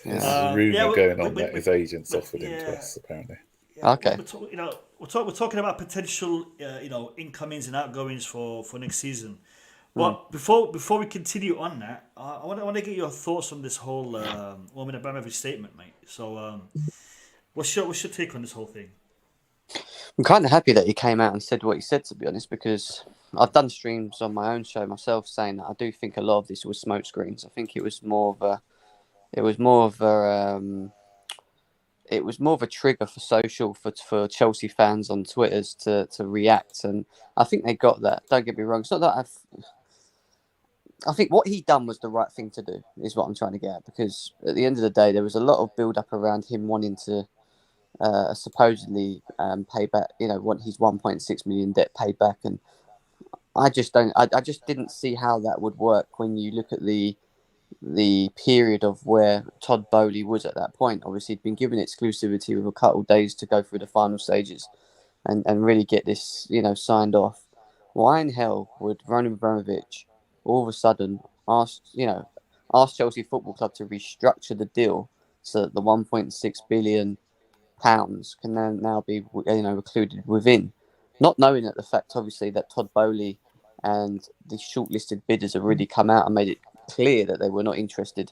Yeah. There's a rumor going on that his agents offered him to us, apparently. Okay. We're talking about potential, incomings and outgoings for next season. But before we continue on that, I want to get your thoughts on this whole Roman Abramovich statement, mate. So, what's your take on this whole thing? I'm kind of happy that he came out and said what he said, to be honest, because I've done streams on my own show myself saying that I do think a lot of this was smoke screens. I think it was more of a trigger for social for Chelsea fans on Twitters to react, and I think they got that. Don't get me wrong. It's not that I think what he done was the right thing to do, is what I'm trying to get at, because at the end of the day, there was a lot of build up around him wanting to supposedly pay back, want his 1.6 million debt paid back, and I just didn't see how that would work when you look at the the period of where Todd Bowley was at that point. Obviously, he'd been given exclusivity with a couple of days to go through the final stages and really get this, signed off. Why in hell would Roman Abramovich all of a sudden ask Chelsea Football Club to restructure the deal so that the 1.6 billion pounds can then now be included within, not knowing that the fact obviously that Todd Bowley and the shortlisted bidders have really come out and made it clear that they were not interested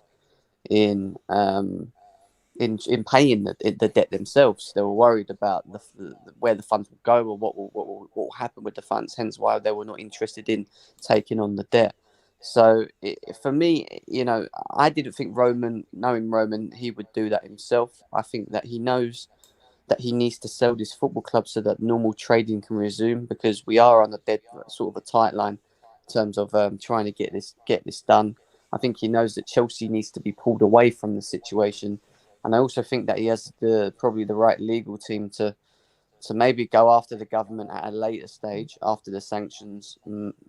in in paying the debt themselves. They were worried about where the funds would go or what will happen with the funds. Hence why they were not interested in taking on the debt. So for me, I didn't think knowing Roman, he would do that himself. I think that he knows that he needs to sell this football club so that normal trading can resume, because we are on a dead sort of a tight line in terms of trying to get this done. I think he knows that Chelsea needs to be pulled away from the situation, and I also think that he has probably the right legal team to maybe go after the government at a later stage after the sanctions,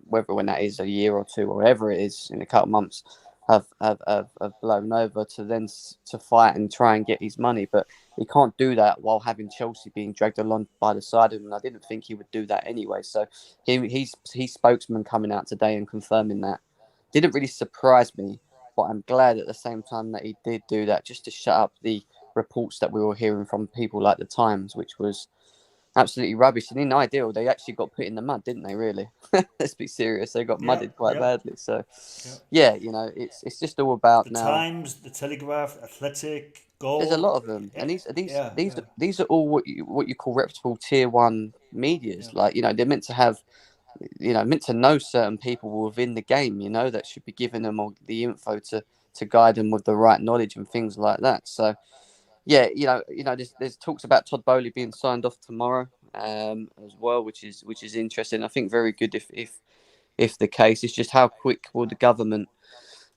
whether when that is a year or two or whatever it is in a couple of months, have blown over, to then to fight and try and get his money. But he can't do that while having Chelsea being dragged along by the side of him, and I didn't think he would do that anyway. So his spokesman coming out today and confirming that didn't really surprise me, but I'm glad at the same time that he did do that, just to shut up the reports that we were hearing from people like the Times, which was absolutely rubbish. And in ideal, they actually got put in the mud, didn't they? Really, let's be serious. They got mudded quite badly. So, it's just all about the now. Times, the Telegraph, Athletic, There's a Goal. lot of them, and these are all what you call reputable tier one medias. Like they're meant to have, meant to know certain people within the game. That should be giving them all the info to guide them with the right knowledge and things like that. So. Yeah, there's talks about Todd Bowley being signed off tomorrow, as well, which is interesting. I think very good if the case. It's just how quick will the government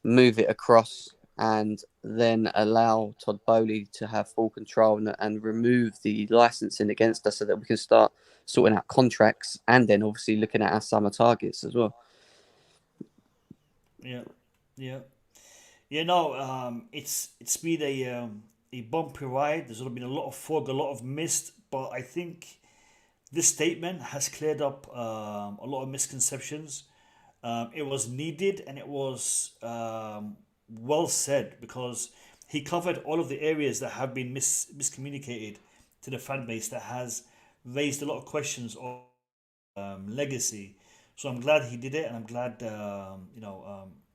move it across and then allow Todd Bowley to have full control and remove the licensing against us so that we can start sorting out contracts and then obviously looking at our summer targets as well. Yeah, yeah. No, it's been a bumpy ride. There's been a lot of fog, a lot of mist, but I think this statement has cleared up a lot of misconceptions. It was needed and it was well said, because he covered all of the areas that have been miscommunicated to the fan base, that has raised a lot of questions on legacy. So I'm glad he did it, and I'm glad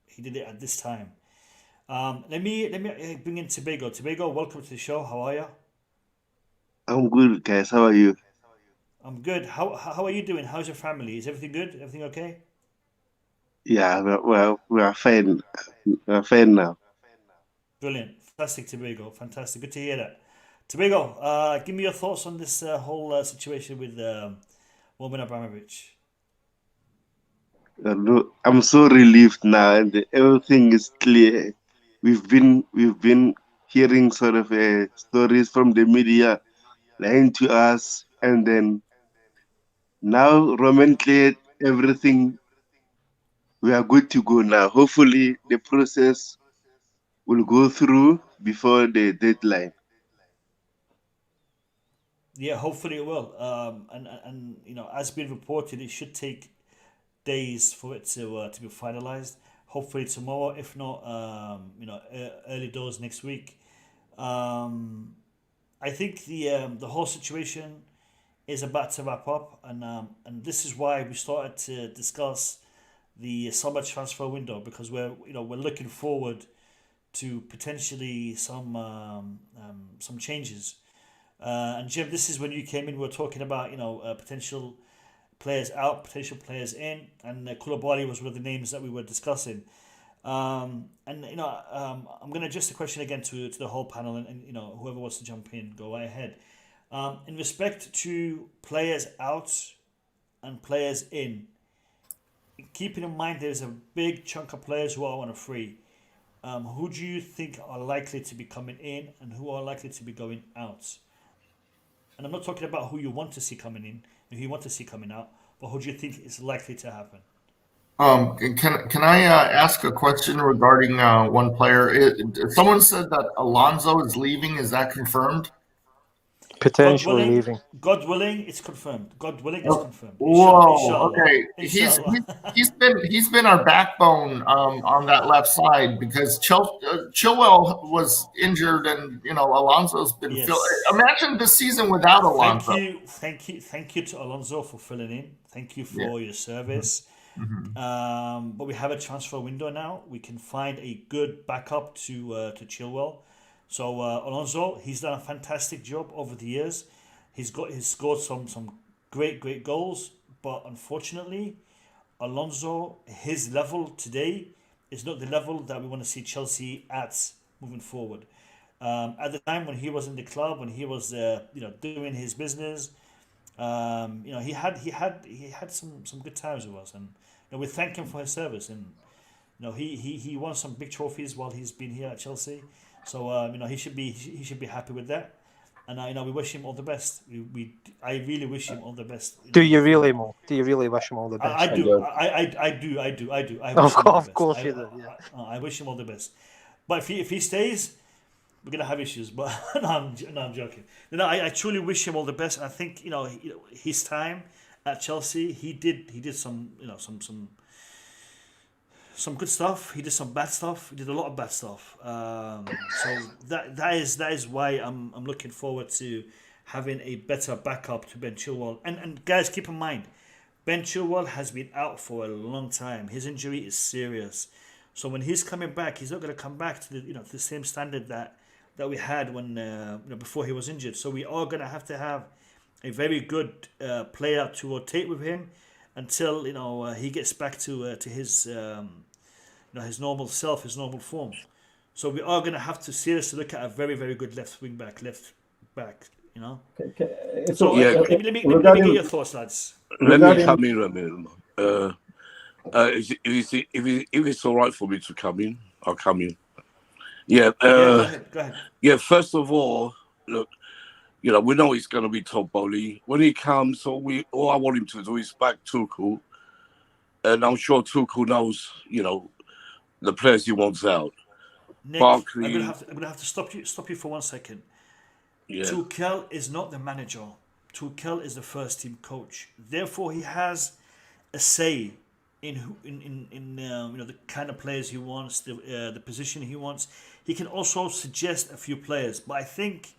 he did it at this time. Let me bring in Tobago. Tobago, welcome to the show. How are you? I'm good, guys. How are you? I'm good. How are you doing? How's your family? Is everything good? Everything okay? Yeah, we are fine. We are fine now. Brilliant. Fantastic, Tobago. Fantastic. Good to hear that. Tobago, give me your thoughts on this whole situation with Roman Abramovich. I'm so relieved now, and everything is clear. We've been hearing sort of stories from the media lying to us, and then now Roman cleared everything. We are good to go now. Hopefully, the process will go through before the deadline. Yeah, hopefully it will. And as been reported, it should take days for it to be finalized. Hopefully tomorrow, if not, early doors next week. Um, I think the whole situation is about to wrap up, and this is why we started to discuss the summer transfer window, because we're looking forward to potentially some changes. And Jim, this is when you came in. We were talking about potential players out, potential players in, and Koulibaly was one of the names that we were discussing. And I'm going to address the question again to the whole panel, and whoever wants to jump in, go right ahead. In respect to players out and players in, keeping in mind there's a big chunk of players who are on a free. Who do you think are likely to be coming in, and who are likely to be going out? And I'm not talking about who you want to see coming in and who you want to see coming out, but who do you think is likely to happen? Can I ask a question regarding one player? Someone said that Alonso is leaving. Is that confirmed? Potentially leaving. God willing, it's confirmed. God willing, it's confirmed. Whoa. Inshallah. Okay. Inshallah. He's been our backbone on that left side because Chilwell was injured and Alonso's been imagine this season without Alonso. Thank you to Alonso for filling in. Thank you for your service. But we have a transfer window now. We can find a good backup to Chilwell. So Alonso, he's done a fantastic job over the years. He's scored some great goals, but unfortunately, Alonso, his level today is not the level that we want to see Chelsea at moving forward. At the time when he was in the club, when he was doing his business, he had some good times with us, and we thank him for his service. And he won some big trophies while he's been here at Chelsea. So he should be happy with that. And we wish him all the best. I really wish him all the best. Do you really, Mo? Do you really wish him all the best? I do. I do. Of course you do. Yeah. I wish him all the best. But if he stays, we're gonna have issues. But no, I'm joking. I truly wish him all the best. And I think his time at Chelsea, he did some good stuff. He did some bad stuff. He did a lot of bad stuff. So that is why I'm looking forward to having a better backup to Ben Chilwell. And guys, keep in mind, Ben Chilwell has been out for a long time. His injury is serious. So when he's coming back, he's not going to come back to the same standard that we had when before he was injured. So we are going to have a very good player to rotate with him until he gets back to his his normal self, his normal form. So we are going to have to seriously look at a very, very good left back. So let me get your thoughts, lads. Let me come in, Ramil. If it's all right for me to come in, I'll come in. Yeah. Go ahead. Yeah. First of all, look, we know he's going to be top Bowley when he comes. So all I want him to do is back Tuchel, and I'm sure Tuchel knows, the players he wants out. Nick, Barkley, I'm gonna have to stop you for 1 second. Yeah. Tuchel is not the manager. Tuchel is the first team coach. Therefore, he has a say in the kind of players he wants, the position he wants. He can also suggest a few players, but I think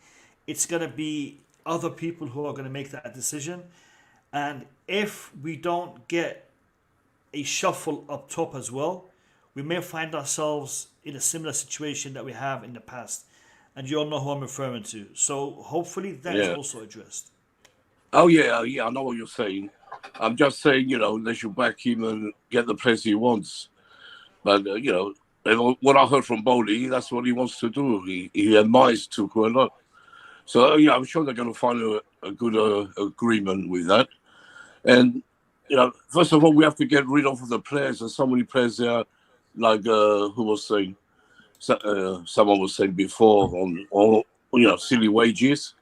it's gonna be other people who are gonna make that decision. And if we don't get a shuffle up top as well, we may find ourselves in a similar situation that we have in the past. And you all know who I'm referring to. So hopefully that is also addressed. Oh, yeah, I know what you're saying. I'm just saying, they should back him and get the players he wants. But, what I heard from Bowley, that's what he wants to do. He admires Tuchel a lot. So, I'm sure they're going to find a good agreement with that. And, first of all, we have to get rid of the players. There's so many players there, like who was saying, someone was saying before, on silly wages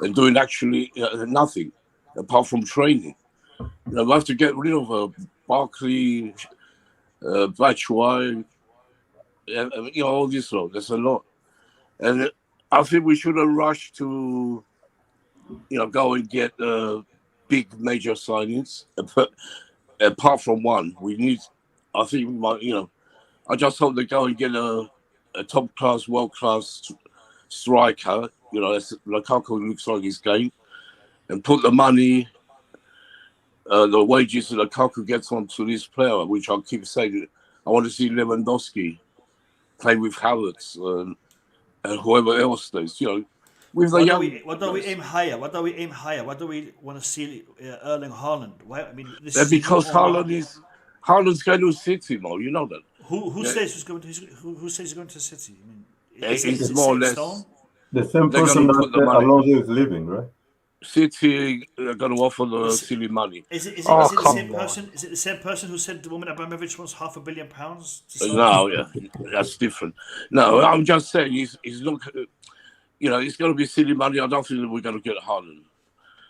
and doing actually nothing apart from training. We have to get rid of Barkley, Batshuayi, all this lot. There's a lot. And I think we shouldn't rush to, go and get big major signings. Apart from one, we need, I think we might, I just hope they go and get a top-class, world-class striker, as Lukaku looks like his game, and put the money, the wages that Lukaku gets onto this player, which I keep saying, I want to see Lewandowski play with Havertz and whoever else does, with the young. What do we aim higher? What do we aim higher? What do we want to see Erling Haaland? Why? I mean, because Haaland's going to City, Mo. You know that. Who says he's going to? Who says he's going to City? I mean, it's more or less the same person that Alonso is leaving, right? City are going to offer the silly money. Is it the same person? Is it the same person who said the woman Abramovich wants £500 million? No, yeah, that's different. No, I'm just saying he's not. It's going to be silly money. I don't think that we're going to get Haaland.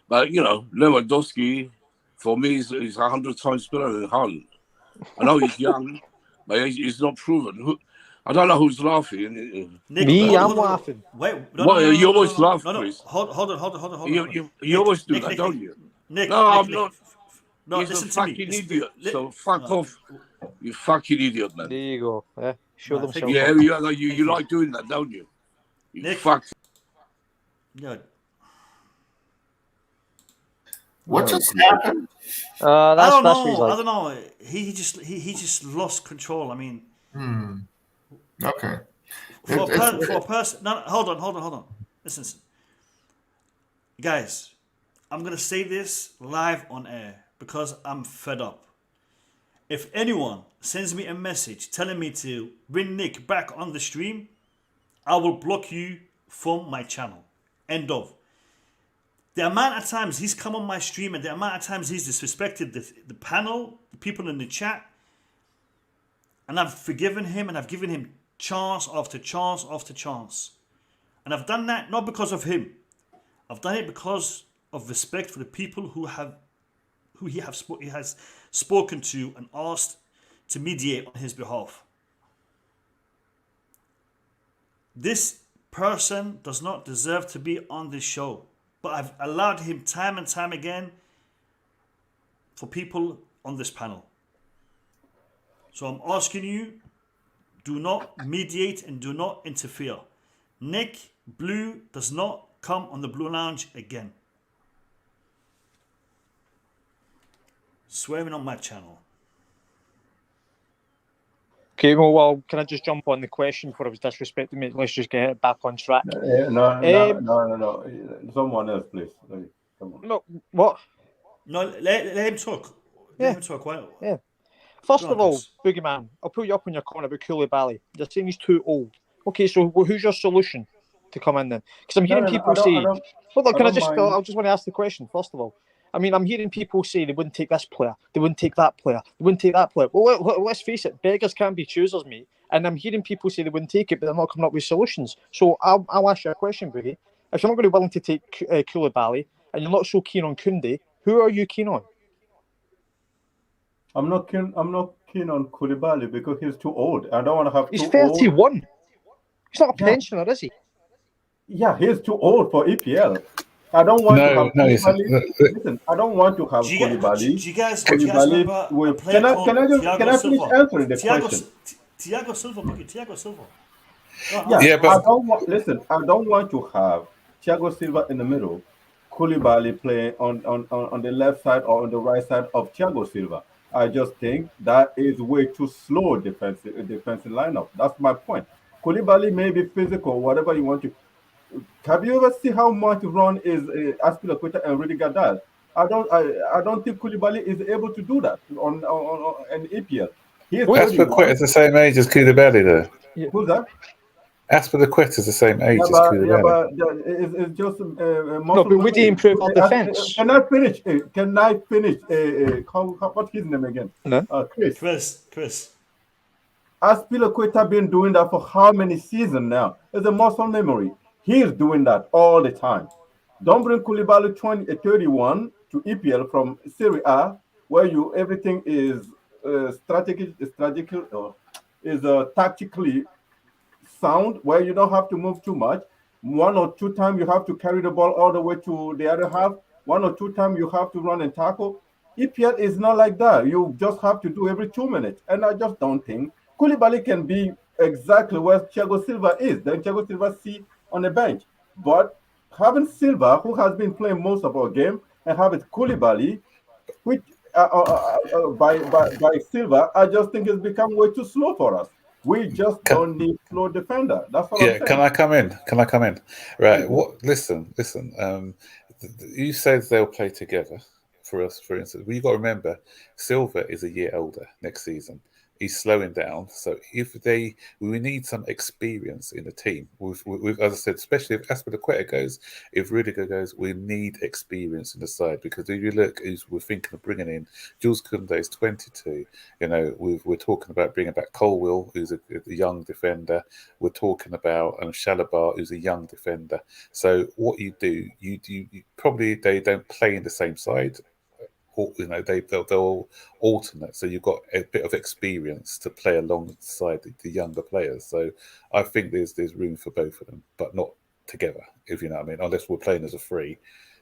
But Lewandowski, for me, is 100 times better than Haaland. I know he's young, but he's not proven. I don't know who's laughing. Nick, Me, hold on, I'm hold on. laughing. Wait, You always laugh, no. Chris. Hold on. You Nick, always do Nick, that, Nick, don't you? Nick, No, Nick, I'm Nick. not. No, He's a listen to me. fucking idiot. So fuck off. You fucking idiot, man. There you go. Yeah, show themselves. Yeah, off. you like doing that, don't you? You Nick. fuck. Yeah. What just happened? I don't That's what he's know. like. I don't know. He just lost control. I mean. Okay. For a person. No, hold on. Listen, guys. I'm gonna say this live on air because I'm fed up. If anyone sends me a message telling me to bring Nick back on the stream, I will block you from my channel. End of. The amount of times he's come on my stream and the amount of times he's disrespected the panel, the people in the chat, and I've forgiven him and I've given him chance after chance after chance. And I've done that not because of him. I've done it because of respect for the people who he has spoken to and asked to mediate on his behalf. This person does not deserve to be on this show, but I've allowed him time and time again for people on this panel. So I'm asking you, do not mediate and do not interfere. Nick Blue does not come on the Blue Lounge again. Swearing on my channel. Okay, well, can I just jump on the question before I was disrespecting me? Let's just get it back on track. No. Someone else, please. Come on. No, what? No, let him talk. Let him talk. Why? Yeah. First of all, Boogeyman, I'll put you up on your corner about Koulibaly. You're saying he's too old. Okay, so who's your solution to come in then? Because I'm hearing people say... Hold on, I just want to ask the question, first of all. I mean, I'm hearing people say they wouldn't take this player, they wouldn't take that player, they wouldn't take that player. Well, let's face it, beggars can't be choosers, mate. And I'm hearing people say they wouldn't take it, but they're not coming up with solutions. So I'll ask you a question, Boogie. If you're not going to be willing to take Koulibaly and you're not so keen on Koundé, who are you keen on? I'm not keen on Koulibaly because he's too old. I don't want to have He's 31. He's not a pensioner, is he? Yeah, he's too old for EPL. I don't want to have Koulibaly. Listen, I don't want to have Koulibaly. Do you guys remember a player called Can I finish answering the question? Thiago Silva, Thiago Silva. I don't want to have Thiago Silva in the middle, Koulibaly playing on the left side or on the right side of Thiago Silva. I just think that is way too slow defensive lineup. That's my point. Koulibaly may be physical, whatever you want to. Have you ever seen how much run is Aspilicueta and Rudiger does? I don't think Koulibaly is able to do that on an EPL. Aspilicueta is the same age as Koulibaly, though. Yeah. Who's that? Aspilicueta is the same age as Koulibaly. Yeah, but it's just no, but would he improve our defense? Can I finish? What's his name again? No. Chris. Aspilicueta been doing that for how many seasons now? It's a muscle memory. He's doing that all the time. Don't bring Koulibaly 31 to EPL from Serie A, where everything is tactically sound, where you don't have to move too much. 1 or 2 times you have to carry the ball all the way to the other half. 1 or 2 times you have to run and tackle. EPL is not like that. You just have to do every 2 minutes. And I just don't think Koulibaly can be exactly where Thiago Silva is. Then Thiago Silva see on the bench. But having Silva, who has been playing most of our game, and having Koulibaly, which by Silva, I just think it's become way too slow for us. We just don't need slow defender. That's what I'm saying. Can I come in? Right. What? Listen. You said they'll play together for us, for instance. Well, you got to remember, Silva is a year older next season. He's slowing down. So we need some experience in the team. We've, as I said, especially if Aspilicueta goes, if Rudiger goes, we need experience in the side, because if you look, we're thinking of bringing in Jules Koundé is 22. You know, we're talking about bringing back Colwill, who's a young defender. We're talking about Shalabar, who's a young defender. So what you do, you probably they don't play in the same side they'll alternate. So you've got a bit of experience to play alongside the younger players. So I think there's room for both of them, but not together, if you know what I mean. Unless we're playing as a free,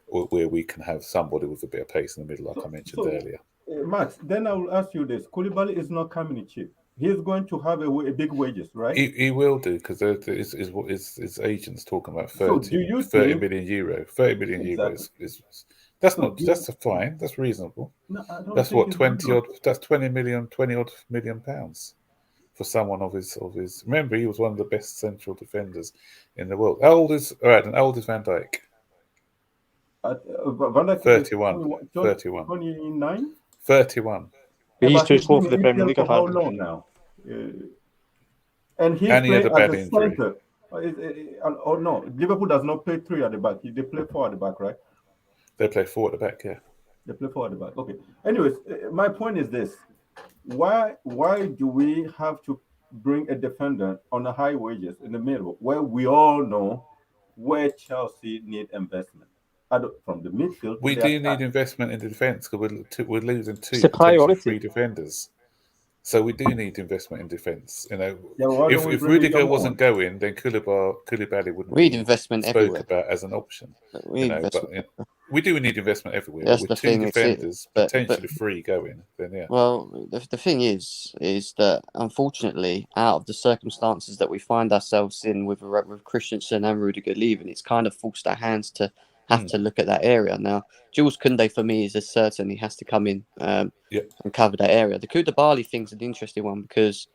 where we can have somebody with a bit of pace in the middle, like I mentioned earlier. Max, then I will ask you this: Koulibaly is not coming cheap. He's going to have a big wages, right? He will do, because his agent's talking about So do you 30 think million euro. 30 million exactly? euros is that's So not do that's fine. That's reasonable. no, I don't That's think what it's that 20 much. odd. That's 20 odd million pounds for someone of his. Remember, he was one of the best central defenders in the world. How old is Van Dijk? Van Dijk is 31. 29. 31. But he's But too he's slow been for the in Premier EPL League, for how apparently. long now? And he's And he had playing a as bad a injury. center. Oh no, Liverpool does not play three at the back. They play four at the back, right? They play four at the back, yeah. They play four at the back. Okay. Anyways, my point is this: why do we have to bring a defender on a high wages in the middle, where we all know where Chelsea need investment, from the midfield to We the do attack? need investment in the defence, because we're losing It's two, a potentially three priority. defenders. So we do need investment in defence. Yeah, why don't we If bring a Rudiger younger wasn't one? going, then Koulibaly wouldn't We need be investment spoke everywhere. about as an option. We need investment. But we do need investment everywhere. But That's with the two thing. defenders, But potentially three going, then yeah. well, the thing is that unfortunately, out of the circumstances that we find ourselves in with Christensen and Rudiger leaving, it's kind of forced our hands to have to look at that area. Now, Jules Koundé for me is as certain he has to come in and cover that area. The Koulibaly thing's an interesting one, because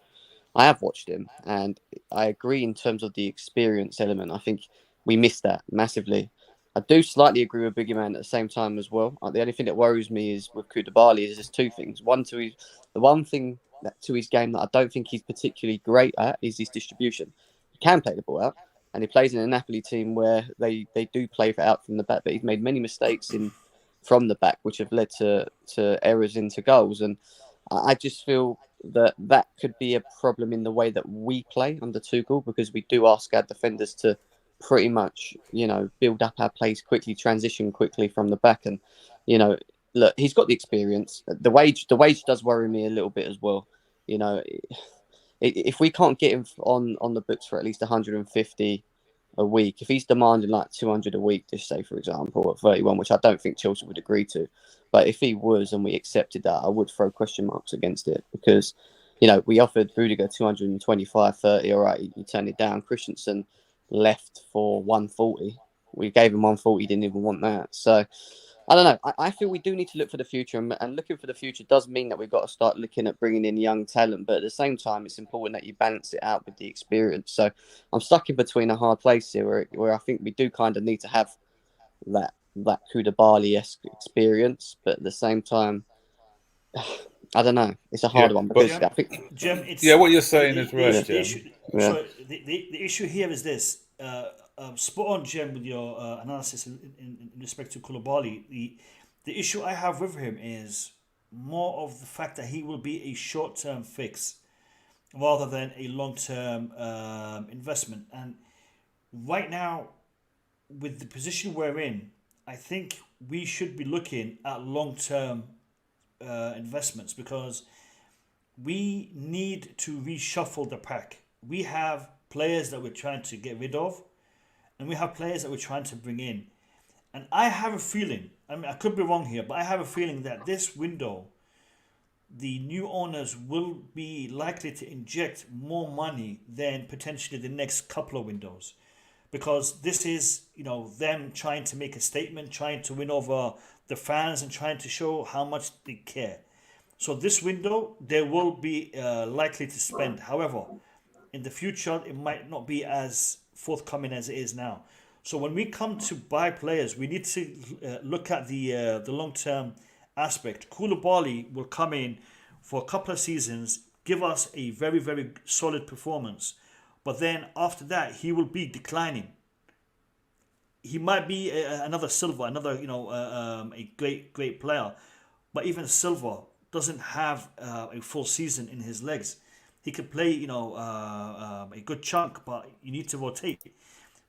I have watched him, and I agree in terms of the experience element. I think we missed that massively. I do slightly agree with Biggie Man at the same time as well. The only thing that worries me is with Koulibaly is there's two things. The one thing to his game that I don't think he's particularly great at is his distribution. He can play the ball out, and he plays in a Napoli team where they do play for out from the back, but he's made many mistakes from the back, which have led to errors into goals. And I just feel that could be a problem in the way that we play under Tuchel, because we do ask our defenders to pretty much, build up our plays quickly, transition quickly from the back. And, look, he's got the experience. The wage does worry me a little bit as well. If we can't get him on the books for at least 150 a week, if he's demanding like 200 a week, just say, for example, at 31, which I don't think Chelsea would agree to, but if he was and we accepted that, I would throw question marks against it, because, we offered Rudiger 225, 30, all right, you turned it down. Christensen left for 140. We gave him 140, didn't even want that. So, I don't know. I feel we do need to look for the future, and looking for the future does mean that we've got to start looking at bringing in young talent. But at the same time, it's important that you balance it out with the experience. So I'm stuck in between a hard place here, where I think we do kind of need to have that Koulibaly-esque experience, but at the same time, I don't know. It's a hard one, because I think Jem, it's what you're saying is right, the Jem. issue. Sorry, the issue here is this. Spot on, Jem, with your analysis in respect to Koulibaly. The issue I have with him is more of the fact that he will be a short-term fix rather than a long-term investment. And right now, with the position we're in, I think we should be looking at long-term investments, because we need to reshuffle the pack. We have players that we're trying to get rid of, and we have players that we're trying to bring in. And I have a feeling, I mean, I could be wrong here, but I have a feeling that this window, the new owners will be likely to inject more money than potentially the next couple of windows. Because this is, them trying to make a statement, trying to win over the fans, and trying to show how much they care. So this window, they will be likely to spend. However, in the future, it might not be as forthcoming as it is now. So when we come to buy players, we need to look at the long term aspect. Koulibaly will come in for a couple of seasons, give us a very, very solid performance, but then after that, he will be declining. He might be another Silva, another a great player, but even Silva doesn't have a full season in his legs. He could play a good chunk, but you need to rotate.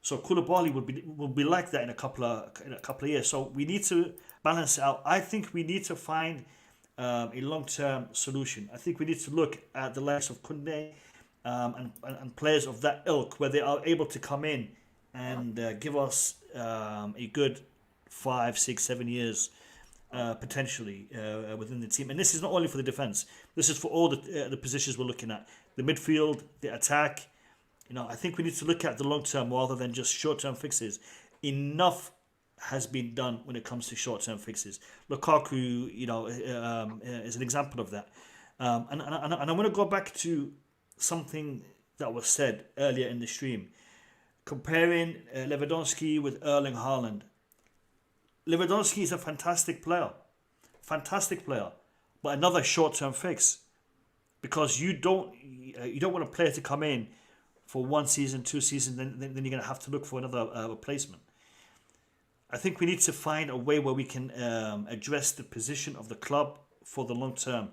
So Koulibaly will be like that in a couple of years. So we need to balance it out. I think we need to find a long-term solution. I think we need to look at the likes of Koundé and players of that ilk, where they are able to come in and give us a good 5, 6, 7 years potentially within the team. And this is not only for the defense. This is for all the positions we're looking at: the midfield, the attack. I think we need to look at the long term rather than just short term fixes. Enough has been done when it comes to short term fixes. Lukaku, is an example of that. And I want to go back to something that was said earlier in the stream, comparing Lewandowski with Erling Haaland. Lewandowski is a fantastic player, but another short term fix, because you don't want a player to come in for 1 season, 2 seasons, then you're going to have to look for another replacement. I think we need to find a way where we can address the position of the club for the long term.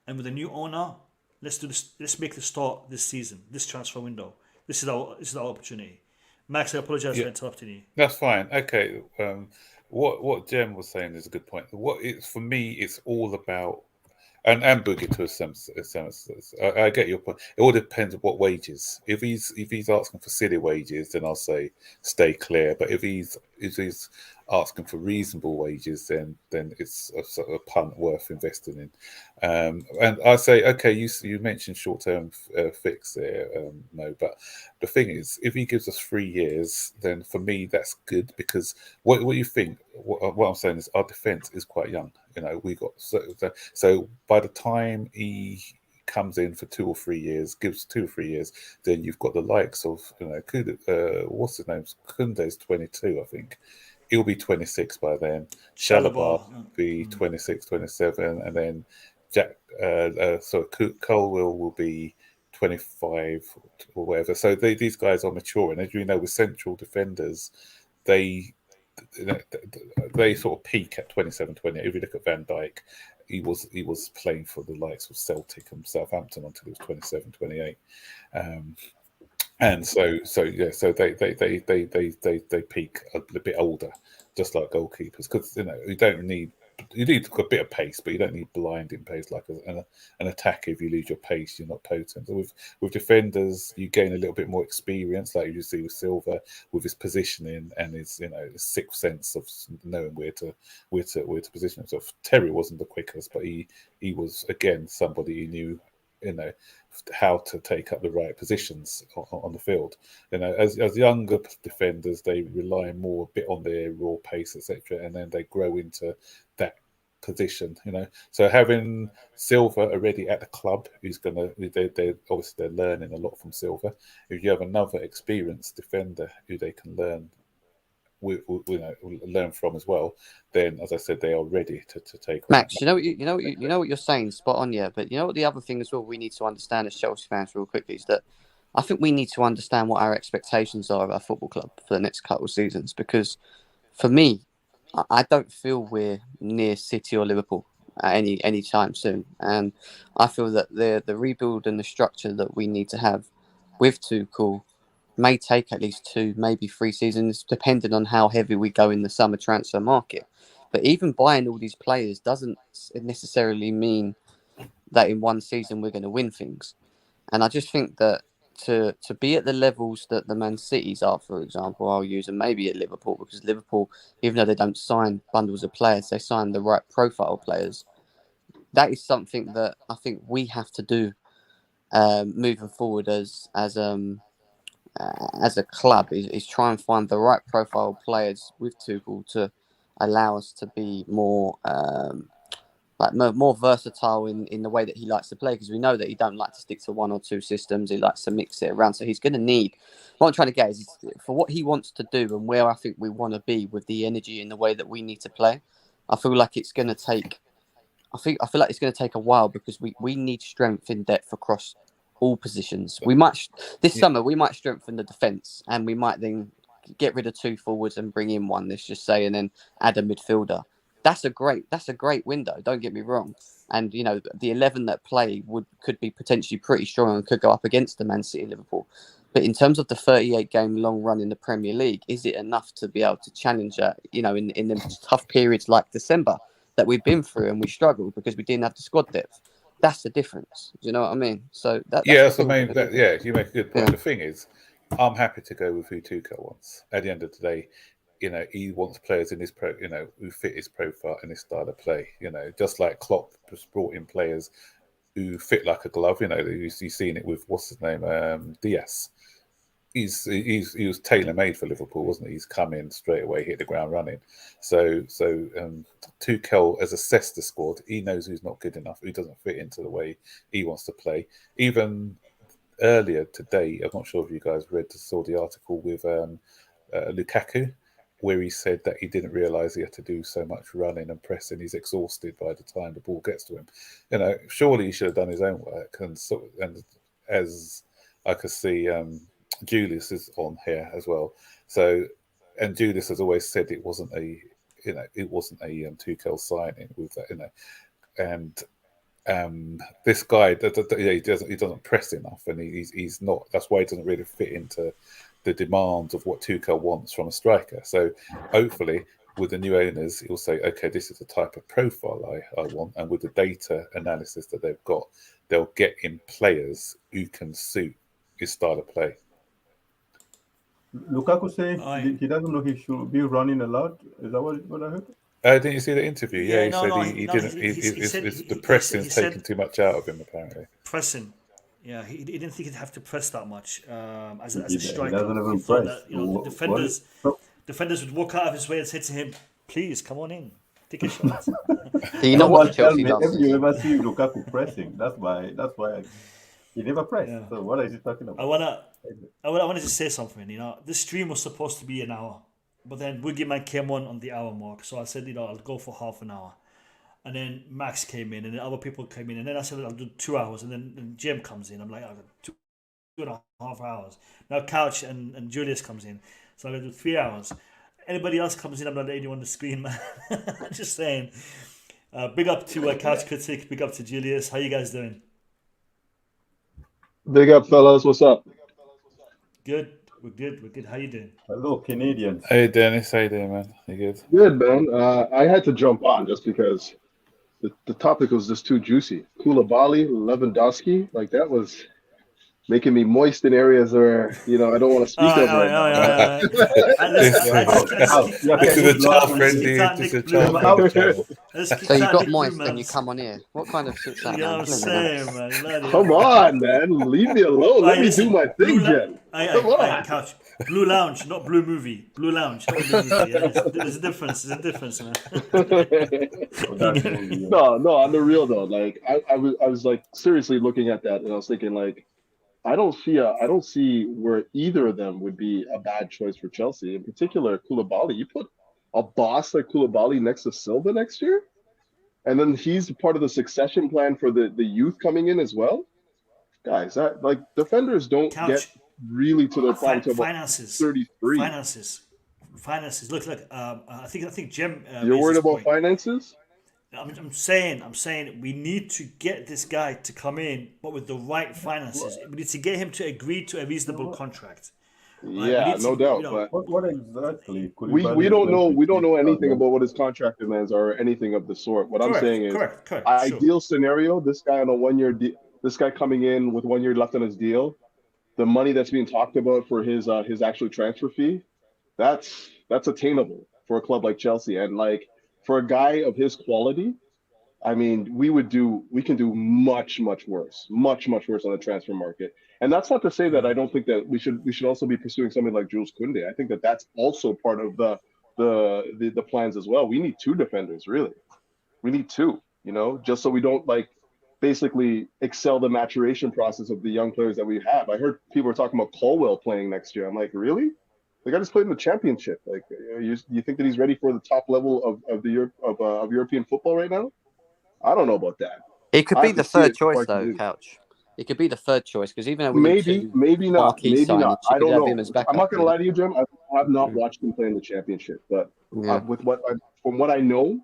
And with a new owner, let's do this. Let's make the start this season, this transfer window. This is our opportunity. Max, I apologize for interrupting you. That's fine. Okay. What Jem was saying is a good point. For me, it's all about. And Boogie to a I get your point. It all depends on what wages. If he's asking for silly wages, then I'll say stay clear. But if he's asking for reasonable wages, then it's a sort of punt worth investing in. And I say, okay, you mentioned short term fix there, Mo. But the thing is, if he gives us 3 years, then for me that's good, because what you think? What I'm saying is our defense is quite young. We got so by the time he comes in for 2 or 3 years, gives 2 or 3 years, then you've got the likes of what's his name? Koundé's 22, I think. He'll be 26 by then. Chalobah will be 26, 27, and then Colwell will be 25 or whatever. So these guys are maturing. As you know, with central defenders, they sort of peak at 27, 28. If you look at Van Dijk, he was playing for the likes of Celtic and Southampton until he was 27, 28. And so they peak a bit older, just like goalkeepers, because you need a bit of pace, but you don't need blinding pace like an attacker. If you lose your pace, you're not potent. So with defenders, you gain a little bit more experience, like you see with Silva, with his positioning and his sixth sense of knowing where to position himself. Terry wasn't the quickest, but he was again somebody who knew how to take up the right positions on the field. As younger defenders, they rely more a bit on their raw pace, etc., and then they grow into that position. So having Silva already at the club, they're obviously learning a lot from Silva. If you have another experienced defender who they can learn from as well, then as I said, they are ready to take. Max, you know what you're saying, spot on, yeah. But you know what the other thing as well we need to understand as Chelsea fans real quickly is that I think we need to understand what our expectations are of our football club for the next couple of seasons. Because for me, I don't feel we're near City or Liverpool at any time soon, and I feel that the rebuild and the structure that we need to have with Tuchel may take at least 2, maybe 3 seasons, depending on how heavy we go in the summer transfer market. But even buying all these players doesn't necessarily mean that in 1 season we're going to win things. And I just think that to be at the levels that the Man Cities are, for example, I'll use, and maybe at Liverpool, because Liverpool, even though they don't sign bundles of players, they sign the right profile players. That is something that I think we have to do moving forward as a club, is try and find the right profile players with Tuchel to allow us to be more more versatile in the way that he likes to play, because we know that he don't like to stick to 1 or 2 systems. He likes to mix it around. So he's going to need, what I'm trying to get is for what he wants to do and where I think we want to be with the energy and the way that we need to play. I feel like it's going to take, I feel like it's going to take a while, because we need strength in depth across all positions. We might summer we might strengthen the defence, and we might then get rid of 2 forwards and bring in 1, let's just say, and then add a midfielder. That's a great window, don't get me wrong. And the 11 that play could be potentially pretty strong and could go up against the Man City, Liverpool. But in terms of the 38-game long run in the Premier League, is it enough to be able to challenge that, in them tough periods like December that we've been through and we struggled because we didn't have the squad depth? That's the difference. Do you know what I mean? So that's the main. You make a good point. The thing is, I'm happy to go with who Tuchel wants. At the end of the day, he wants players in his who fit his profile and his style of play. Just like Klopp just brought in players who fit like a glove. You've seen it with what's his name, Diaz. He was tailor made for Liverpool, wasn't he? He's come in straight away, hit the ground running. So Tuchel has assessed the squad. He knows who's not good enough, who doesn't fit into the way he wants to play. Even earlier today, I'm not sure if you guys saw the article with Lukaku, where he said that he didn't realise he had to do so much running and pressing. He's exhausted by the time the ball gets to him. Surely he should have done his own work. And as I could see, Julius is on here as well. So, and Julius has always said it wasn't a Tuchel signing with that, and this guy, he doesn't press enough, and he's not. That's why he doesn't really fit into the demands of what Tuchel wants from a striker. So hopefully, with the new owners, he'll say, okay, this is the type of profile I want, and with the data analysis that they've got, they'll get in players who can suit his style of play. Lukaku saying he doesn't know he should be running a lot. Is that what I heard? Didn't you see the interview? He said the pressing's taking too much out of him, apparently. Pressing. Yeah, he didn't think he'd have to press that much as a striker. He doesn't even he thought press. that defenders would walk out of his way and say to him, "Please come on in, take a shot." Do you know what Chelsea does? If you ever see Lukaku pressing, that's why he never pressed. Yeah. So what is he talking about? I wanted to say something. This stream was supposed to be an hour, but then Boogeyman came on the hour mark, so I said, I'll go for half an hour. And then Max came in, and then other people came in, and then I said I'll do 2 hours, and then Jim comes in. I'm like, I'll do 2.5 hours. Now Couch and Julius comes in, so I'm gonna do 3 hours. Anybody else comes in, I'm not letting you on the screen, man. I'm just saying. Big up to Couch Critic, big up to Julius. How you guys doing? Big up, fellas. What's up? Good. We're good. How you doing? Hello, Canadians. Hey, Dennis. How you doing, man? You good? Good, man. I had to jump on just because the topic was just too juicy. Koulibaly, Lewandowski, like that was making me moist in areas where I don't want to speak of right now. This is a child-friendly. So you got moist and you come on here. What kind of shit's that? I'm saying, man. Come on, man. Leave me alone. Let me do my thing, Jen. Come on. Couch. Blue Lounge, not Blue Movie. Blue Lounge, not Blue Movie. Yeah, there's a difference. man. No, on the real though. Like I was like seriously looking at that, and I was thinking like, I don't see where either of them would be a bad choice for Chelsea. In particular, Koulibaly. You put a boss like Koulibaly next to Silva next year, and then he's part of the succession plan for the youth coming in as well. Guys, that like defenders don't get really to their prime until about 33. Finances. Look. I think Jim. You're worried about finances? I'm saying we need to get this guy to come in, but with the right finances. We need to get him to agree to a reasonable contract. Yeah, no doubt. But what exactly? We don't know anything about what his contract demands are or anything of the sort. What I'm saying is, ideal scenario: this guy on a 1 year deal. This guy coming in with 1 year left on his deal. The money that's being talked about for his actual transfer fee, that's attainable for a club like Chelsea. And like for a guy of his quality, I mean, we can do much worse on the transfer market. And that's not to say that I don't think that we should also be pursuing somebody like Jules Koundé. I think that that's also part of the plans as well. We need 2 defenders, really. We need 2, just so we don't like basically excel the maturation process of the young players that we have. I heard people were talking about Colwell playing next year. I'm like, really? The guy just played in the championship. Like, you think that he's ready for the top level of European football right now? I don't know about that. It could be the third choice, though, Couch. It could be the third choice because even though maybe not. I don't know. I'm not going to lie to you, Jim. I have not watched him play in the championship, but from what I know.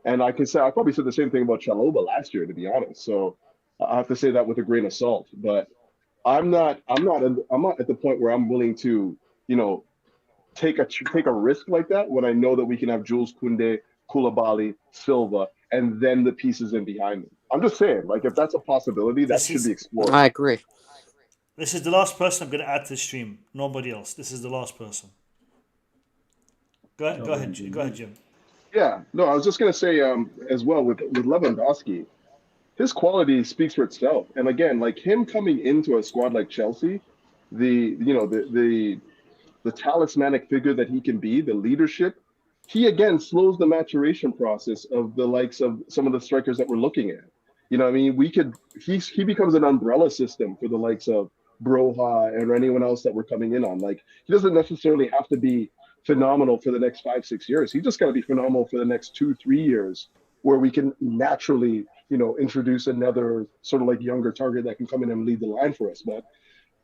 And I probably said the same thing about Chalobah last year, to be honest. So I have to say that with a grain of salt. But I'm not at the point where I'm willing to, take a risk like that when I know that we can have Jules Koundé, Koulibaly, Silva, and then the pieces in behind them. I'm just saying, like, if that's a possibility, that should be explored. I agree. This is the last person I'm going to add to the stream. Nobody else. This is the last person. Go ahead, Jim. Yeah, no, I was just going to say as well with Lewandowski, his quality speaks for itself. And again, like him coming into a squad like Chelsea, the talismanic figure that he can be, the leadership, he again slows the maturation process of the likes of some of the strikers that we're looking at. You know, what I mean, he becomes an umbrella system for the likes of Broha and anyone else that we're coming in on. Like he doesn't necessarily have to be phenomenal for the next 5-6 years. He just got to be phenomenal for the next 2-3 years, where we can naturally, introduce another sort of like younger target that can come in and lead the line for us. But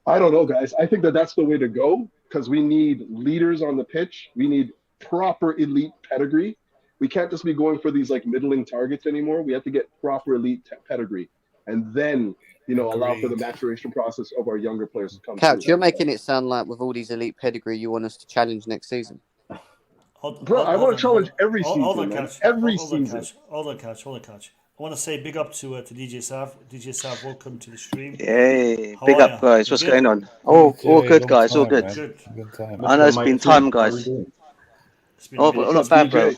I don't know, guys. I think that that's the way to go because we need leaders on the pitch. We need proper elite pedigree. We can't just be going for these like middling targets anymore. We have to get proper elite pedigree, and then allow for the maturation process of our younger players to come Couch, through. you're making it sound like with all these elite pedigree, you want us to challenge next season. Bro, I want to challenge every season, man. Every season. Hold on, Couch. I want to say big up to DJ Sav. DJ Sav, welcome to the stream. Hey, How big are up, ya? guys. You What's good? going on? All good, long guys. All time, good. man. Good. Good time. I know it's been time, How are you guys. doing? It's been a minute. Not bad, bro.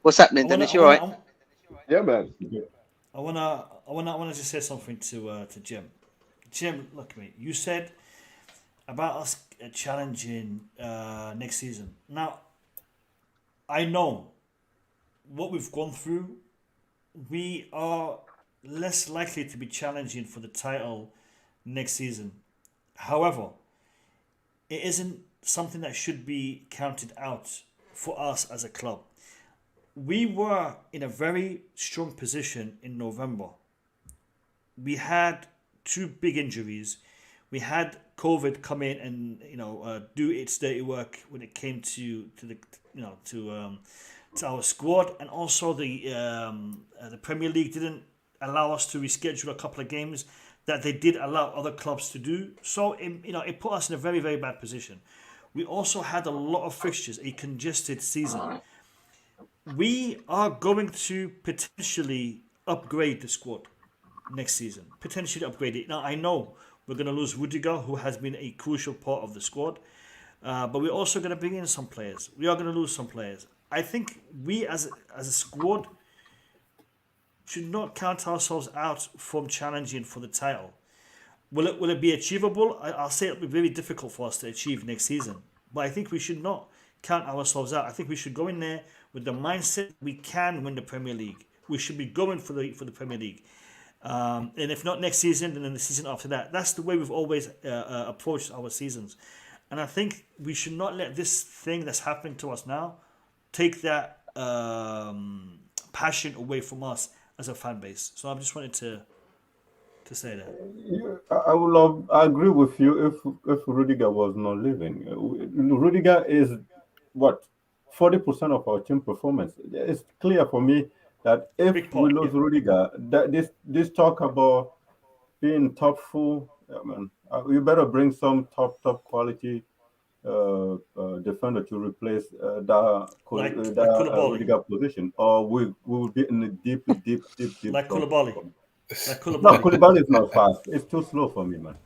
What's happening, Dennis? You all right? Yeah, man. I wanna just say something to Jim. Jim, look at me. You said about us challenging next season. Now, I know what we've gone through. We are less likely to be challenging for the title next season. However, it isn't something that should be counted out for us as a club. We were in a very strong position in November. We had two big injuries. We had COVID come in and do its dirty work when it came to our squad, and also the Premier League didn't allow us to reschedule a couple of games that they did allow other clubs to do. So it put us in a very, very bad position. We also had a lot of fixtures, a congested season. We are going to potentially upgrade the squad next season. Potentially upgrade it. Now, I know we're going to lose Rudiger, who has been a crucial part of the squad. But we're also going to bring in some players. We are going to lose some players. I think we, as a squad, should not count ourselves out from challenging for the title. Will it be achievable? I'll say it'll be very difficult for us to achieve next season. But I think we should not count ourselves out. I think we should go in there with the mindset we can win the Premier League. We should be going for the Premier League. And if not next season, then in the season after that. That's the way we've always approached our seasons. And I think we should not let this thing that's happening to us now take that passion away from us as a fan base. So I just wanted to say that. I agree with you if Rudiger was not leaving. Rudiger is what 40% of our team performance. It's clear for me that if we lose Rudiger, that this talk about being top full, man, you better bring some top quality defender to replace that Rudiger position, or we will be in a deep like Koulibaly. No, Koulibaly is not fast. It's too slow for me, man.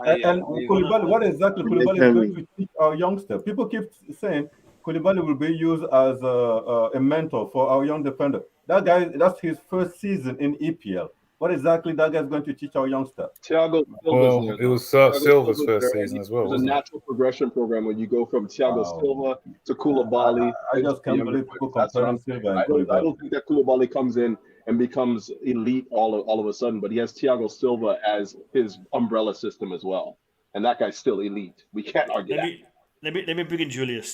And Koulibaly, what exactly Koulibaly is going to teach our youngster? People keep saying Koulibaly will be used as a mentor for our young defender. That guy, that's his first season in EPL. What exactly that guy's going to teach our youngster? Thiago Silva's it was Silva's first season as well. It was a natural progression program when you go from Thiago Silva to Koulibaly. I just can't believe people comparing Silva and Koulibaly. I don't think that Koulibaly comes in and becomes elite all of a sudden, but he has Thiago Silva as his umbrella system as well, and that guy's still elite. We can't argue that. Let me bring in Julius.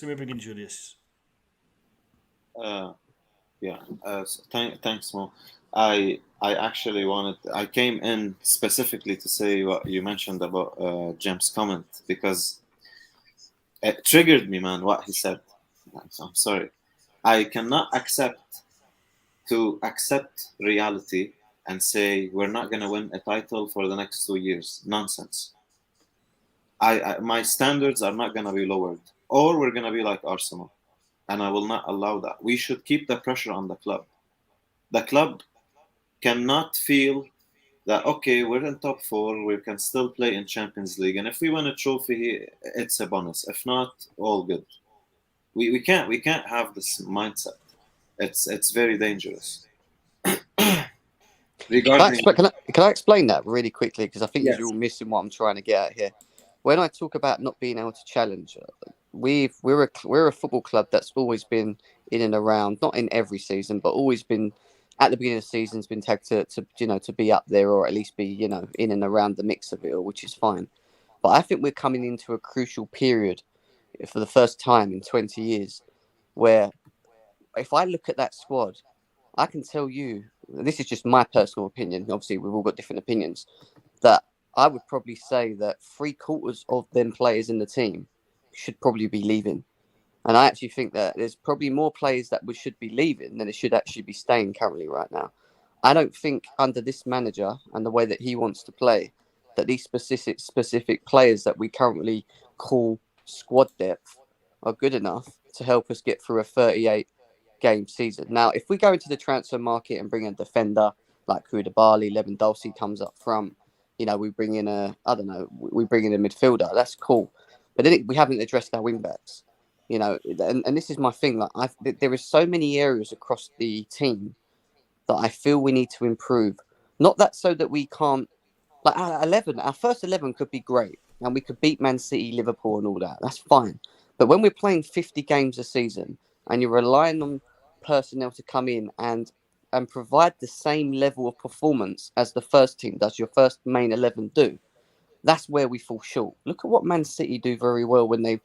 Thanks, Mo. I actually I came in specifically to say what you mentioned about Jim's comment, because it triggered me, man, what he said. I'm sorry. I cannot accept reality and say we're not going to win a title for the next 2 years. Nonsense. My standards are not going to be lowered, or we're going to be like Arsenal, and I will not allow that. We should keep the pressure on the club. The club cannot feel that, okay, we're in top 4, we can still play in Champions League, and if we win a trophy, it's a bonus. If not, all good. We can't have this mindset. It's very dangerous. Regarding, can I explain that really quickly, because I think yes. you're all missing what I'm trying to get at here. When I talk about not being able to challenge, we're a football club that's always been in and around, not in every season, but always been at the beginning of the season's been tagged to be up there, or at least be in and around the mix of it all, which is fine. But I think we're coming into a crucial period for the first time in 20 years, where if I look at that squad, I can tell you, this is just my personal opinion, obviously we've all got different opinions, that I would probably say that 3/4 of them players in the team should probably be leaving. And I actually think that there's probably more players that should be leaving than it should actually be staying currently right now. I don't think under this manager and the way that he wants to play, that these specific players that we currently call squad depth are good enough to help us get through a 38-game season. Now, if we go into the transfer market and bring a defender like Koulibaly, Lewandowski comes up front, we bring in we bring in a midfielder, that's cool. But then we haven't addressed our wing backs. And this is my thing. Like, there is so many areas across the team that I feel we need to improve. Not that so that we can't, like our first 11 could be great, and we could beat Man City, Liverpool, and all that. That's fine. But when we're playing 50 games a season, and you're relying on personnel to come in and provide the same level of performance as the first team does, your first main 11 do, that's where we fall short. Look at what Man City do very well when they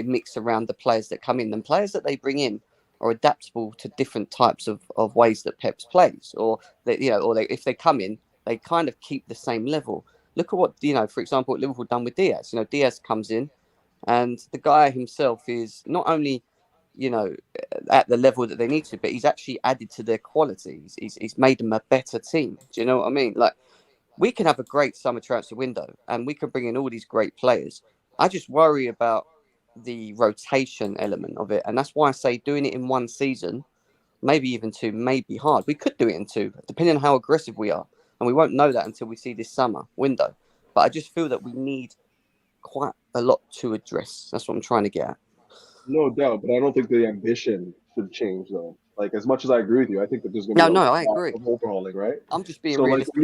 mix around the players that come in. And players that they bring in are adaptable to different types of ways that Pep's plays, if they come in, they kind of keep the same level. Look at what, for example, what Liverpool done with Diaz. Diaz comes in, and the guy himself is not only, at the level that they need to, but he's actually added to their qualities. He's made them a better team. Do you know what I mean? Like, we can have a great summer transfer window and we can bring in all these great players. I just worry about the rotation element of it. And that's why I say doing it in one season, maybe even 2, may be hard. We could do it in 2, depending on how aggressive we are. And we won't know that until we see this summer window. But I just feel that we need quite a lot to address. That's what I'm trying to get at. No doubt, but I don't think the ambition should change, though. Like, as much as I agree with you, I think that there's going to be I agree. of overhauling, right? I'm just being so, realistic. Like, when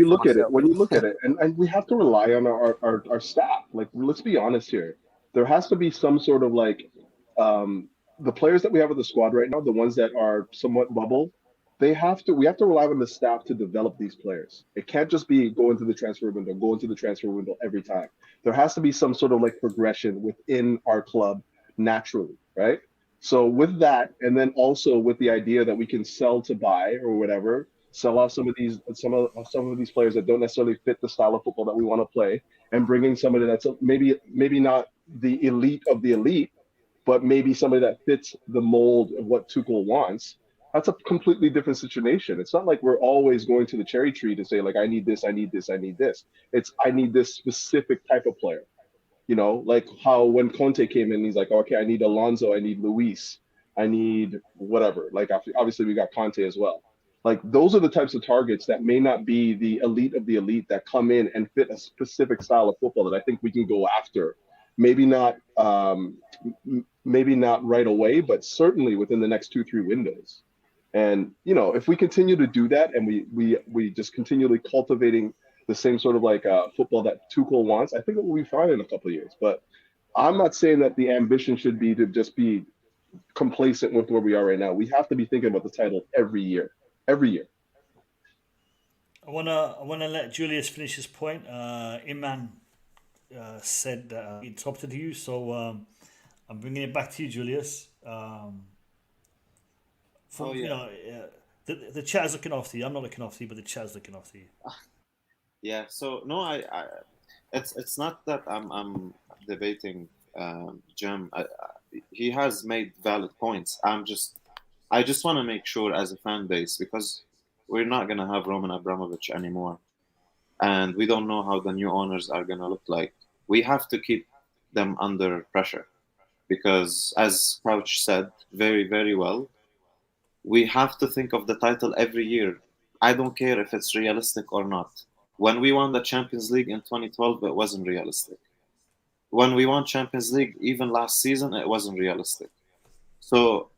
you look at it, and we have to rely on our staff. Like, let's be honest here. There has to be some sort of the players that we have in the squad right now, the ones that are somewhat bubble, we have to rely on the staff to develop these players. It can't just be go into the transfer window every time. There has to be some sort of progression within our club naturally, right? So with that, and then also with the idea that we can sell to buy or whatever, sell off some of these players that don't necessarily fit the style of football that we want to play, and bringing somebody that's maybe not the elite of the elite, but maybe somebody that fits the mold of what Tuchel wants. That's a completely different situation. It's not like we're always going to the cherry tree to say, like, I need this, I need this, I need this. It's I need this specific type of player. Like how when Conte came in, he's like, okay, I need Alonso, I need Luis, I need whatever. Like, obviously we got Conte as well. Like, those are the types of targets that may not be the elite of the elite that come in and fit a specific style of football that I think we can go after. Maybe not right away, but certainly within the next 2-3 windows. And if we continue to do that, and we just continually cultivating the same sort of football that Tuchel wants, I think it will be fine in a couple of years. But I'm not saying that the ambition should be to just be complacent with where we are right now. We have to be thinking about the title every year. Every year. I wanna let Julius finish his point. Iman said that he interrupted you, so I'm bringing it back to you, Julius. The chat is looking after you. I'm not looking after you, but the chat is looking after you. Yeah. So no, it's not that I'm debating Jim. He has made valid points. I just want to make sure as a fan base, because we're not gonna have Roman Abramovich anymore, and we don't know how the new owners are gonna look like. We have to keep them under pressure because, as Crouch said very, very well, we have to think of the title every year. I don't care if it's realistic or not. When we won the Champions League in 2012, it wasn't realistic. When we won Champions League, even last season, it wasn't realistic. So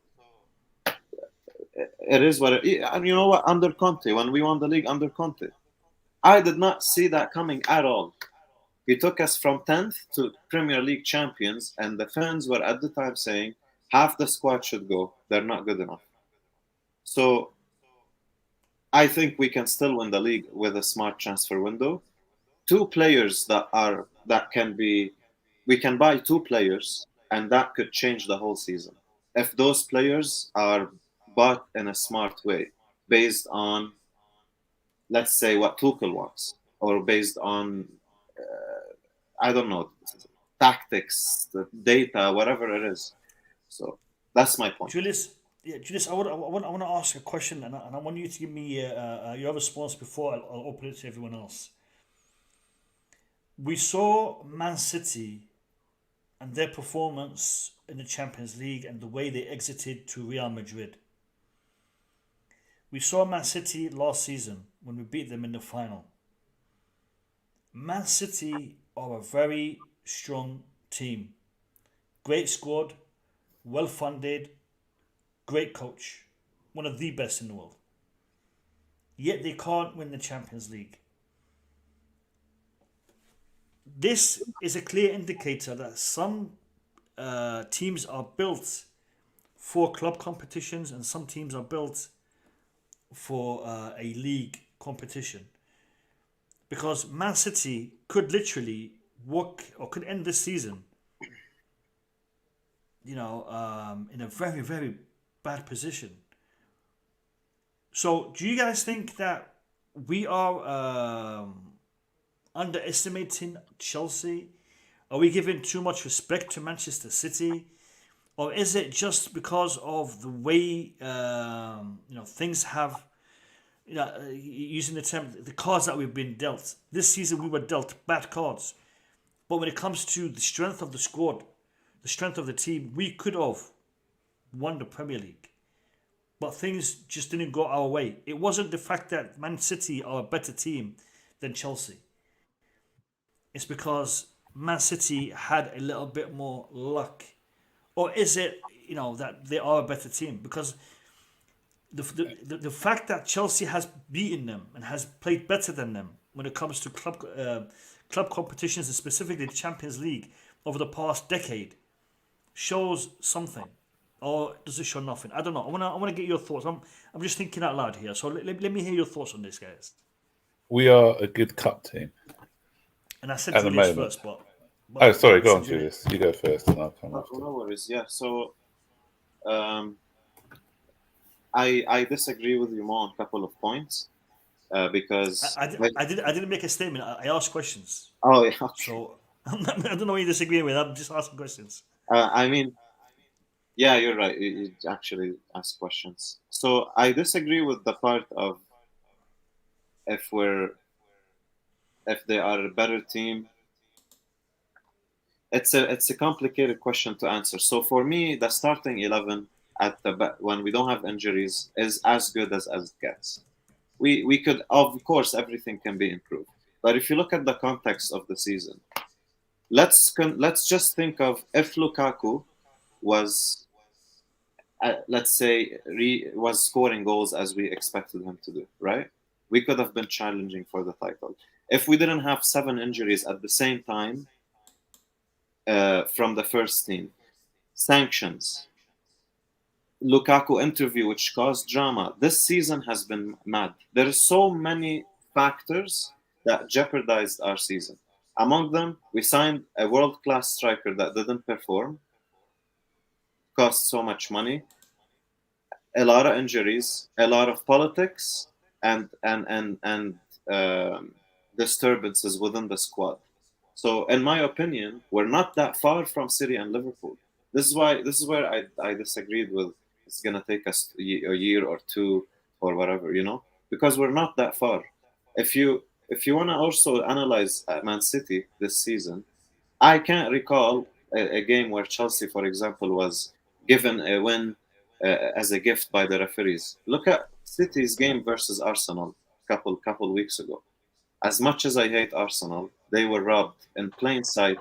it is what it is. And you know what? Under Conte, when we won the league under Conte, I did not see that coming at all. He took us from 10th to Premier League champions, and the fans were at the time saying half the squad should go. They're not good enough. So I think we can still win the league with a smart transfer window. Two players that can be, we can buy two players, and that could change the whole season if those players are bought in a smart way, based on, let's say, what Tuchel wants, or based on, I don't know, tactics, the data, whatever it is. So that's my point. Julius, I want to ask a question, and I want you to give me your response before I'll open it to everyone else. We saw Man City and their performance in the Champions League and the way they exited to Real Madrid. We saw Man City last season when we beat them in the final. Man City are a very strong team. Great squad, well funded, great coach. One of the best in the world. Yet they can't win the Champions League. This is a clear indicator that some teams are built for club competitions and some teams are built for a league competition. Because Man City could literally walk or could end this season, in a very, very bad position. So, do you guys think that we are underestimating Chelsea? Are we giving too much respect to Manchester City? Or is it just because of the way things have, using the term, the cards that we've been dealt? This season we were dealt bad cards. But when it comes to the strength of the squad, the strength of the team, we could have won the Premier League. But things just didn't go our way. It wasn't the fact that Man City are a better team than Chelsea. It's because Man City had a little bit more luck. Or is it, that they are a better team? Because the fact that Chelsea has beaten them and has played better than them when it comes to club competitions and specifically the Champions League over the past decade shows something. Or does it show nothing? I don't know. I want to get your thoughts. I'm just thinking out loud here. So let me hear your thoughts on this, guys. We are a good cup team. And I said Julius first, but oh, sorry. Go on, Julius. You go first, and I'll come after. No worries. Yeah. So, I disagree with you more on a couple of points because I didn't make a statement. I asked questions. Oh yeah. So I don't know what you disagree with. I'm just asking questions. I mean, yeah, you're right. You actually ask questions. So I disagree with the part of if they are a better team. It's a complicated question to answer. So for me, the starting 11 when we don't have injuries is as good as it gets. We could, of course, everything can be improved. But if you look at the context of the season, let's just think of if Lukaku was, let's say, was scoring goals as we expected him to do, right? We could have been challenging for the title. If we didn't have 7 injuries at the same time from the first team, sanctions, Lukaku interview, which caused drama. This season has been mad. There are so many factors that jeopardized our season. Among them, we signed a world-class striker that didn't perform, cost so much money, a lot of injuries, a lot of politics, and disturbances within the squad. So, in my opinion, we're not that far from City and Liverpool. This is where I disagreed with. It's gonna take us a year or two or whatever, because we're not that far. If you want to also analyze Man City this season, I can't recall a game where Chelsea, for example, was given a win as a gift by the referees. Look at City's game versus Arsenal couple weeks ago. As much as I hate Arsenal, they were robbed in plain sight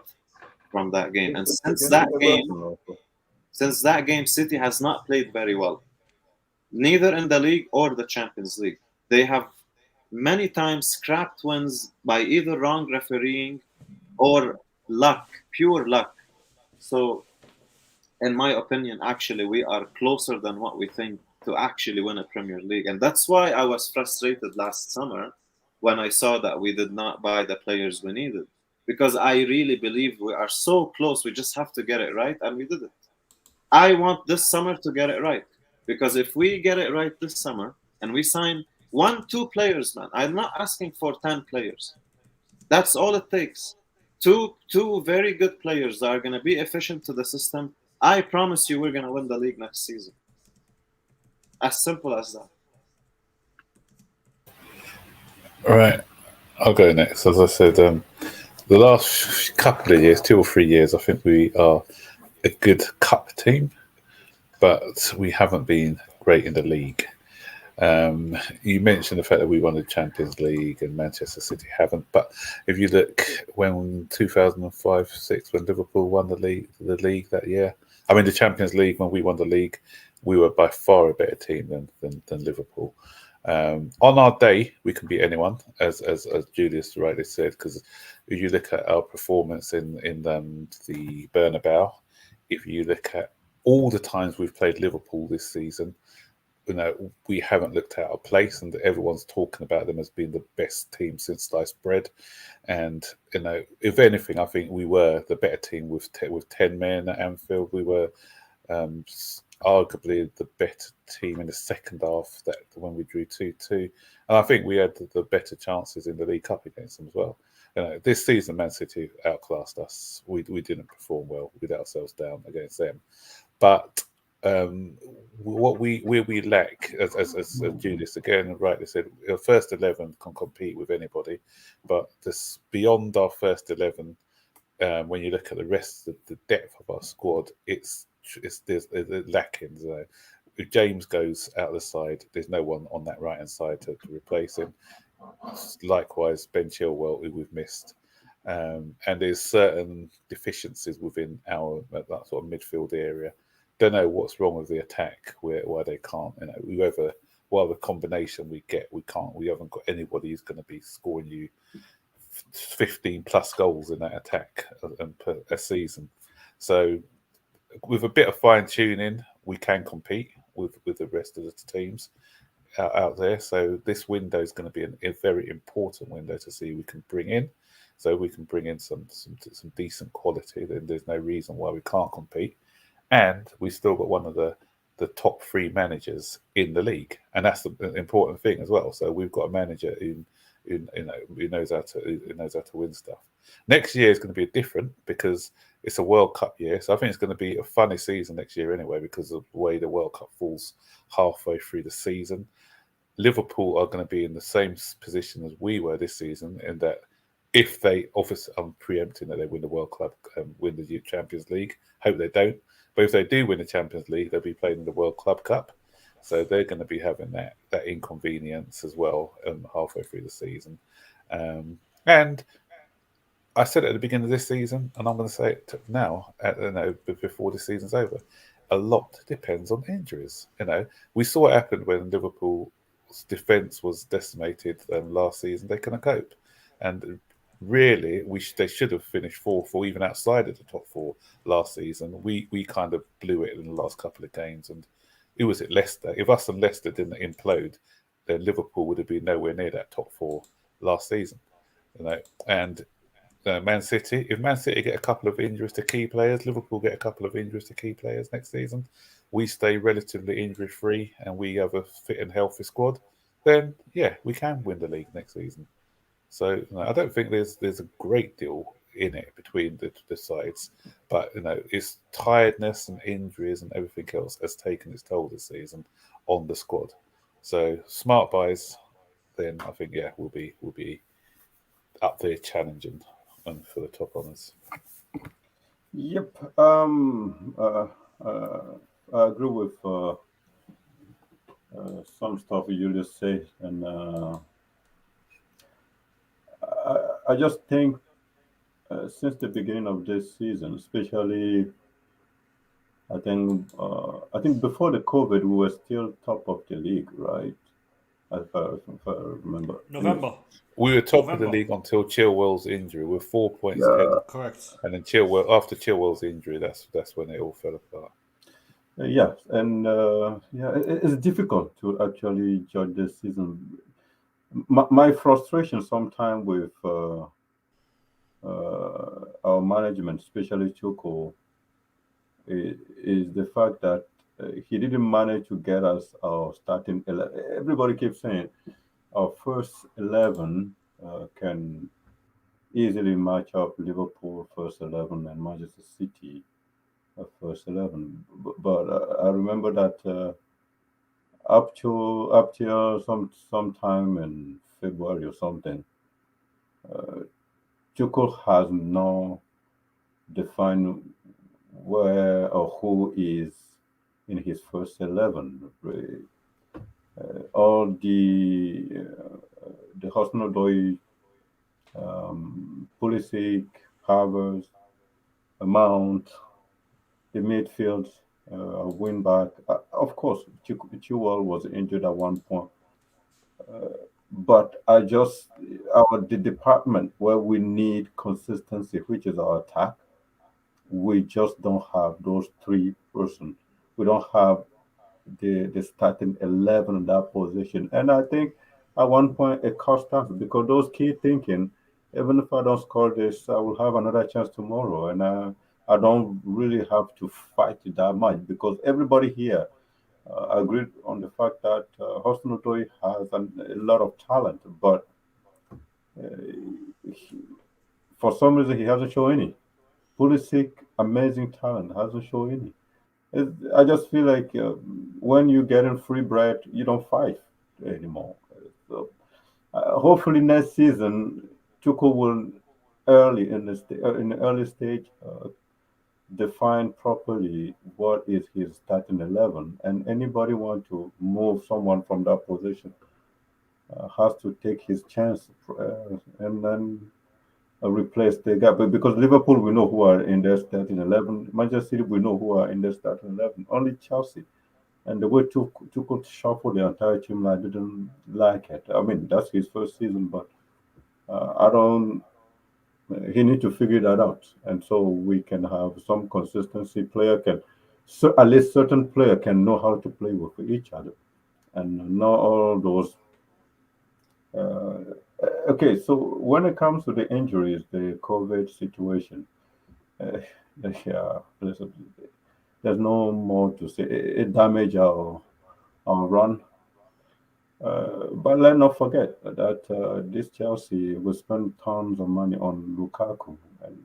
from that game. And since that game, City has not played very well, neither in the league or the Champions League. They have many times scrapped wins by either wrong refereeing or luck, pure luck. So, in my opinion, actually, we are closer than what we think to actually win a Premier League. And that's why I was frustrated last summer when I saw that we did not buy the players we needed. Because I really believe we are so close, we just have to get it right, and we did it. I want this summer to get it right. Because if we get it right this summer, and we sign 1-2 players, man, I'm not asking for 10 players. That's all it takes. Two very good players that are going to be efficient to the system. I promise you we're going to win the league next season. As simple as that. All right, I'll go next. As I said, the last couple of years, 2 or 3 years, I think we are a good cup team, but we haven't been great in the league. You mentioned the fact that we won the Champions League and Manchester City haven't, but if you look when 2005-06 when Liverpool won the league that year, I mean the Champions League, when we won the league, we were by far a better team than Liverpool. On our day, we can beat anyone, as Julius rightly said, because if you look at our performance in the Bernabeu, if you look at all the times we've played Liverpool this season, we haven't looked out of place, and everyone's talking about them as being the best team since sliced bread. And if anything, I think we were the better team with 10 men at Anfield. We were arguably the better team in the second half that when we drew 2-2, and I think we had the better chances in the League Cup against them as well. This season, Man City outclassed us. We didn't perform well. We let ourselves down against them, but. Where we lack, as Julius again rightly said, our first 11 can compete with anybody, but this beyond our first 11, when you look at the rest of the depth of our squad, there's lacking. If James goes out of the side, there's no one on that right hand side to replace him. Likewise, Ben Chilwell, who we've missed. And there's certain deficiencies within our that sort of midfield area. Don't know what's wrong with the attack, why they can't. Whatever combination we get, we haven't got anybody who's going to be scoring you 15 plus goals in that attack per a season. So with a bit of fine tuning, we can compete with the rest of the teams out there. So this window is going to be a very important window to see we can bring in. So we can bring in some decent quality. Then there's no reason why we can't compete. And we still got one of the top 3 managers in the league, and that's the important thing as well. So we've got a manager who knows how to win stuff. Next year is going to be different because it's a World Cup year, so I think it's going to be a funny season next year anyway because of the way the World Cup falls halfway through the season. Liverpool are going to be in the same position as we were this season, in that if they, obviously, I'm preempting that they win the World Cup, win the Champions League. Hope they don't. But if they do win the Champions League, they'll be playing in the World Club Cup. So they're going to be having that inconvenience as well halfway through the season. And I said it at the beginning of this season, and I'm going to say it now, before the season's over. A lot depends on injuries. We saw what happened when Liverpool's defence was decimated last season. They couldn't cope. And really, they should have finished 4th or even outside of the top 4 last season. We kind of blew it in the last couple of games. And who was it? Leicester. If us and Leicester didn't implode, then Liverpool would have been nowhere near that top 4 last season. And Man City. If Man City get a couple of injuries to key players, Liverpool get a couple of injuries to key players next season. We stay relatively injury free, and we have a fit and healthy squad. Then we can win the league next season. So I don't think there's a great deal in it between the sides, but it's tiredness and injuries and everything else has taken its toll this season on the squad. So smart buys, then I think we'll be up there challenging for the top honours. Yep. I agree with some stuff you just said, and I just think since the beginning of this season, especially, I think before the COVID, we were still top of the league, right? If I remember. November. We were top of the league until Chilwell's injury. We're 4 points ahead. Correct. And then after Chilwell's injury, that's when it all fell apart. Yes, and it's difficult to actually judge this season. My frustration sometimes with our management, especially Chuko, is the fact that he didn't manage to get us our starting 11. Everybody keeps saying our first 11 can easily match up Liverpool first 11 and Manchester City first 11. But I remember that up till sometime in February or something, Tuchel has not defined where or who is in his first 11. All the Hosnodoi, Pulisic, Havertz, Mount, the midfield, win back. Of course, Chilwell was injured at one point. But the department where we need consistency, which is our attack, we just don't have those three persons. We don't have the starting 11 in that position. And I think at one point it cost us because those key thinking, even if I don't score this, I will have another chance tomorrow. And I don't really have to fight that much because everybody here agreed on the fact that Hosni Odoi has a lot of talent, but for some reason he hasn't shown any. Pulisic, amazing talent, hasn't shown any. I just feel like when you get in free bread, you don't fight anymore. So hopefully next season, Tuchel will in the early stage define properly what is his starting 11, and anybody want to move someone from that position has to take his chance and then replace the gap. But because Liverpool, we know who are in their starting 11. Manchester City, we know who are in their starting 11. Only Chelsea. And the way Tuchel shuffle the entire team, I didn't like it. I mean, that's his first season, but I don't. He need to figure that out, and so we can have some consistency. Player can, so at least certain player can know how to play with each other, and not all those. Okay, so when it comes to the injuries, the COVID situation, uh, yeah, there's no more to say. It damaged our run. But let's not forget that this Chelsea will spend tons of money on Lukaku, and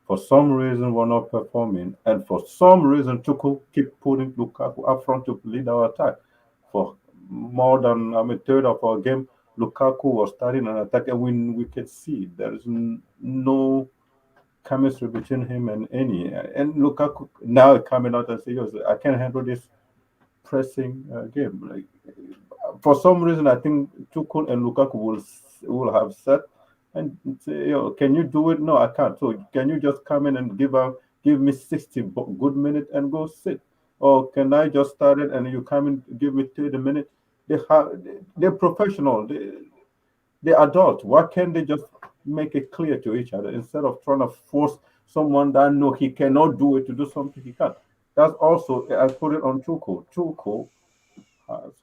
for some reason we're not performing, and for some reason Tuchel keep putting Lukaku up front to lead our attack. For more than third of our game, Lukaku was starting an attack, and we can see there is no chemistry between him and any. And Lukaku now coming out and saying, "Yes, I can handle this pressing game." Like for some reason, I think Tuchel and Lukaku will have set and say, can you do it? No, I can't. So can you just come in and give me 60 good minutes and go sit? Or can I just start it and you come in give me 30 minutes? They're professional. They're adults. Why can't they just make it clear to each other instead of trying to force someone that know he cannot do it to do something he can't? That's also I put it on Tuchel. Tuchel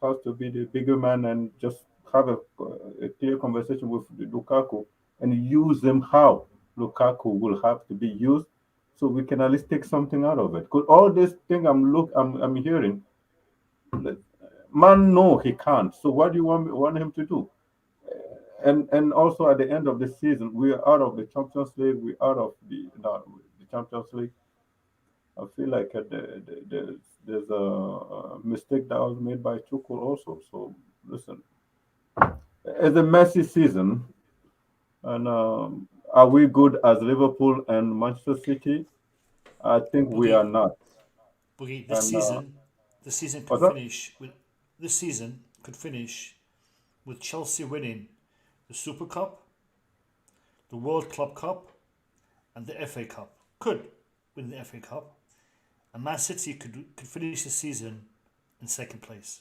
has to be the bigger man and just have a clear conversation with Lukaku and use them how Lukaku will have to be used so we can at least take something out of it. Because all this thing I'm hearing, man, no, he can't. So what do you want him to do? And also at the end of the season, we are out of the Champions League. We're out of the Champions League. I feel like there's a mistake that was made by Tuchel also. So listen, it's a messy season, and are we good as Liverpool and Manchester City? I think we are Boogie, not. Boogie, And the season could what's up? finish with this season could finish with Chelsea winning the Super Cup, the World Club Cup, and the FA Cup. Could win the FA Cup, and Man City could finish the season in second place.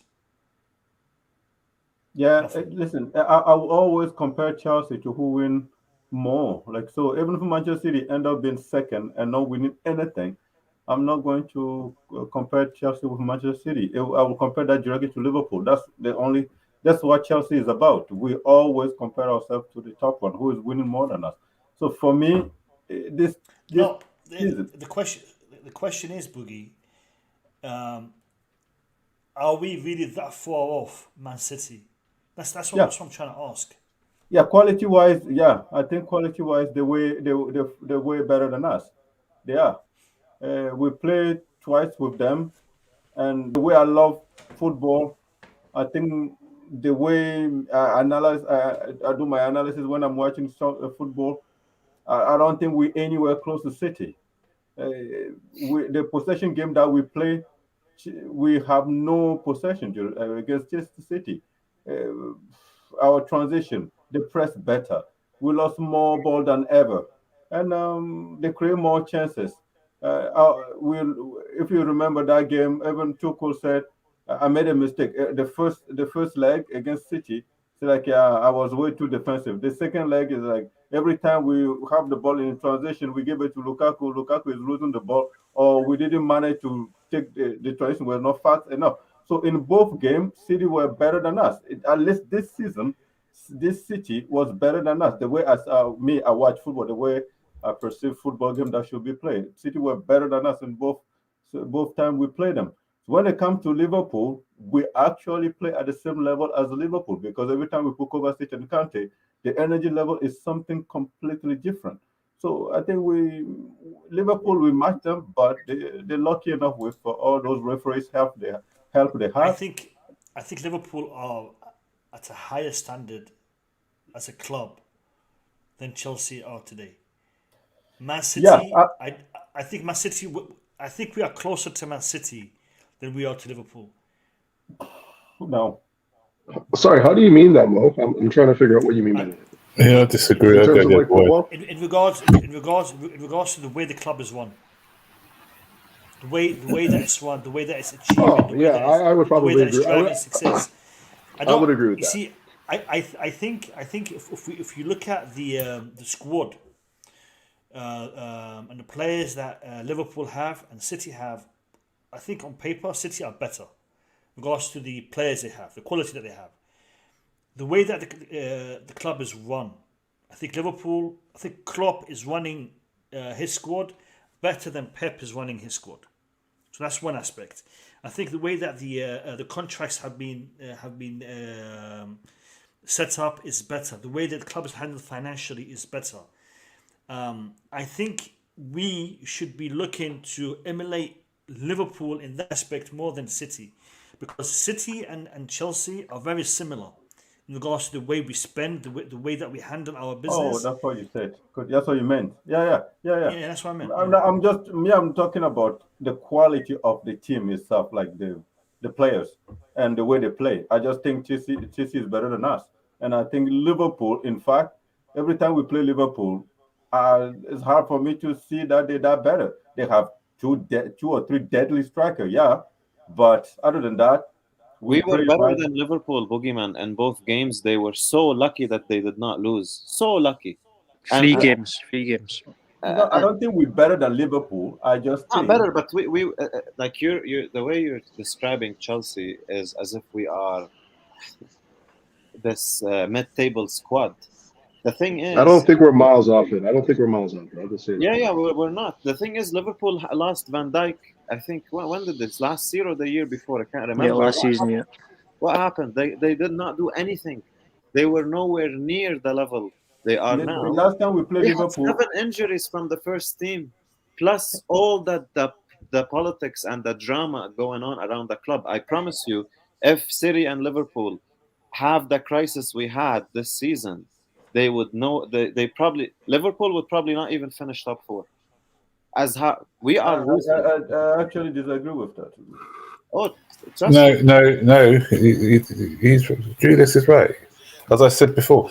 Yeah, Nothing. listen, I will always compare Chelsea to who win more. Like, so even if Manchester City end up being second and not winning anything, I'm not going to compare Chelsea with Manchester City. I will compare that directly to Liverpool. That's what Chelsea is about. We always compare ourselves to the top one, who is winning more than us. So for me, this No, season, the question is, Boogie, are we really that far off Man City? yeah, That's what I'm trying to ask. yeah, quality wise, yeah, I think quality wise, they're way better than us. They are. We played twice with them, and the way I love football, I think the way I do my analysis when I'm watching football, I don't think we're anywhere close to City. Uh, the possession game that we play, we have no possession against just City. Uh, our transition, they press better. We lost more ball than ever, and they create more chances. If you remember that game, even Tuchel said, "I made a mistake. The first leg against City, it's like, yeah, I was way too defensive. The second leg is like every time we have the ball in transition, we give it to Lukaku. Lukaku is losing the ball, or we didn't manage to take the transition. We're not fast enough. So in both games, City were better than us. At least this season, this City was better than us. The way I watch football, the way I perceive football game that should be played, City were better than us in both time we played them. So when it comes to Liverpool, we actually play at the same level as Liverpool because every time we put Kovacic and Kante, the energy level is something completely different. So I think Liverpool we match them, but they're lucky enough with all those referees help they I have. think I think Liverpool are at a higher standard as a club than Chelsea are today. Man Yeah, City, I think Man City. I think we are closer to Man City than we are to Liverpool. no. Sorry, how do you mean that, Mo? I'm trying to figure out what you mean by And that. Yeah, I disagree. In I go terms of the other like way. football? in regards to the way the club is run, the way that it's run, the way that it's achieving, Oh, yeah, I would the way probably that it's agree. driving success. I I would don't. agree with You that. see, I think if you look at the squad and the players that Liverpool have and City have, I think on paper City are better, in regards to the players they have, the quality that they have, the way that the club is run. I think Klopp is running his squad better than Pep is running his squad. So that's one aspect. I think the way that the contracts have been set up is better. The way that the club is handled financially is better. I think we should be looking to emulate Liverpool in that aspect more than City, because City and Chelsea are very similar in regards to the way we spend, the way that we handle our Oh, business. that's what you said. Good. That's what you meant. Yeah, yeah, yeah, yeah. Yeah, that's what I meant. I'm, Yeah. not- I'm just me. I'm talking about the quality of the team itself, like the players and the way they play. I just think Chelsea is better than us, and I think Liverpool. In fact, every time we play Liverpool, it's hard for me to see that they're that better. They have two or three deadly strikers, yeah, but other than that, we We were play better right. than Liverpool, Boogeyman, in both games. They were so lucky that they did not lose. So lucky. And, Three and, games, three games. No, I and don't think we're better than Liverpool. I just not think better, but we like you're the way you're describing Chelsea is as if we are this mid-table squad. The thing I don't is, think we're miles off it. I don't think we're miles off it. I'll just say that. yeah, we're not. The thing is, Liverpool lost Van Dijk. I think when did this last year or the year before? I can't Yeah, remember. last season, yeah. What happened? They did not do anything. They were nowhere near the level they are the now. last time we played They had Liverpool, 7 injuries from the first team, plus all the politics and the drama going on around the club. I promise you, if City and Liverpool have the crisis we had this season, they would know. They probably Liverpool would probably not even finish top 4. As how we are ruthless. I actually disagree with that. Oh, trust me. No. Julius is right. As I said before,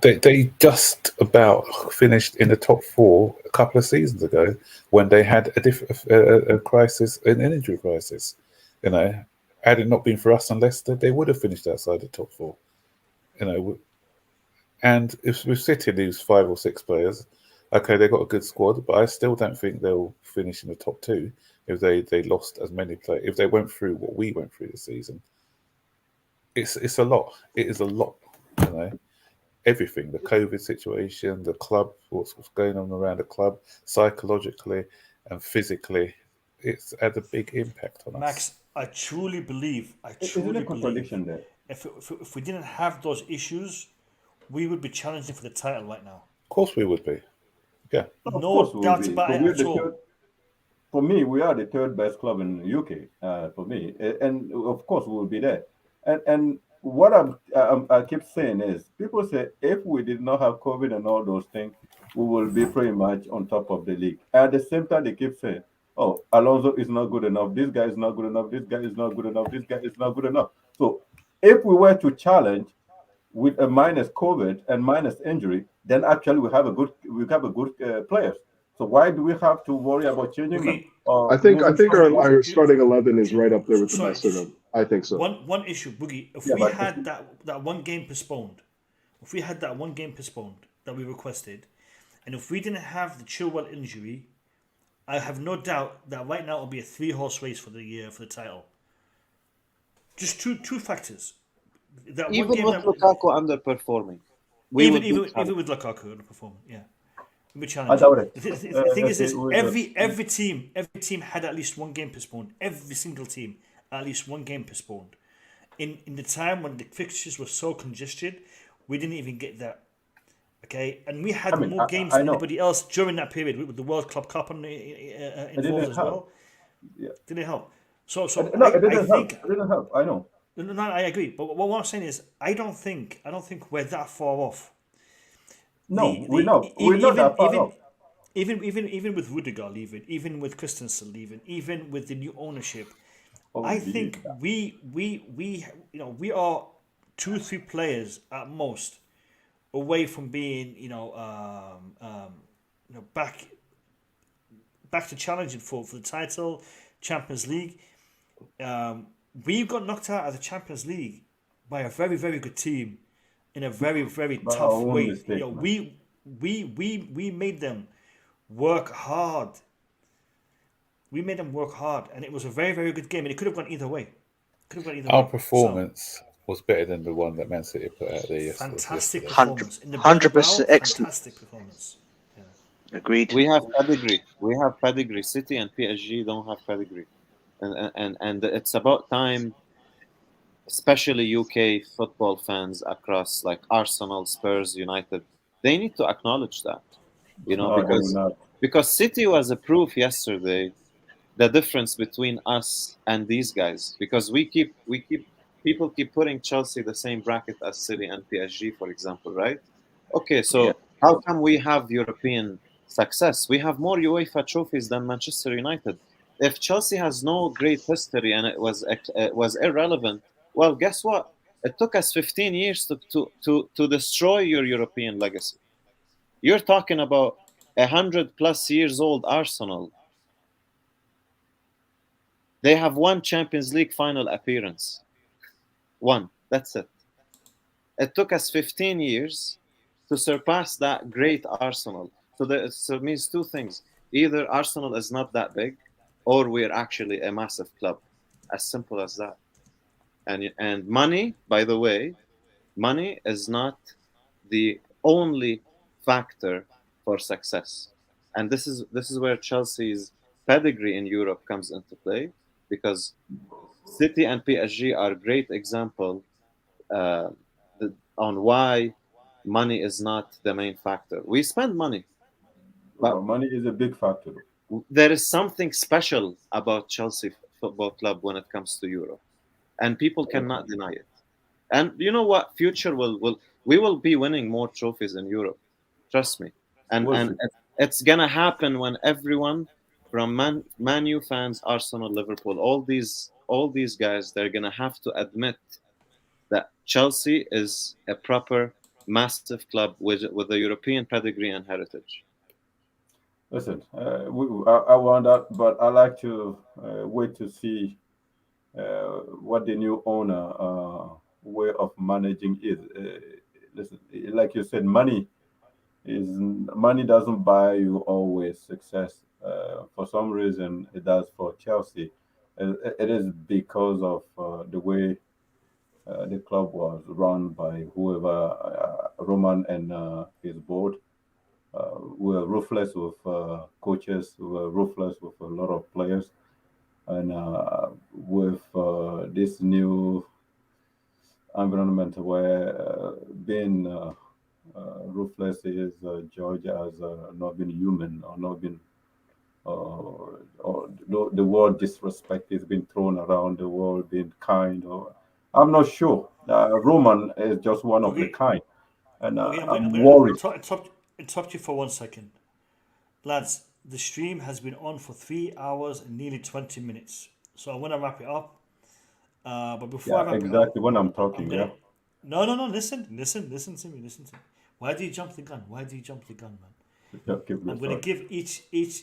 they just about finished in the top 4 a couple of seasons ago when they had a crisis, an energy crisis. Had it not been for us and Leicester, they would have finished outside the top 4. And if we City lose 5 or 6 players, okay, they've got a good squad, but I still don't think they'll finish in the top 2 if they lost as many players. If they went through what we went through this season, it's a lot. It is a lot. Everything, the COVID situation, the club, what's going on around the club, psychologically and physically, it's had a big impact on us. Max, I truly believe, there? If we didn't have those issues, we would be challenging for the title right now. Of course we would be. Yeah. No doubt about it at all. For me, we are the 3rd best club in the UK. For me, and of course we will be there. And what I keep saying is, people say if we did not have COVID and all those things, we will be pretty much on top of the league. At the same time, they keep saying, "Oh, Alonso is not good enough. This guy is not good enough. This guy is not good enough. This guy is not good enough." So, if we were to challenge with a minus COVID and minus injury, then actually we have a good players. So why do we have to worry about changing them? I think our starting 11 is right up there with the best of them. I think so. One issue, Boogie. If we had that one game postponed, that we requested, and if we didn't have the Chilwell injury, I have no doubt that right now it'll be a 3-horse race for the title. Just two factors. That even one game with Lukaku underperforming, even with Lukaku underperforming, yeah. I doubt it. The thing is this: every team had at least one game postponed. Every single team at least one game postponed. In the time when the fixtures were so congested, we didn't even get that. Okay, and we had more games than anybody else during that period with the World Club Cup involved as well. Yeah. Did it help? So it didn't help. I know. No, I agree. But what I'm saying is, I don't think we're that far off. No, we're not that far off. Even with Rudiger leaving, even with Christensen leaving, even with the new ownership, I think we are 2-3 players at most away from being back to challenging for the title, Champions League. We got knocked out of the Champions League by a very, very good team in a very, very tough way. We made them work hard. And it was a very, very good game, and it could have gone either way. Our performance was better than the one that Man City put out there yesterday. Fantastic performance. 100% excellent. Fantastic performance. Yeah. Agreed. We have pedigree. City and PSG don't have pedigree. And it's about time, especially UK football fans across like Arsenal, Spurs, United, they need to acknowledge that, because City was a proof yesterday the difference between us and these guys, because people keep putting Chelsea the same bracket as City and PSG, for example, right? Okay, so how come we have European success? We have more UEFA trophies than Manchester United. If Chelsea has no great history and it was irrelevant, well, guess what? It took us 15 years to destroy your European legacy. You're talking about 100+ years old Arsenal. They have one Champions League final appearance. One. That's it. It took us 15 years to surpass that great Arsenal. So it means two things. Either Arsenal is not that big, or we're actually a massive club. As simple as that. And money, by the way, money is not the only factor for success. And this is where Chelsea's pedigree in Europe comes into play, because City and PSG are great example on why money is not the main factor. We spend money, but money is a big factor. There is something special about Chelsea Football Club when it comes to Europe, and people cannot deny it. And you know what? Future we will be winning more trophies in Europe. Trust me. And it's gonna happen when everyone from Man U fans, Arsenal, Liverpool, all these guys, they're gonna have to admit that Chelsea is a proper massive club with a European pedigree and heritage. Listen, I want that, but I like to wait to see what the new owner way of managing is. Listen, like you said, money doesn't buy you always success. For some reason, it does for Chelsea. It is because of the way the club was run by whoever Roman and his board were ruthless with coaches, were ruthless with a lot of players, and with this new environment where being ruthless is judged as not being human or not being or the word disrespect is being thrown around the world being kind or I'm not sure. Roman is just one of the Okay, kind, and okay, I'm I'm gonna worried. interrupt you for 1 second. Lads, the stream has been on for 3 hours and nearly 20 minutes. So I want to wrap it up. But before I Yeah, wrap it up, exactly when I'm I'm talking. gonna. Yeah, No. Listen to me. Listen to me. Why do you jump the gun? Why do you jump the gun, man? yeah, keep I'm this. gonna Sorry. give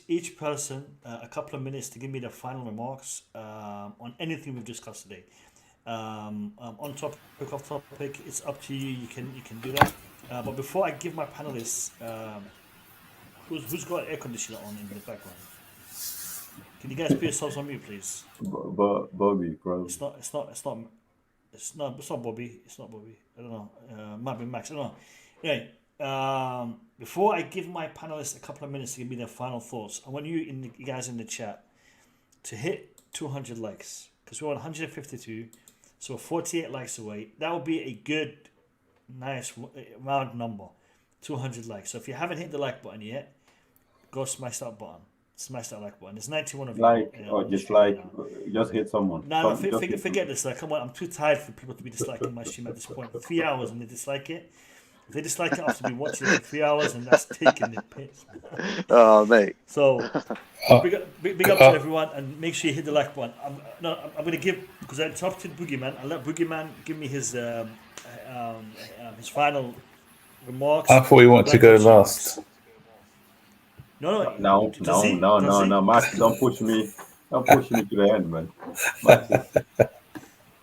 each person a couple of minutes to give me their final remarks on anything we've discussed today. On topic, off topic, it's up to you. You can do that. But before I give my panelists, who's got air conditioner on in the background? Can you guys put yourselves on mute, please? Bobby, It's probably. not. It's not. It's not. It's not Bobby. It's not Bobby. I don't know. Might be Max. I don't know. Anyway, before I give my panelists a couple of minutes to give me their final thoughts, I want you guys in the chat to hit 200 likes because we're on 152, so we're 48 likes away. That would be a good, nice round number, 200 likes. So if you haven't hit the like button yet, go smash that button. Smash that like button. There's 91 of you Like or on the just stream right like now. just hit someone. No, no, Some just hit forget someone. this. Like, come on, I'm too tired for people to be disliking my stream at this point. 3 hours and they dislike it. If they dislike it after been watching it for 3 hours, and that's taking the piss. Oh, mate. So, big up to everyone, and make sure you hit the like button. I'm gonna give because I interrupted Boogeyman. I'll let Boogeyman give me his final remarks. I thought we want to Then go come to you, Max. last. No, No, does no, he? no, Does no, he? no, Max, don't push me. Don't push me to the end, man. Max is.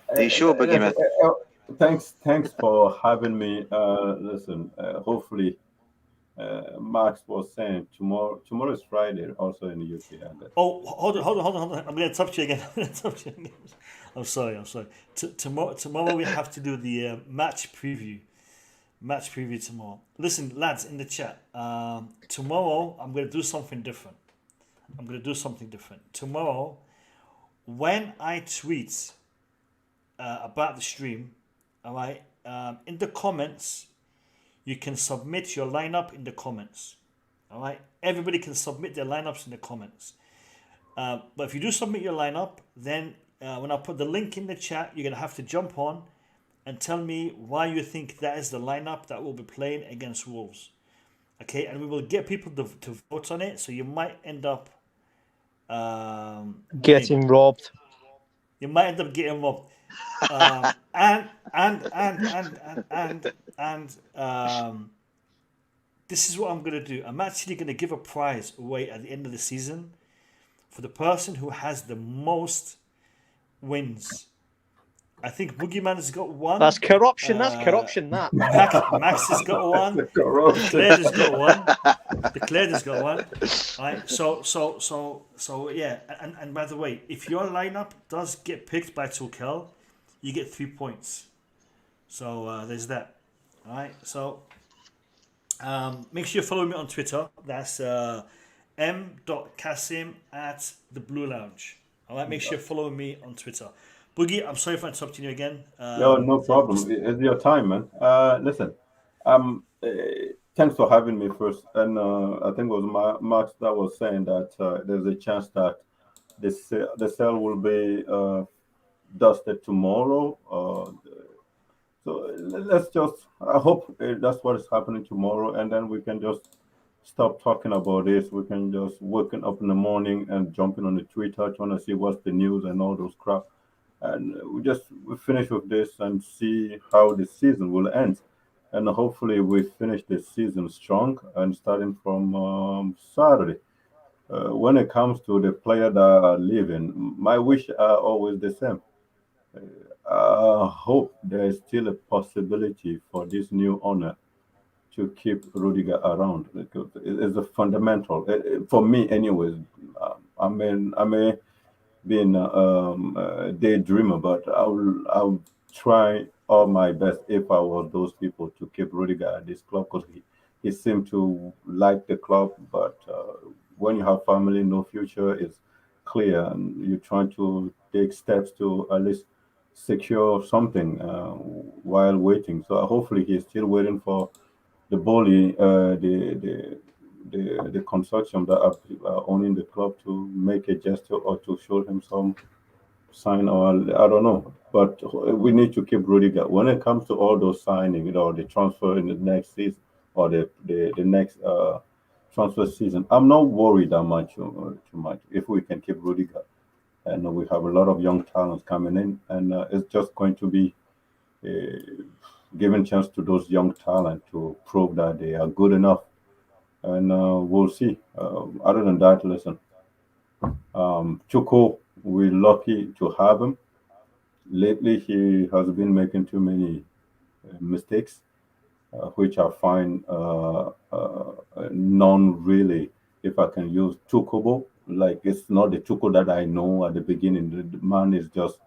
Are you sure, Listen, Boogeyman? thanks for having me. Listen, hopefully, Max was saying tomorrow is Friday, also in the UK. And Oh, hold on. I'm going to interrupt you again. I'm sorry. Tomorrow we have to do the match preview. Match preview tomorrow. Listen, lads, in the chat. Tomorrow I'm going to do something different. Tomorrow, when I tweet about the stream, all right, in the comments, you can submit your lineup in the comments. All right, everybody can submit their lineups in the comments. But if you do submit your lineup, then when I put the link in the chat, you're gonna have to jump on and tell me why you think that is the lineup that will be playing against Wolves. Okay, and we will get people to vote on it. So you might end up getting robbed. You might end up getting robbed. And this is what I'm gonna do. I'm actually gonna give a prize away at the end of the season for the person who has the most wins. I think Boogeyman has got one. That's corruption. That. Max has got one. corruption. Declared has got one. Right. So yeah. And by the way, if your lineup does get picked by Tuchel, you get 3 points. So there's that. All right. So make sure you follow me on Twitter. That's m.kasim at the Blue Lounge. All right. Make sure you follow me on Twitter. Boogie, I'm sorry for interrupting you again. No problem. It's your time, man. Listen, thanks for having me first. And I think it was Max that was saying that there's a chance that the cell will be dusted tomorrow. let's just. I hope that's what is happening tomorrow, and then we can just stop talking about this. We can just waking up in the morning and jumping on the Twitter, trying to see what's the news and all those crap, and we finish with this and see how the season will end, and hopefully we finish the season strong and starting from Saturday. When it comes to the player that are leaving, my wish are always the same. I hope there is still a possibility for this new owner to keep Rudiger around because it is a fundamental for me, anyways. I may being a daydreamer, but I'll try all my best if I was those people to keep Rudiger at this club because he seemed to like the club. But when you have family, no future is clear, and you're trying to take steps to at least secure something while waiting. So hopefully he's still waiting for the bully, the consortium that are owning the club to make a gesture or to show him some sign or I don't know. But we need to keep Rudiger. When it comes to all those signing, the transfer in the next season or the next transfer season, I'm not worried that much too much if we can keep Rudiger. And we have a lot of young talents coming in, and it's just going to be uh, giving chance to those young talent to prove that they are good enough. And we'll see. Other than that, listen, Chuko, we're lucky to have him. Lately, he has been making too many mistakes, which I find non really, if I can use Tukobo. Like it's not the Tuko that I know at the beginning. The man is just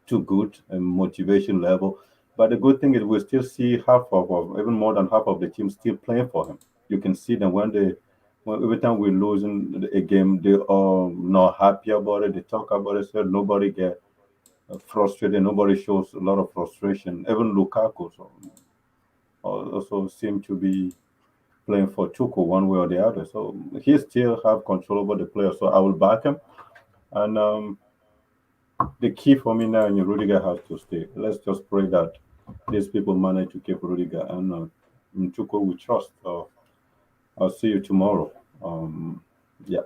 too good and motivation level. But the good thing is we still see even more than half of the team still playing for him. You can see them when every time we're losing a game, they are not happy about it. They talk about it. So nobody get frustrated. Nobody shows a lot of frustration. Even Lukaku also seem to be playing for Tuchel one way or the other. So he still have control over the player. So I will back him. And the key for me now, and Rudiger has to stay. Let's just pray that these people manage to keep Rudiger and Tuchel we trust. So I'll see you tomorrow. Yeah.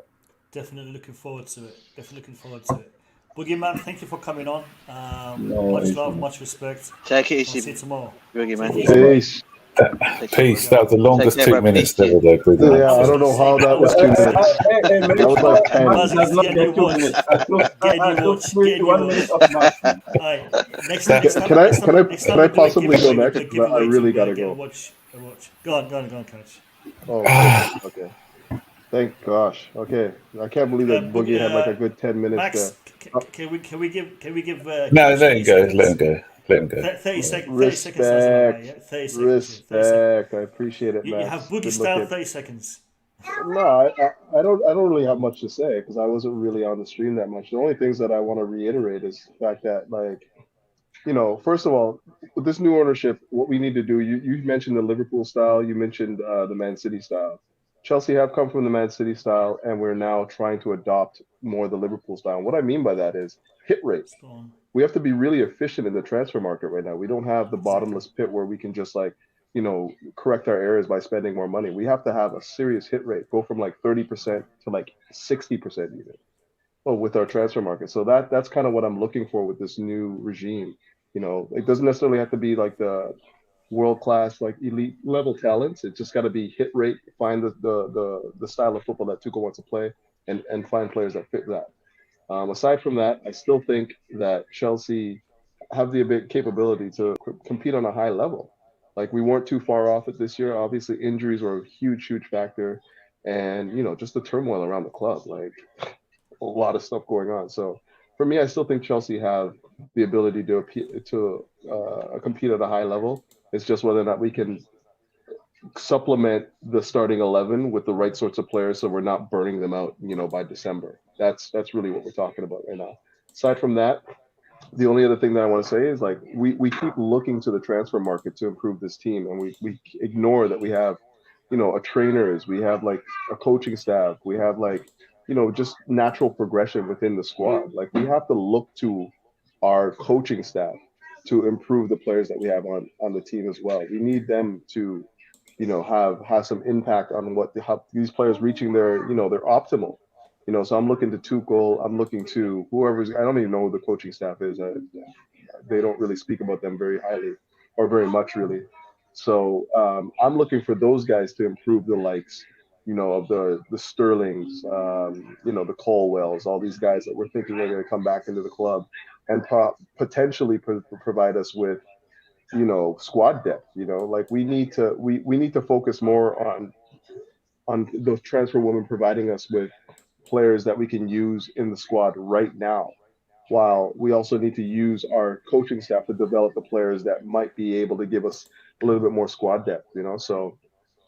Definitely looking forward to it. Definitely looking forward to it. Boogeyman, thank you for coming on. No Much love, issue. much respect. Take it I'll easy, see you tomorrow. Boogeyman. Take it easy. Peace. Take care, Peace. bro. That was the Take longest care, bro. 2 minutes Peace to ever you. there, Boogie. Yeah, I I was don't gonna know how say, I that was was gonna 2 minutes. say, Hey, That was like 10. Buzz, does not get a new get 2 watch. minutes. Get a new I took watch. Get a new 1 minute watch. of match. Alright. Next That next Can, time can I next can time I next can time I we'll do a possibly go giveaway. We'll next? do a Because I giveaway really to gotta get a go. watch. A watch. Go on, coach. Oh, perfect. Okay. Thank gosh. Okay. I can't believe that Boog- Boogie had like a good 10 minutes there. Max, can we give No, Coach let him 30 go. Let him seconds? go. Let him go. 30 seconds sounds about right, Respect. yeah? 30 seconds, yeah. 30 seconds. Respect. I appreciate it, You have Max. boogie Good style looking. 30 seconds. No, I don't really have much to say because I wasn't really on the stream that much. The only things that I want to reiterate is the fact that first of all, with this new ownership, what we need to do, you mentioned the Liverpool style, you mentioned the Man City style. Chelsea have come from the Man City style, and we're now trying to adopt more the Liverpool style. And what I mean by that is hit rate. Storm. We have to be really efficient in the transfer market right now. We don't have the Exactly. bottomless pit where we can just correct our errors by spending more money. We have to have a serious hit rate, go from like 30% to like 60% even. Well, with our transfer market. So that's kind of what I'm looking for with this new regime. It doesn't necessarily have to be like the world class, like elite level talents. It just got to be hit rate, find the style of football that Tuchel wants to play, and find players that fit that. Aside from that, I still think that Chelsea have the capability to compete on a high level. Like we weren't too far off it this year. Obviously, injuries were a huge factor, and just the turmoil around the club. Like a lot of stuff going on. So for me, I still think Chelsea have the ability to compete at a high level. It's just whether or not we can supplement the starting 11 with the right sorts of players, so we're not burning them out, by December. That's really what we're talking about right now. Aside from that, the only other thing that I want to say is like we keep looking to the transfer market to improve this team, and we ignore that we have, a trainers, we have like a coaching staff, we have like, just natural progression within the squad. Like we have to look to our coaching staff to improve the players that we have on the team as well. We need them to, have some impact on how these players reaching their, their optimal. So I'm looking to Tuchel. I'm looking to whoever's. I don't even know who the coaching staff is. They don't really speak about them very highly or very much really. So I'm looking for those guys to improve the likes, of the Sterlings, the Colwells, all these guys that we're thinking are going to come back into the club and potentially provide us with, squad depth. Like we need to focus more on those transfer women providing us with players that we can use in the squad right now, while we also need to use our coaching staff to develop the players that might be able to give us a little bit more squad depth. So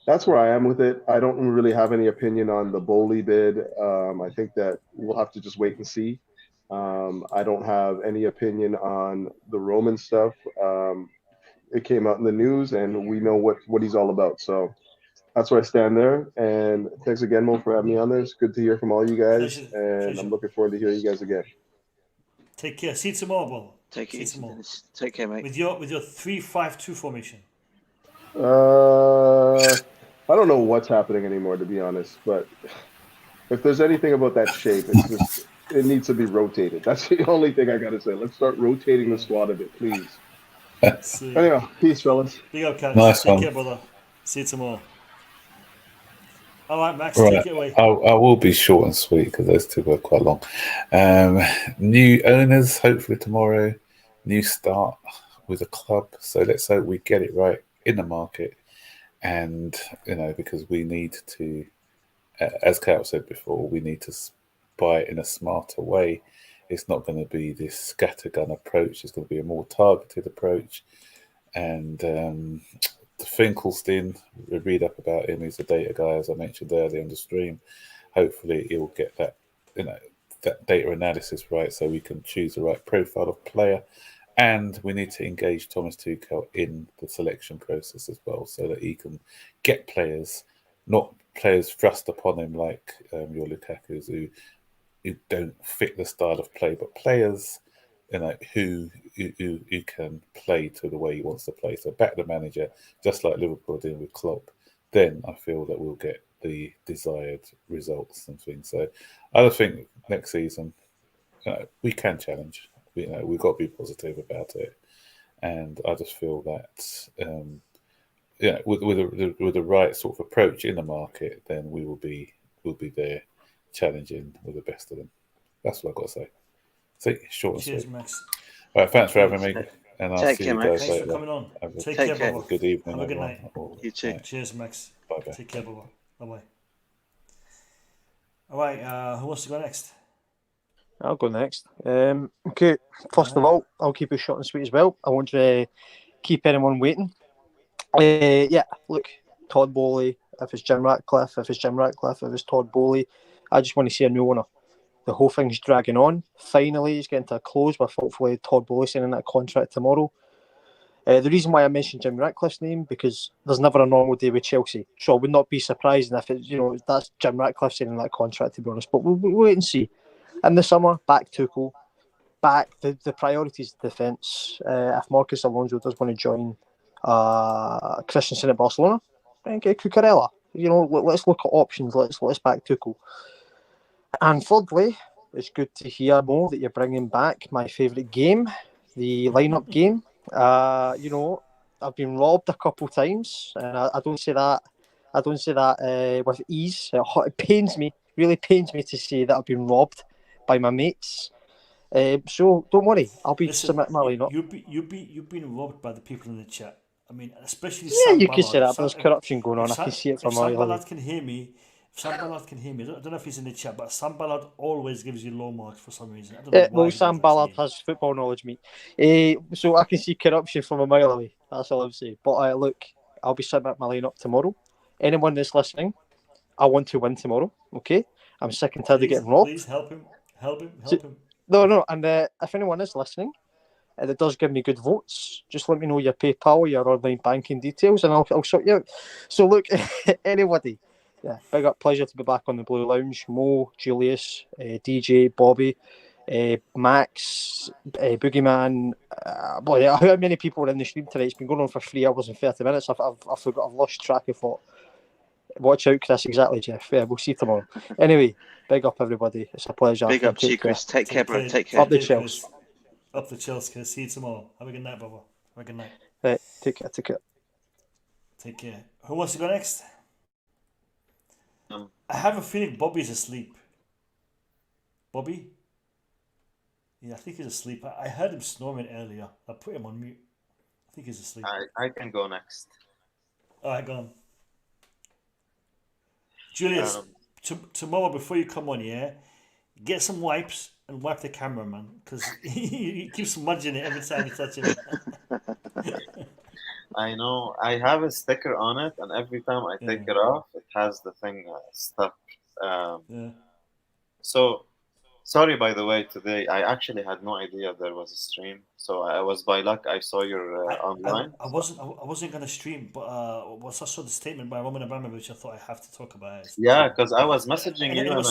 that's where I am with it. I don't really have any opinion on the Bowley bid. I think that we'll have to just wait and see. I don't have any opinion on the Roman stuff. It came out in the news, and we know what he's all about. So that's where I stand there. And thanks again, Mo, for having me on this. Good to hear from all you guys, and I'm looking forward to hearing you guys again. Take care. See you tomorrow, brother. Take it easy, Dennis. Take care, mate. With your 3-5-2 formation. I don't know what's happening anymore, to be honest. But if there's anything about that shape, it's just it needs to be rotated. That's the only thing I gotta say. Let's start rotating the squad a bit, please. Anyway, peace, fellas. Big up, Cass. Nice Take one. care, brother. See you tomorrow. All right, Max, Right. take it away. I will be short and sweet because those two were quite long. New owners, hopefully tomorrow. New start with a club. So let's hope we get it right in the market. And, because we need to, as Cal said before, we need to buy it in a smarter way. It's not going to be this scattergun approach. It's going to be a more targeted approach. And Finkelstein, we read up about him. He's a data guy, as I mentioned earlier on the stream. Hopefully, he'll get that, that data analysis right, so we can choose the right profile of player. And we need to engage Thomas Tuchel in the selection process as well, so that he can get players, not players thrust upon him like your Lukaku's, who don't fit the style of play, but players who can play to the way he wants to play. So back the manager, just like Liverpool did with Klopp. Then I feel that we'll get the desired results and things. So I just think next season we can challenge. We've got to be positive about it, and I just feel that with the right sort of approach in the market, then we'll be there challenging with the best of them. That's what I've got to say. See, short and Cheers, sweet. Max. All right, thanks for having me, and I'll see you guys Thanks later. for coming on. Take care, care. brother. Good evening. Have a good night. You too. Cheers, Max. Bye-bye. Take care, brother. Bye-bye. All right, who wants to go next? I'll go next. Okay, first of all, I'll keep it short and sweet as well. I won't keep anyone waiting. Look, Todd Bowley, if it's Jim Ratcliffe, if it's Todd Bowley, I just want to see a new owner. The whole thing's dragging on. Finally, it's getting to a close with hopefully Todd Bowley signing that contract tomorrow. The reason why I mentioned Jim Ratcliffe's name, because there's never a normal day with Chelsea. So I would not be surprised if that's Jim Ratcliffe signing that contract, to be honest. But we'll wait and see. In the summer, back Tuchel, back the priorities defence. If Marcus Alonso does want to join Christensen at Barcelona, then get Cucurella. Let's look at options. Let's back Tuchel. And thirdly, it's good to hear, Mo, that you're bringing back my favourite game, the lineup game. I've been robbed a couple of times, and I don't say that. I don't say that with ease. It really pains me to say that I've been robbed by my mates. So don't worry, I'll be submitting my lineup. You've been robbed by the people in the chat. I mean, especially yeah, Sam you Ballard. can say that, but there's corruption going on. I can see it from Sam my Ballard can hear me. If Sam Ballard can hear me, I don't know if he's in the chat, but Sam Ballard always gives you low marks for some reason. I don't know why. Well, Sam Ballard has football knowledge, mate. So I can see corruption from a mile away. That's all I'm saying. But look, I'll be submitting my lineup tomorrow. Anyone that's listening, I want to win tomorrow. Okay, I'm sick and tired of getting robbed. Please help him. No, and if anyone is listening, that does give me good votes, just let me know your PayPal, your online banking details, and I'll sort you out. So look, anybody, big up, pleasure to be back on the Blue Lounge. Mo, Julius, DJ, Bobby, Max, Boogeyman. Boy, how many people were in the stream tonight? It's been going on for 3 hours and 30 minutes. I've forgot. I've lost track of what. Watch out, Chris. Exactly, Jeff. Yeah, we'll see you tomorrow. Anyway, big up everybody. It's a pleasure. Big up to you, Chris. Take care, bro. Take care. Up the Chelsea. Up the Chelsea, Chris. See you tomorrow. Have a good night, brother. Have a good night. Right, take care. Take care. Who wants to go next? I have a feeling Bobby's asleep. Bobby? Yeah, I think he's asleep. I heard him snoring earlier. I put him on mute. I think he's asleep. I can go next. Alright, go on. Julius, tomorrow before you come on, yeah, get some wipes and wipe the camera, man, because he keeps smudging it every time you touch it. I know. I have a sticker on it, and every time I take it off, it has the thing stuck. So, sorry, by the way, today I actually had no idea there was a stream. So I was by luck. I saw your online. I wasn't gonna stream, but once I saw the statement by Roman Abramovich, I thought I have to talk about it. Yeah, because I was messaging you. It was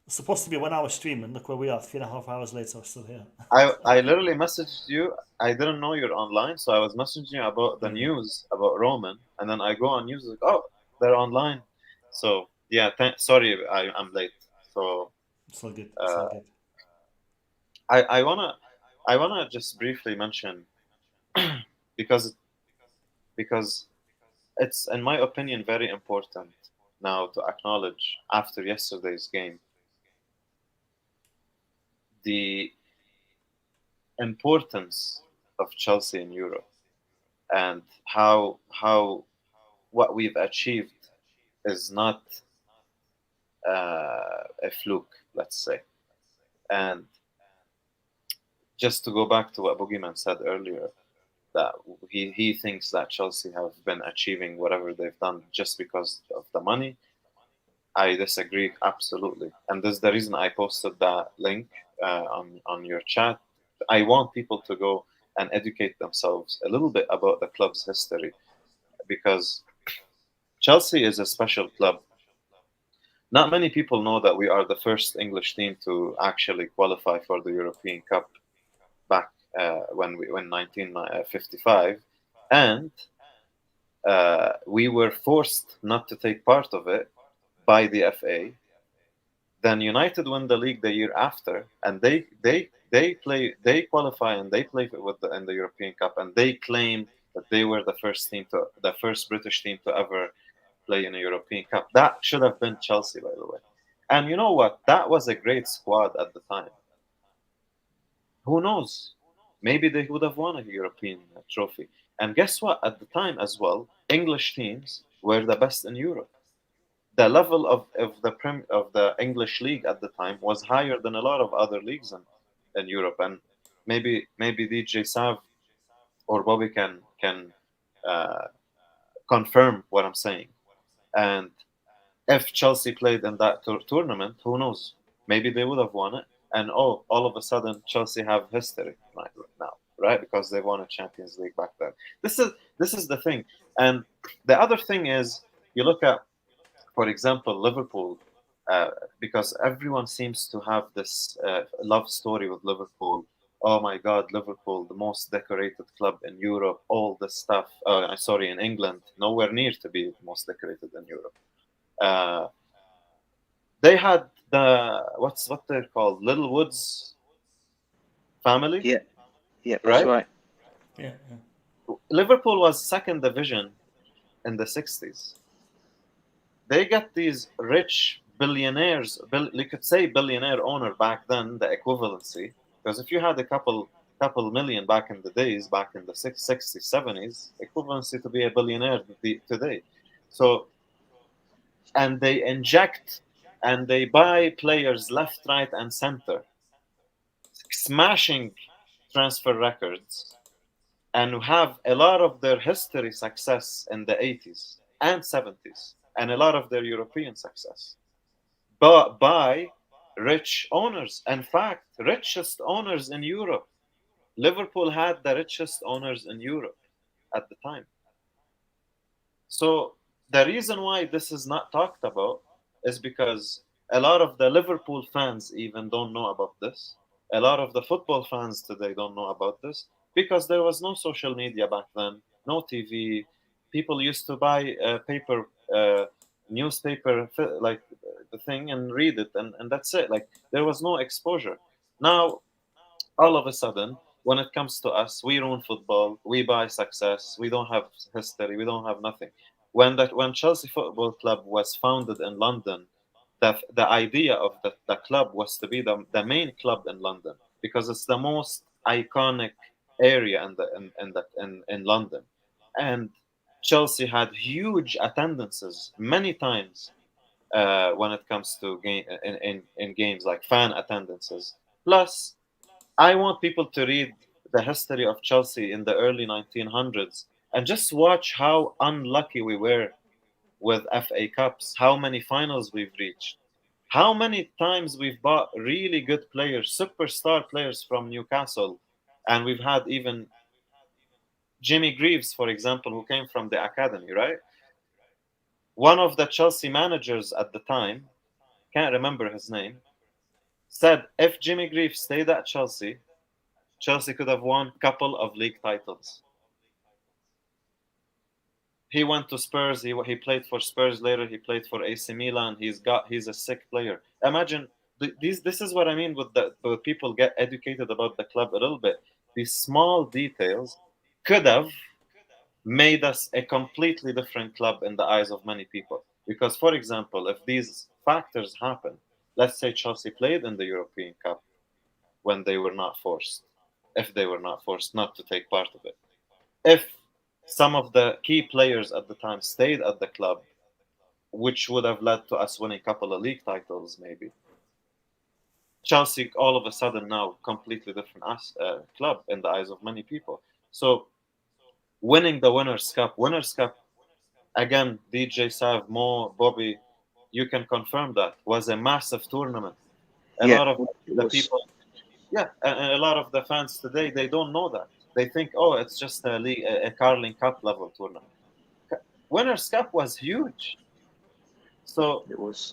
supposed to be a 1 hour stream, and look where we are. 3.5 hours later, we're still here. I literally messaged you. I didn't know you're online, so I was messaging you about the news about Roman, and then I go on news like, oh, they're online. So yeah, sorry, I'm late. So it's all good. I wanna just briefly mention because it's, in my opinion, very important now to acknowledge after yesterday's game the importance of Chelsea in Europe and how what we've achieved is not a fluke, let's say. And just to go back to what Boogeyman said earlier, that he thinks that Chelsea have been achieving whatever they've done just because of the money. I disagree absolutely, and this is the reason I posted that link on your chat. I want people to go and educate themselves a little bit about the club's history, because Chelsea is a special club. Not many people know that we are the first English team to actually qualify for the European Cup back when 1955, and we were forced not to take part of it by the FA. Then United win the league the year after, and they qualify and they play in the European Cup, and they claim that they were the first British team to ever play in a European Cup. That should have been Chelsea, by the way. And you know what? That was a great squad at the time. Who knows? Maybe they would have won a European trophy. And guess what? At the time as well, English teams were the best in Europe. The level of the English league at the time was higher than a lot of other leagues in Europe. And maybe DJ Sav or Bobby can confirm what I'm saying. And if Chelsea played in that tournament, who knows? Maybe they would have won it. And all of a sudden, Chelsea have history right now, right? Because they won a Champions League back then. This is the thing. And the other thing is, you look at, for example, Liverpool, because everyone seems to have this love story with Liverpool. Oh my God, Liverpool, the most decorated club in Europe, all this stuff. In England, nowhere near to be the most decorated in Europe. They had what they're called, Little Woods family. Yeah, that's right. Yeah. Liverpool was second division in the 60s. They got these rich billionaires. You could say billionaire owner back then, the equivalency. Because if you had a couple million back in the days, back in the 60s, 70s, equivalency to be a billionaire today. So, and they inject and they buy players left, right, and center, smashing transfer records, and have a lot of their history success in the 80s and 70s, and a lot of their European success, but by rich owners. In fact, richest owners in Europe. Liverpool had the richest owners in Europe at the time. So the reason why this is not talked about is because A lot of the Liverpool fans even don't know about this. A lot of the football fans today don't know about this because there was no social media back then, no TV. People used to buy paper newspaper like the thing and read it, and that's it. Like there was no exposure. Now all of a sudden, when it comes to us, we ruin football, we buy success, we don't have history, we don't have nothing. When Chelsea Football Club was founded in London, the idea of the club was to be the main club in London because it's the most iconic area in London. And Chelsea had huge attendances many times when it comes to in games, like fan attendances. Plus, I want people to read the history of Chelsea in the early 1900s and just watch how unlucky we were with FA Cups, how many finals we've reached, how many times we've bought really good players, superstar players from Newcastle, and we've had even Jimmy Greaves, for example, who came from the academy, right? One of the Chelsea managers at the time, can't remember his name, said if Jimmy Greaves stayed at Chelsea, Chelsea could have won a couple of league titles. He went to Spurs. He played for Spurs later. He played for AC Milan. He's a sick player. Imagine this is what I mean with the people get educated about the club a little bit. These small details could have made us a completely different club in the eyes of many people. Because, for example, if these factors happen, let's say Chelsea played in the European Cup when they were not forced, if they were not forced not to take part of it. If some of the key players at the time stayed at the club, which would have led to us winning a couple of league titles, maybe. Chelsea, all of a sudden, now completely different club in the eyes of many people. So, winning the Winners' Cup, again, DJ Sav, Mo, Bobby, you can confirm that was a massive tournament. A lot of the people, and a lot of the fans today, they don't know that. They think, oh, it's just a Carling Cup level tournament. Winners' Cup was huge. So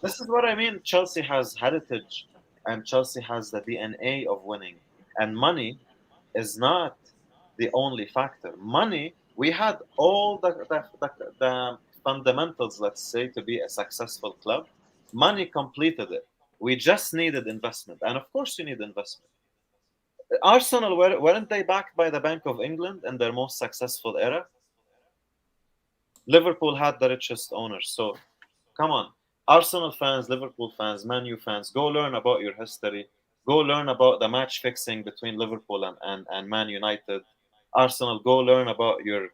this is what I mean. Chelsea has heritage, and Chelsea has the DNA of winning. And money is not the only factor. Money, we had all the fundamentals, let's say, to be a successful club. Money completed it. We just needed investment, and of course, you need investment. Arsenal, weren't they backed by the Bank of England in their most successful era? Liverpool had the richest owners. So, come on. Arsenal fans, Liverpool fans, Man U fans, go learn about your history. Go learn about the match fixing between Liverpool and Man United. Arsenal, go learn about your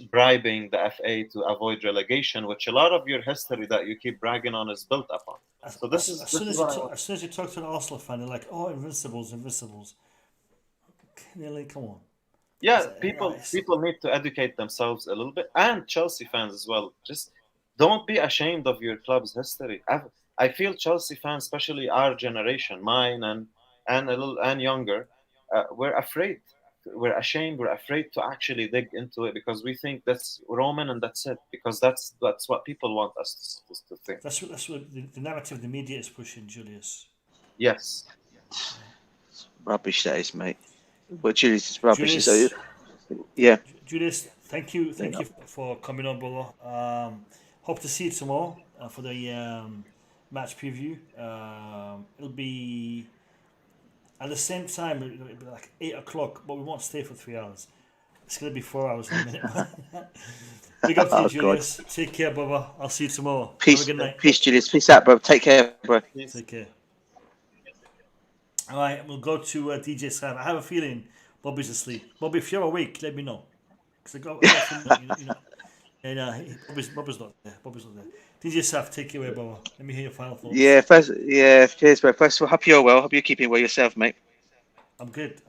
bribing the FA to avoid relegation, which a lot of your history that you keep bragging on is built upon. So as soon as you talk to an Arsenal fan, they're like, "Oh, Invincibles." They're like, "Come on." Yeah, people need to educate themselves a little bit, and Chelsea fans as well. Just don't be ashamed of your club's history. I feel Chelsea fans, especially our generation, mine and younger, we're afraid. We're ashamed. We're afraid to actually dig into it because we think that's Roman and that's it. Because that's what people want us to think. That's what the narrative the media is pushing, Julius. Yes. Rubbish that is, mate. But Julius is rubbish. Julius, so, yeah. Julius, thank you for coming on, brother. Hope to see you tomorrow for the match preview. It'll be at the same time. It'll be like 8 o'clock, but we won't stay for 3 hours. It's gonna be 4 hours in a minute. Big up to you, Julius. God. Take care, brother. I'll see you tomorrow. Peace. Have a good night. Peace, Julius. Peace out, bro. Take care, bro. Peace. Take care. All right, we'll go to DJ Sam. I have a feeling Bobby's asleep. Bobby, if you're awake, let me know. Because I got and Bobby's not there. DJ Saf, take it away, brother. Let me hear your final thoughts. Cheers, bro. First of all, hope you're well. Hope you're keeping well yourself, mate. I'm good.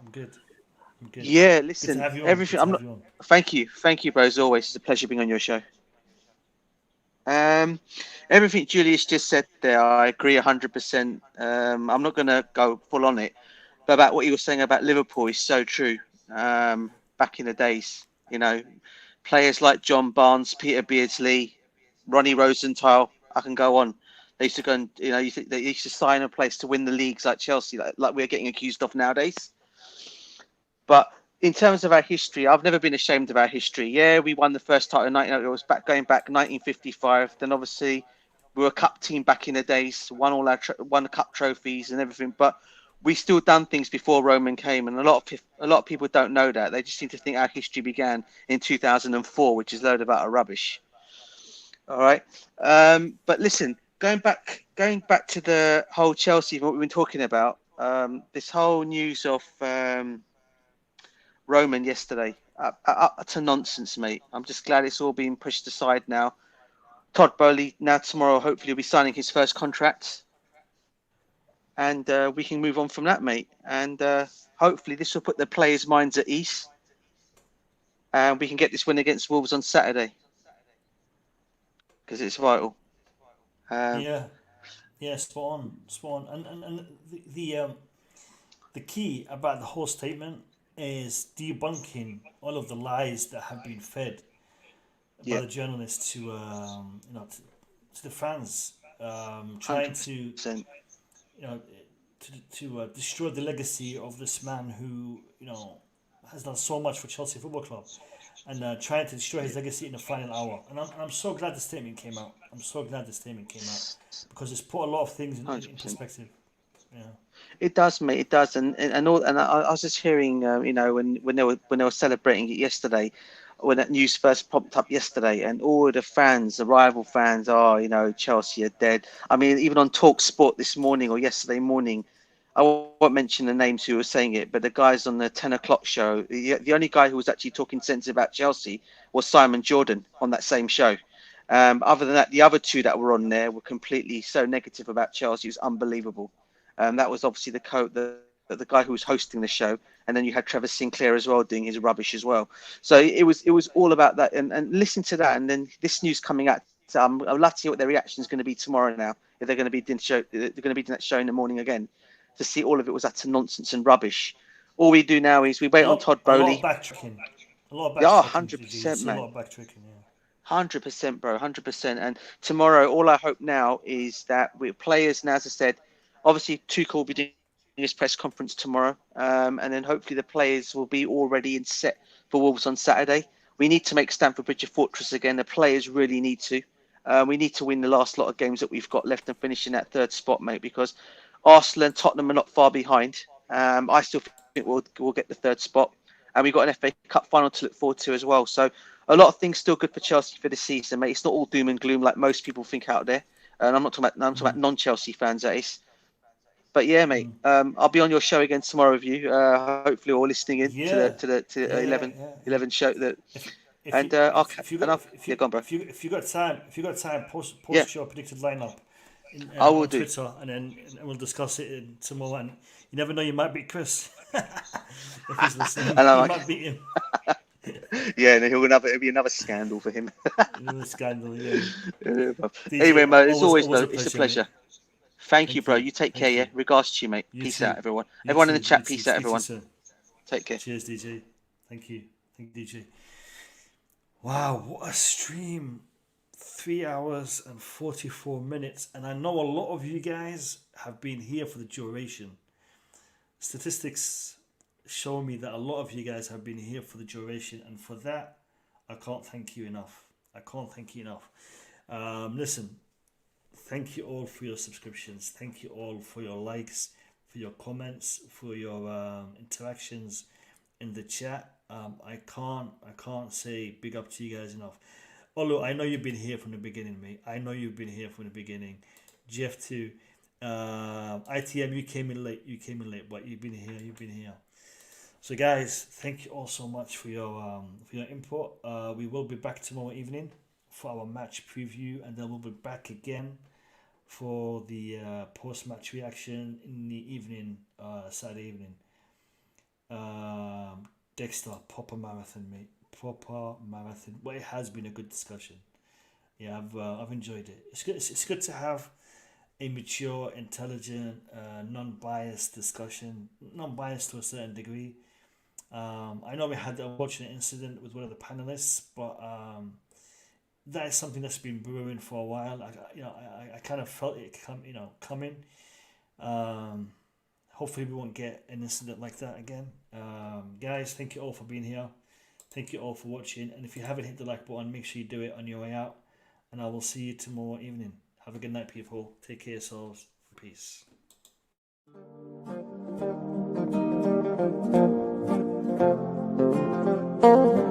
Yeah, listen, everything. Thank you, bro. As always, it's a pleasure being on your show. Everything Julius just said there, I agree 100%. I'm not going to go full on it, but about what you were saying about Liverpool is so true. Back in the days, players like John Barnes, Peter Beardsley, Ronnie Rosenthal, I can go on. They used to go and you think they used to sign a place to win the leagues like Chelsea, like we're getting accused of nowadays. But in terms of our history, I've never been ashamed of our history. Yeah, we won the first title in 19. It was going back 1955. Then obviously we were a cup team back in the days, won all our won the cup trophies and everything. But we still done things before Roman came, and a lot of people don't know that. They just seem to think our history began in 2004, which is a load of utter rubbish. All right, but listen, going back to the whole Chelsea, what we've been talking about, this whole news of Roman yesterday, utter nonsense, mate. I'm just glad it's all being pushed aside now. Todd Bowley now tomorrow hopefully will be signing his first contract, and we can move on from that, mate. And hopefully this will put the players' minds at ease, and we can get this win against Wolves on Saturday because it's vital. Yeah, spot on. And the key about the whole statement is debunking all of the lies that have been fed by the journalists to to the fans, trying 100%. to destroy the legacy of this man who has done so much for Chelsea Football Club, and trying to destroy his legacy in the final hour. And I'm so glad the statement came out. Because it's put a lot of things in perspective. Yeah. It does, mate. It does, and I was just hearing, when they were celebrating it yesterday, when that news first popped up yesterday, and all the fans, the rival fans, Chelsea are dead. I mean, even on Talk Sport this morning or yesterday morning, I won't mention the names who were saying it, but the guys on the 10 o'clock show, the only guy who was actually talking sense about Chelsea was Simon Jordan on that same show. Other than that, the other two that were on there were completely so negative about Chelsea. It was unbelievable. That was obviously the guy who was hosting the show, and then you had Trevor Sinclair as well doing his rubbish as well. So it was all about that, and listen to that, and then this news coming out. I'd love to hear what their reaction is going to be tomorrow. Now, if they're going to be doing that show in the morning again, to see all of it was utter nonsense and rubbish. All we do now is we wait on Todd Bowley. A lot of backtracking. 100%, mate. A lot of backtracking. 100%, bro. 100%. And tomorrow, all I hope now is that with players, now as I said, obviously Tuchel will be doing his press conference tomorrow, and then hopefully the players will be all ready and set for Wolves on Saturday. We need to make Stamford Bridge a fortress again. The players really need to. We need to win the last lot of games that we've got left and finish in that third spot, mate, because Arsenal and Tottenham are not far behind. I still think we'll get the third spot, and we've got an FA Cup final to look forward to as well. So a lot of things still good for Chelsea for the season, mate. It's not all doom and gloom like most people think out there. And I'm talking about non-Chelsea fans, that is. But yeah, mate, I'll be on your show again tomorrow with you. Hopefully, all listening in to the 11 show that. If you got time, post your predicted lineup on do. Twitter, and we'll discuss it tomorrow. And you never know, you might beat Chris if he's listening. You might beat him. Yeah, and it'll be another scandal for him. Another scandal, yeah. Anyway, mate, it's always a pleasure. Mate. Thank you, bro. You take care, yeah? Regards to you, mate. Peace out, everyone. Everyone in the chat, peace out, everyone. Take care. Cheers, DJ. Thank you, DJ. Wow, what a stream. 3 hours and 44 minutes. And I know a lot of you guys have been here for the duration. Statistics show me that a lot of you guys have been here for the duration. And for that, I can't thank you enough. Listen. Thank you all for your subscriptions. Thank you all for your likes, for your comments, for your interactions in the chat. I can't say big up to you guys enough. Although I know you've been here from the beginning, mate. Jeff too. ITM, you came in late, but you've been here. So guys, thank you all so much for your input. We will be back tomorrow evening for our match preview, and then we'll be back again for the post-match reaction in the evening, Saturday evening. Dexter, proper marathon, mate. Proper marathon. Well, it has been a good discussion. Yeah, I've enjoyed it. It's good to have a mature, intelligent, non-biased discussion. Non-biased to a certain degree. I know we had the unfortunate incident with one of the panelists, but that is something that's been brewing for a while. I kind of felt it coming. Hopefully we won't get an incident like that again. Guys, thank you all for being here. Thank you all for watching. And if you haven't hit the like button, make sure you do it on your way out. And I will see you tomorrow evening. Have a good night, people. Take care of yourselves. Peace. Thank you.